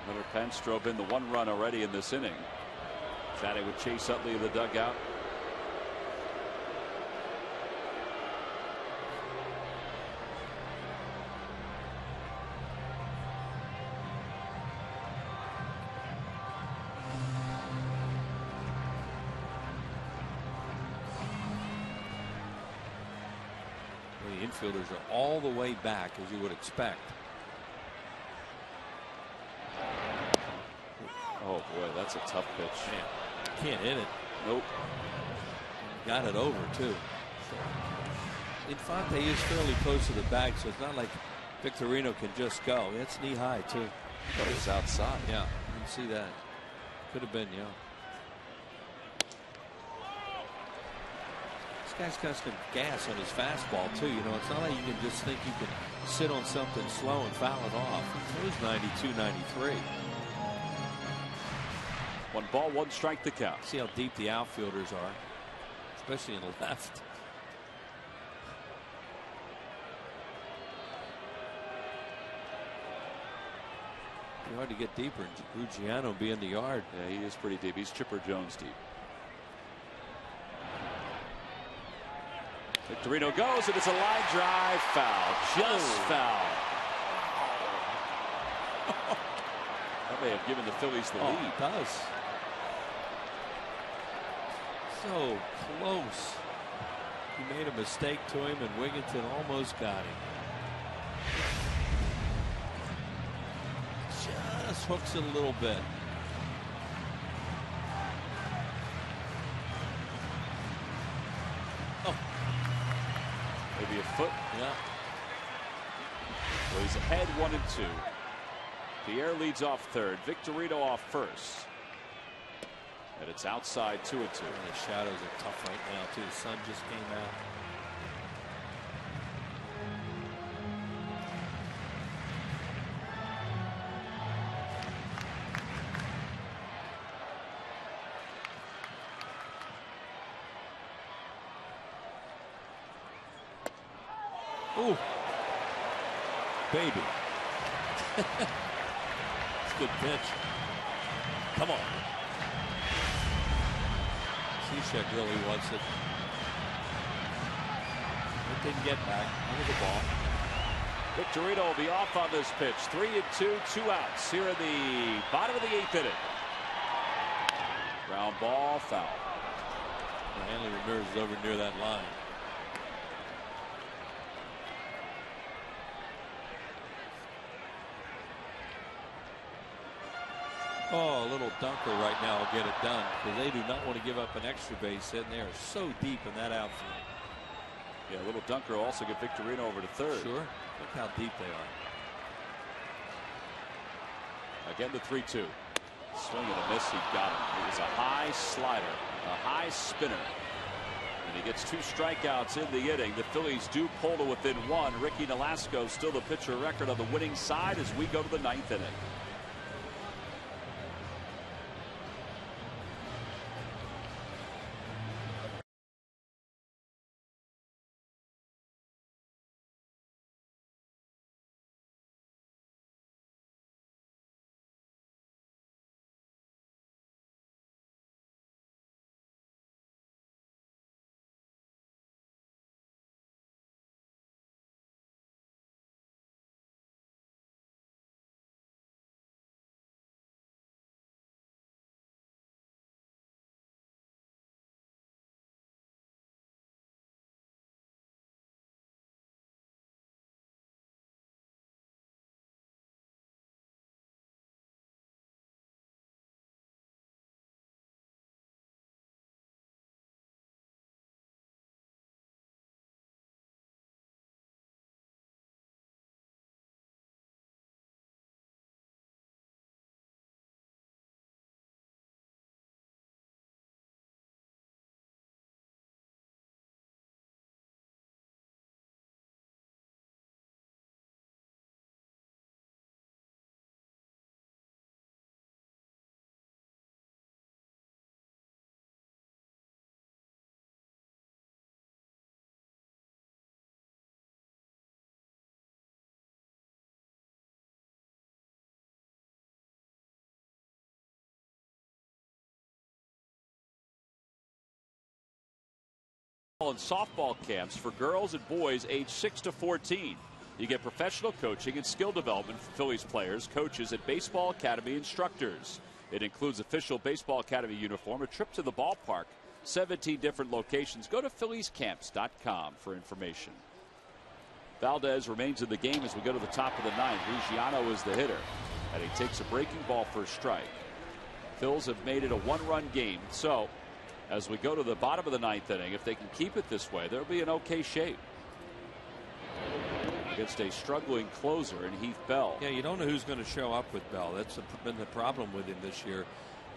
Hunter Pence drove in the 1 run already in this inning. Chatting with Chase Utley in the dugout. Infielders are all the way back, as you would expect. Oh boy, that's a tough pitch. Man, can't hit it. Nope. Got it over too. Infante is fairly close to the bag, so it's not like Victorino can just go. It's knee high too. But it's outside. Yeah, you can see that. Could have been, yeah. guy's got some gas on his fastball too. You know, it's not like you can just think you can sit on something slow and foul it off. He throws 92, 93. 1 ball, 1 strike to count. See how deep the outfielders are, especially in the left. It's hard to get deeper, and Ruggiano be in the yard. Yeah, he is pretty deep. He's Chipper Jones deep. Victorino goes, and it's a line drive foul. Just foul. That may have given the Phillies the lead. It does. So close. He made a mistake to him, and Wigginton almost got him. Just hooks it a little bit. Maybe a foot. Yeah. Well, he's ahead 1-2. Pierre leads off third. Victorino off first. And it's outside 2-2. The shadows are tough right now too. The sun just came out. Ooh, baby. It's a good pitch. Come on. Cishek really wants it. It didn't get back. Under the ball. Victorino will be off on this pitch. 3-2, 2 outs here in the bottom of the 8th inning. Ground ball, foul. Hanley Ramirez is over near that line. Oh, a little dunker right now will get it done, because they do not want to give up an extra base hit, and they are so deep in that outfield. Yeah, a little dunker will also get Victorino over to third. Sure. Look how deep they are. Again, the 3-2. Swing and a miss. He got him. It was a high slider, a high spinner. And he gets 2 strikeouts in the inning. The Phillies do pull to within 1. Ricky Nolasco still the pitcher record on the winning side as we go to the 9th inning. And softball camps for girls and boys aged 6 to 14. You get professional coaching and skill development for Phillies players, coaches, and Baseball Academy instructors. It includes official Baseball Academy uniform, a trip to the ballpark, 17 different locations. Go to PhilliesCamps.com for information. Valdez remains in the game as we go to the top of the 9th. Ruggiano is the hitter, and he takes a breaking ball for a strike. Phils have made it a 1-run game, so as we go to the bottom of the 9th inning, if they can keep it this way, they'll be in okay shape against a struggling closer in Heath Bell. Yeah, you don't know who's going to show up with Bell. That's been the problem with him this year.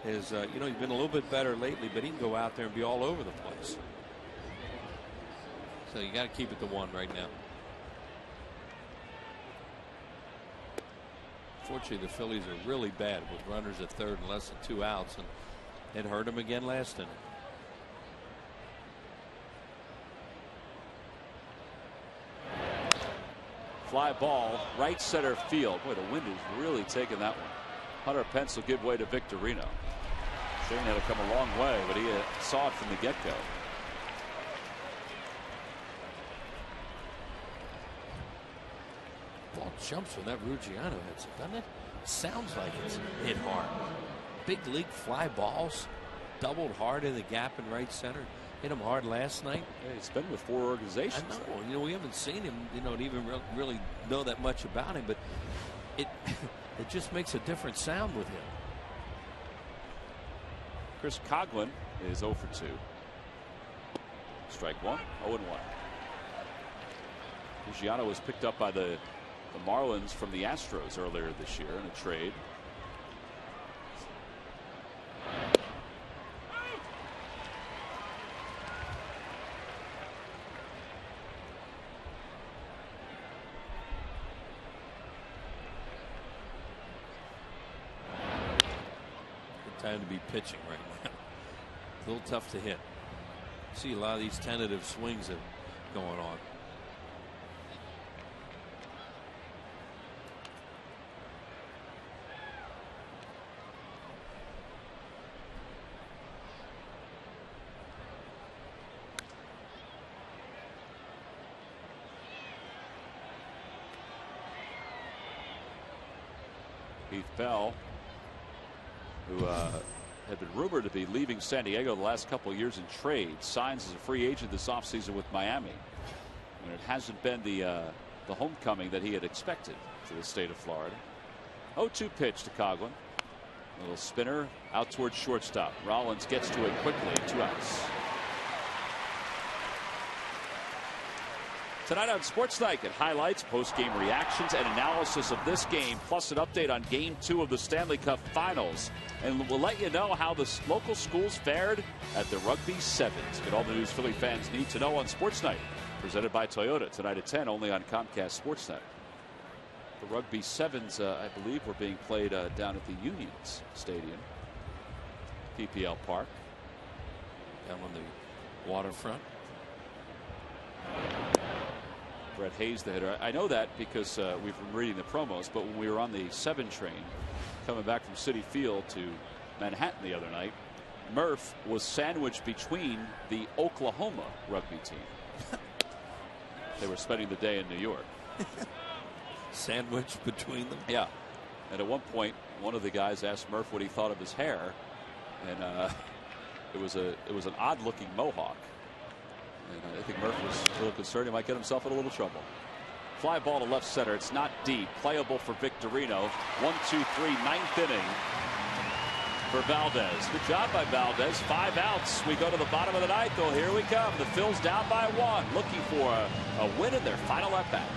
Is you know, he's been a little bit better lately, but he can go out there and be all over the place. So you got to keep it to 1 right now. Fortunately, the Phillies are really bad with runners at third and less than 2 outs, and it hurt them again last inning. Fly ball, right center field. Boy, the wind is really taking that one. Hunter Pence will give way to Victorino. Shane had to come a long way, but he saw it from the get-go. Ball jumps when that Ruggiano hits it, doesn't it? Sounds like it's hit hard. Big league fly balls, doubled hard in the gap in right center. Hit him hard last night. Yeah, he's been with 4 organizations. I know. You know, we haven't seen him, you know, to even really know that much about him, but it just makes a different sound with him. Chris Coghlan is 0 for 2. Strike 1, 0 and 1. Ruggiano was picked up by the Marlins from the Astros earlier this year in a trade. Time to be pitching right now. A little tough to hit. See a lot of these tentative swings that are going on. Heath Bell, who had been rumored to be leaving San Diego the last couple of years in trade, signs as a free agent this offseason with Miami. And it hasn't been the homecoming that he had expected to the state of Florida. 0-2 pitch to Coghlan. A little spinner out towards shortstop. Rollins gets to it quickly. 2 outs. Tonight on Sports Night, get highlights, post-game reactions, and analysis of this game, plus an update on Game 2 of the Stanley Cup Finals. And we'll let you know how the local schools fared at the Rugby Sevens. Get all the news Philly fans need to know on Sports Night, presented by Toyota, tonight at 10, only on Comcast Sportsnet. The Rugby Sevens, I believe, were being played down at the Unions Stadium, PPL Park. Down on the waterfront. Brett Hayes, the hitter. I know that because we've been reading the promos, but when we were on the 7 train coming back from Citi Field to Manhattan the other night, Murph was sandwiched between the Oklahoma rugby team. They were spending the day in New York. Sandwiched between them? Yeah. And at one point, one of the guys asked Murph what he thought of his hair, and it was an odd-looking mohawk. And I think Murph was a little concerned he might get himself in a little trouble. Fly ball to left center. It's not deep. Playable for Victorino. 1-2-3, 9th inning for Valdez. Good job by Valdez. 5 outs. We go to the bottom of the 9th. Oh, here we come. The Phils down by 1, looking for a win in their final at bat.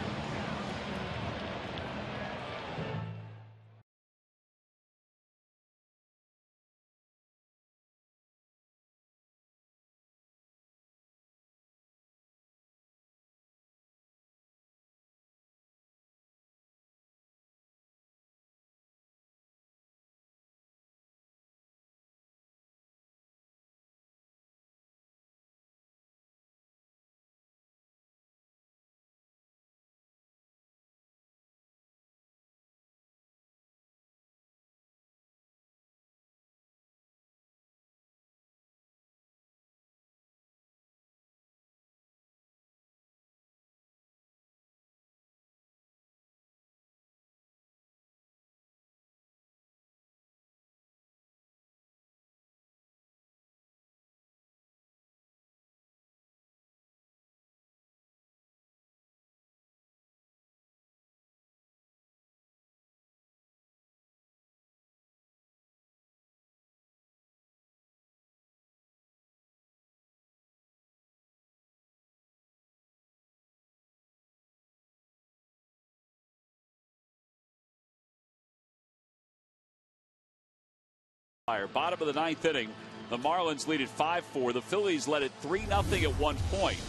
Bottom of the 9th inning, the Marlins lead it 5-4. The Phillies led it 3-0 at one point.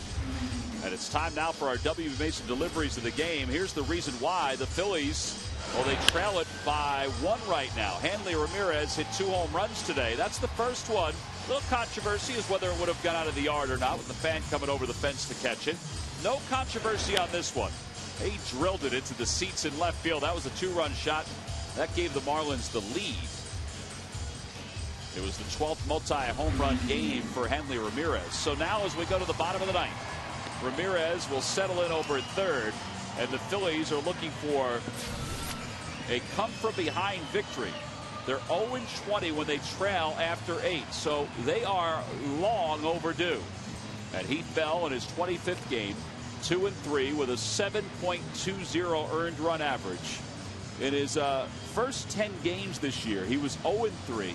And it's time now for our W.B. Mason deliveries of the game. Here's the reason why. The Phillies, well, they trail it by 1 right now. Hanley Ramirez hit 2 home runs today. That's the first one. A little controversy is whether it would have gone out of the yard or not with the fan coming over the fence to catch it. No controversy on this one. He drilled it into the seats in left field. That was a 2-run shot. That gave the Marlins the lead. It was the 12th multi-home run game for Hanley Ramirez. So now as we go to the bottom of the 9th, Ramirez will settle in over at third, and the Phillies are looking for a come-from-behind victory. They're 0-20 when they trail after 8, so they are long overdue. And he fell in his 25th game, 2-3 with a 7.20 earned run average. In his first 10 games this year, he was 0-3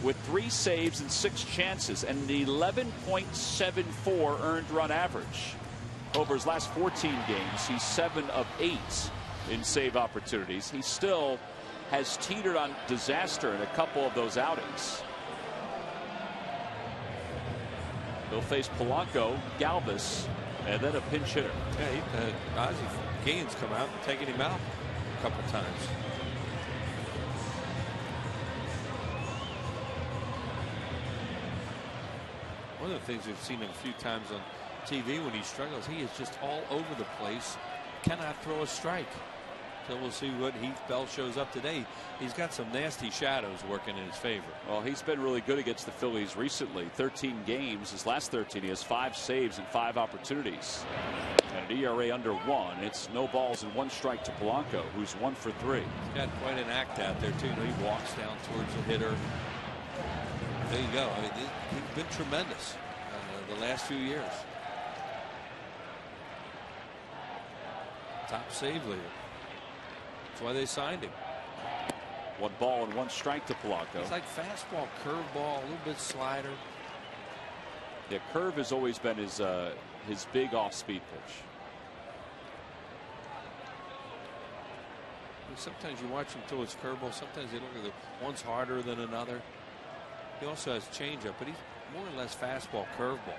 with 3 saves and 6 chances and an 11.74 earned run average. Over his last 14 games, he's 7 of 8 in save opportunities. He still has teetered on disaster in a couple of those outings. He'll face Polanco, Galvis, and then a pinch hitter. Yeah, Ozzie Gaines come out and taking him out a couple times. One of the things we've seen him a few times on TV when he struggles, he is just all over the place. Cannot throw a strike. So we'll see what Heath Bell shows up today. He's got some nasty shadows working in his favor. Well, he's been really good against the Phillies recently. 13 games. His last 13, he has 5 saves and 5 opportunities. And an ERA under 1. It's no balls and 1 strike to Polanco, who's 1 for 3. He's got quite an act out there, too. He walks down towards the hitter. There you go. I mean, he's been tremendous the last few years. Top save leader. That's why they signed him. 1 ball and 1 strike to Polanco. It's like fastball, curveball, a little bit slider. Yeah, curve has always been his big off-speed pitch. Sometimes you watch him throw his curveball. Sometimes they look at the one's harder than another. He also has changeup, but he's more or less fastball, curveball.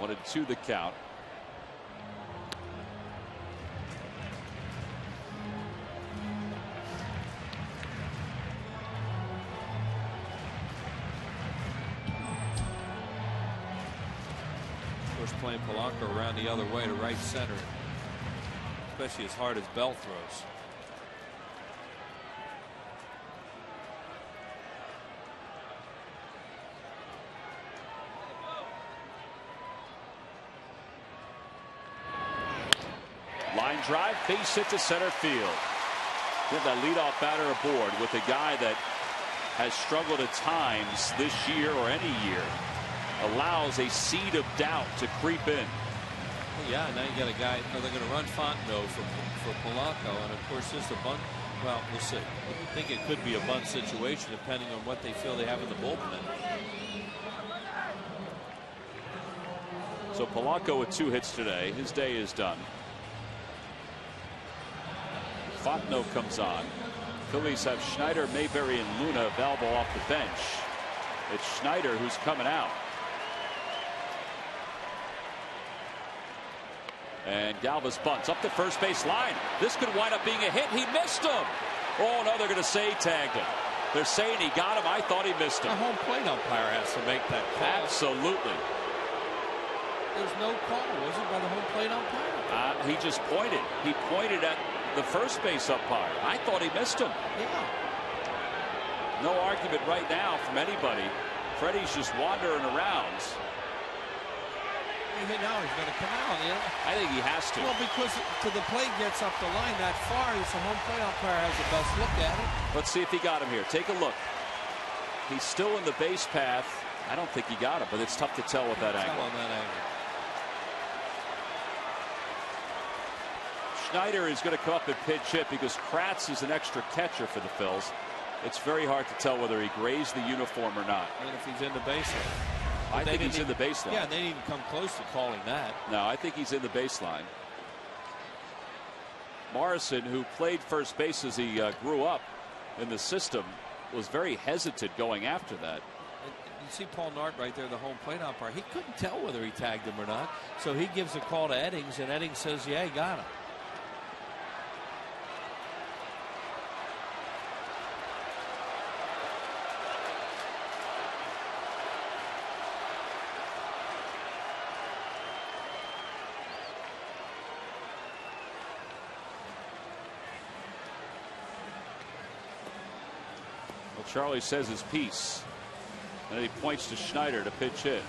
Wanted 2 the count. Playing Polanco around the other way to right center, especially as hard as Bell throws. Line drive, base hit to center field. Get that leadoff batter aboard with a guy that has struggled at times this year or any year. Allows a seed of doubt to creep in. Well, yeah, now you got a guy. They're going to run Fontenot for Polanco, and of course, just a bunt. Well, we'll see. I think it could be a bunt situation depending on what they feel they have in the bullpen. So Polanco with 2 hits today. His day is done. Fontenot comes on. Phillies have Schneider, Mayberry, and Luna available off the bench. It's Schneider who's coming out. And Galvis bunts up the first base line. This could wind up being a hit. He missed him. Oh, no, they're going to say he tagged him. They're saying he got him. I thought he missed him. A home plate umpire has to make that call. Absolutely. There's no call, was it, by the home plate umpire? He just pointed. He pointed at the first base umpire. I thought he missed him. Yeah. No argument right now from anybody. Freddie's just wandering around. Now he's going to come out. I think he has to. Well, because the plate gets up the line that far, the home plate umpire has the best look at it. Let's see if he got him here. Take a look. He's still in the base path. I don't think he got him, but it's tough to tell with that angle. Schneider is going to come up and pitch hit because Kratz is an extra catcher for the Phils. It's very hard to tell whether he grazed the uniform or not. And if he's in the base. I think he's in the baseline. Yeah, they didn't even come close to calling that. No, I think he's in the baseline. Morrison, who played first base as he grew up in the system, was very hesitant going after that. You see Paul Nart right there, the home plate umpire. He couldn't tell whether he tagged him or not. So he gives a call to Eddings, and Eddings says, yeah, he got him. Well, Charlie says his piece. And he points to Schneider to pitch hit.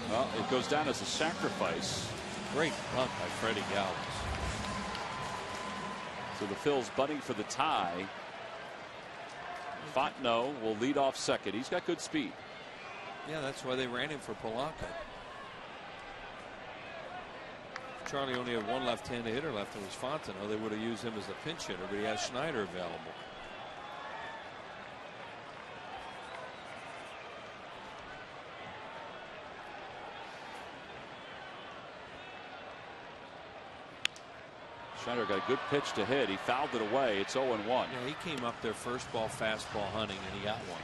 Well, it goes down as a sacrifice. Great bunt by Freddie Galvis. So the Phils bunting for the tie. Fontenot will lead off second. He's got good speed. Yeah, that's why they ran him for Polanco. Charlie only had one left-handed hitter left, and it was Fontenot. They would have used him as a pinch hitter, but he has Schneider available. Schneider got a good pitch to hit. He fouled it away. It's 0-1. Yeah, he came up there first ball, fastball hunting, and he got one.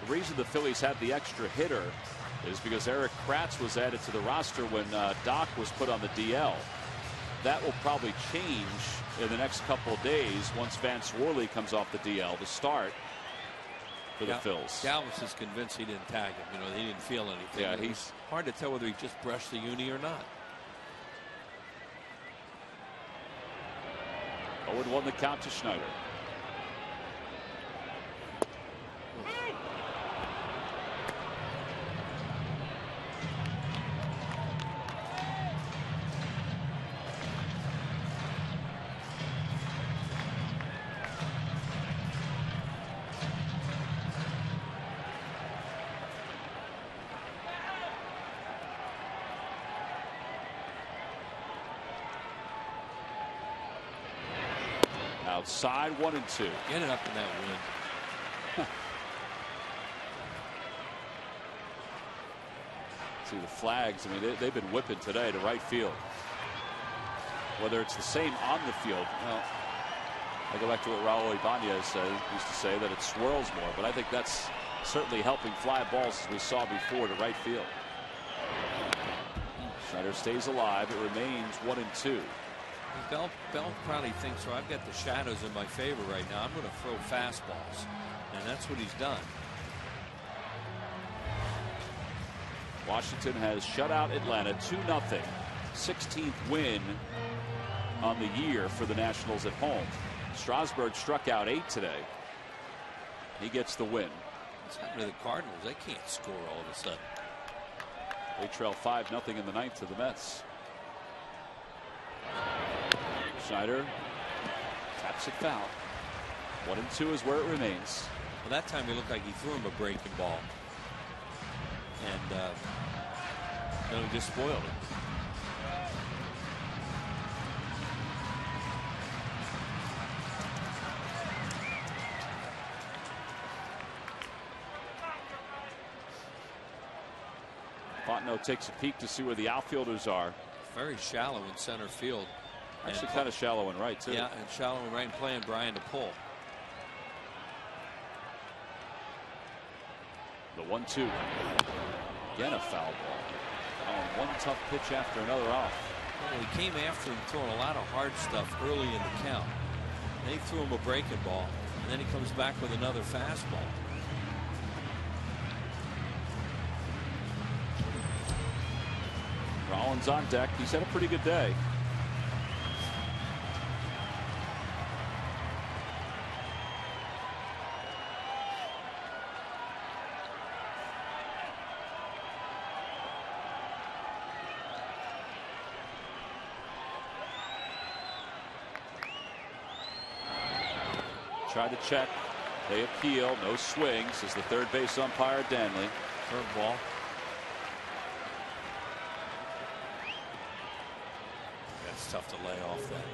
The reason the Phillies had the extra hitter is because Eric Kratz was added to the roster when Doc was put on the DL. That will probably change in the next couple of days once Vance Worley comes off the DL to start for the Phils. Galvis is convinced he didn't tag him. You know, he didn't feel anything. Yeah, he's hard to tell whether he just brushed the uni or not. 0-1 the count to Schneider. Outside 1-2. Get it up in that wind. See the flags. I mean, they've been whipping today to right field. Whether it's the same on the field. Well, I go back to what Raul Ibanez used to say, that it swirls more. But I think that's certainly helping fly balls, as we saw before, to right field. Schneider stays alive. It remains 1-2. Bell probably thinks, well, I've got the shadows in my favor right now. I'm going to throw fastballs. And that's what he's done. Washington has shut out Atlanta 2-0. 16th win on the year for the Nationals at home. Strasburg struck out 8 today. He gets the win. What's happening to the Cardinals? They can't score all of a sudden. They trail 5-0 in the ninth to the Mets. Schneider taps it foul. 1-2 is where it remains. Well, that time he looked like he threw him a breaking ball. And then he just spoiled it. Fontenot takes a peek to see where the outfielders are. Very shallow in center field. Actually kind of shallow and right, too. Yeah, and shallow and right, and playing Brian to pull. The 1-2. Again a foul ball. One tough pitch after another off. Well, he came after him throwing a lot of hard stuff early in the count. They threw him a breaking ball, and then he comes back with another fastball. Rollins on deck. He's had a pretty good day. Tried to check. They appeal. No swing, says the third base umpire, Danley. Third ball. That's tough to lay off that.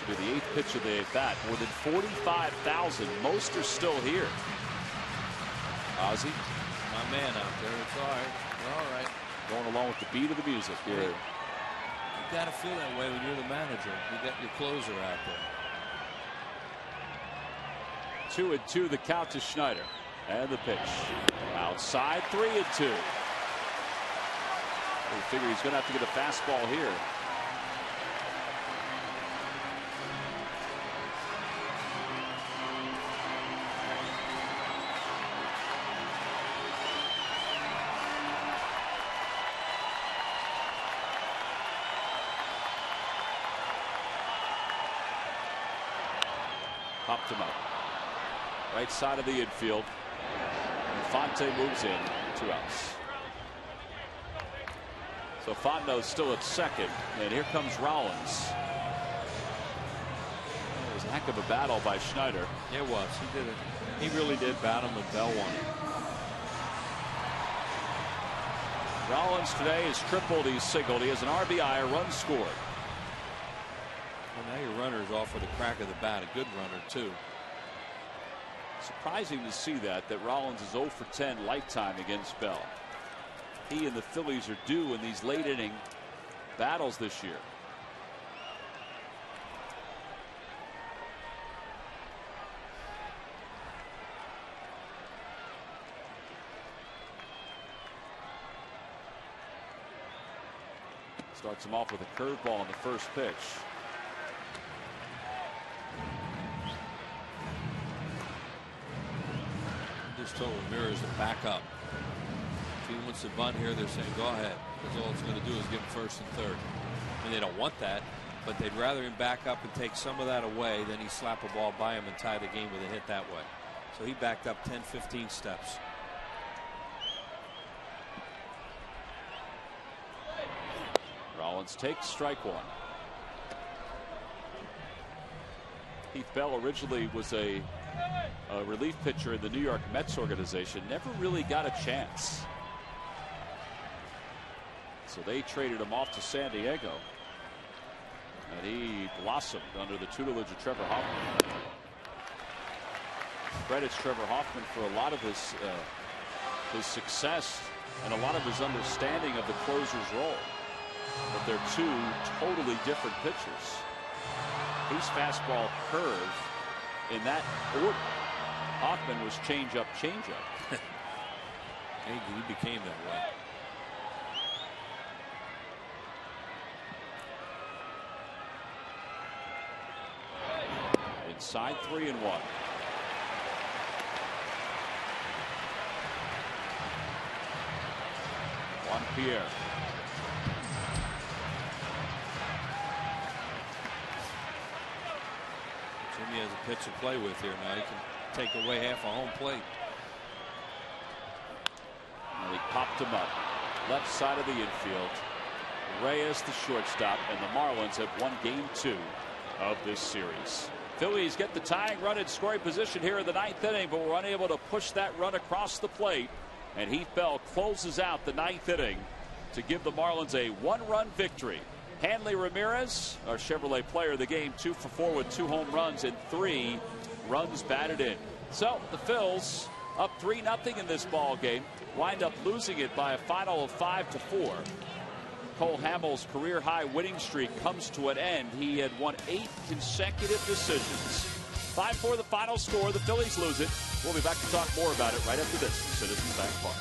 will be the 8th pitch of the at bat. More than 45,000. Most are still here. Ozzie, my man out there. It's all right. We're all right. Going along with the beat of the music here. You got to feel that way when you're the manager. You got your closer out there. 2-2 the count to Schneider. And the pitch. Outside, 3-2. We figure he's going to have to get a fastball here. Popped him up. Right side of the infield. Fonte moves in. 2 outs. So Fontenot's still at second. And here comes Rollins. It was a heck of a battle by Schneider. Yeah, it was. He did it. He really did bat him, and Bell won it. Rollins today has tripled. He's singled. He has an RBI, a run scored. Well, now your runner's off with a crack of the bat. A good runner, too. Surprising to see that Rollins is 0 for 10 lifetime against Bell. He and the Phillies are due in these late inning battles this year. Starts him off with a curveball on the first pitch. Just told Ramirez to back up. If he wants to bunt here, they're saying go ahead, because all it's going to do is give him first and third. And they don't want that, but they'd rather him back up and take some of that away than he slap a ball by him and tie the game with a hit that way. So he backed up 10-15 steps. Rollins takes strike one. Heath Bell originally was a relief pitcher in the New York Mets organization. Never really got a chance. So they traded him off to San Diego. And he blossomed under the tutelage of Trevor Hoffman. Credits Trevor Hoffman for a lot of his success and a lot of his understanding of the closer's role. But they're two totally different pitchers. He's fastball curve in that order. Hoffman was changeup. He became that way. Inside 3-1. Juan Pierre. Jimmy has a pitch to play with here now. He can take away half a home plate. And he popped him up. Left side of the infield. Reyes the shortstop, and the Marlins have won game 2 of this series. Phillies get the tying run in scoring position here in the 9th inning, but were unable to push that run across the plate. And Heath Bell closes out the 9th inning to give the Marlins a 1-run victory. Hanley Ramirez, our Chevrolet player of the game, 2 for 4 with 2 home runs and 3 runs batted in. So the Phils up 3-0 in this ball game, wind up losing it by a final of 5-4. Cole Hamels' career high winning streak comes to an end. He had won 8 consecutive decisions. 5-4 the final score. The Phillies lose it. We'll be back to talk more about it right after this from Citizens Bank Park.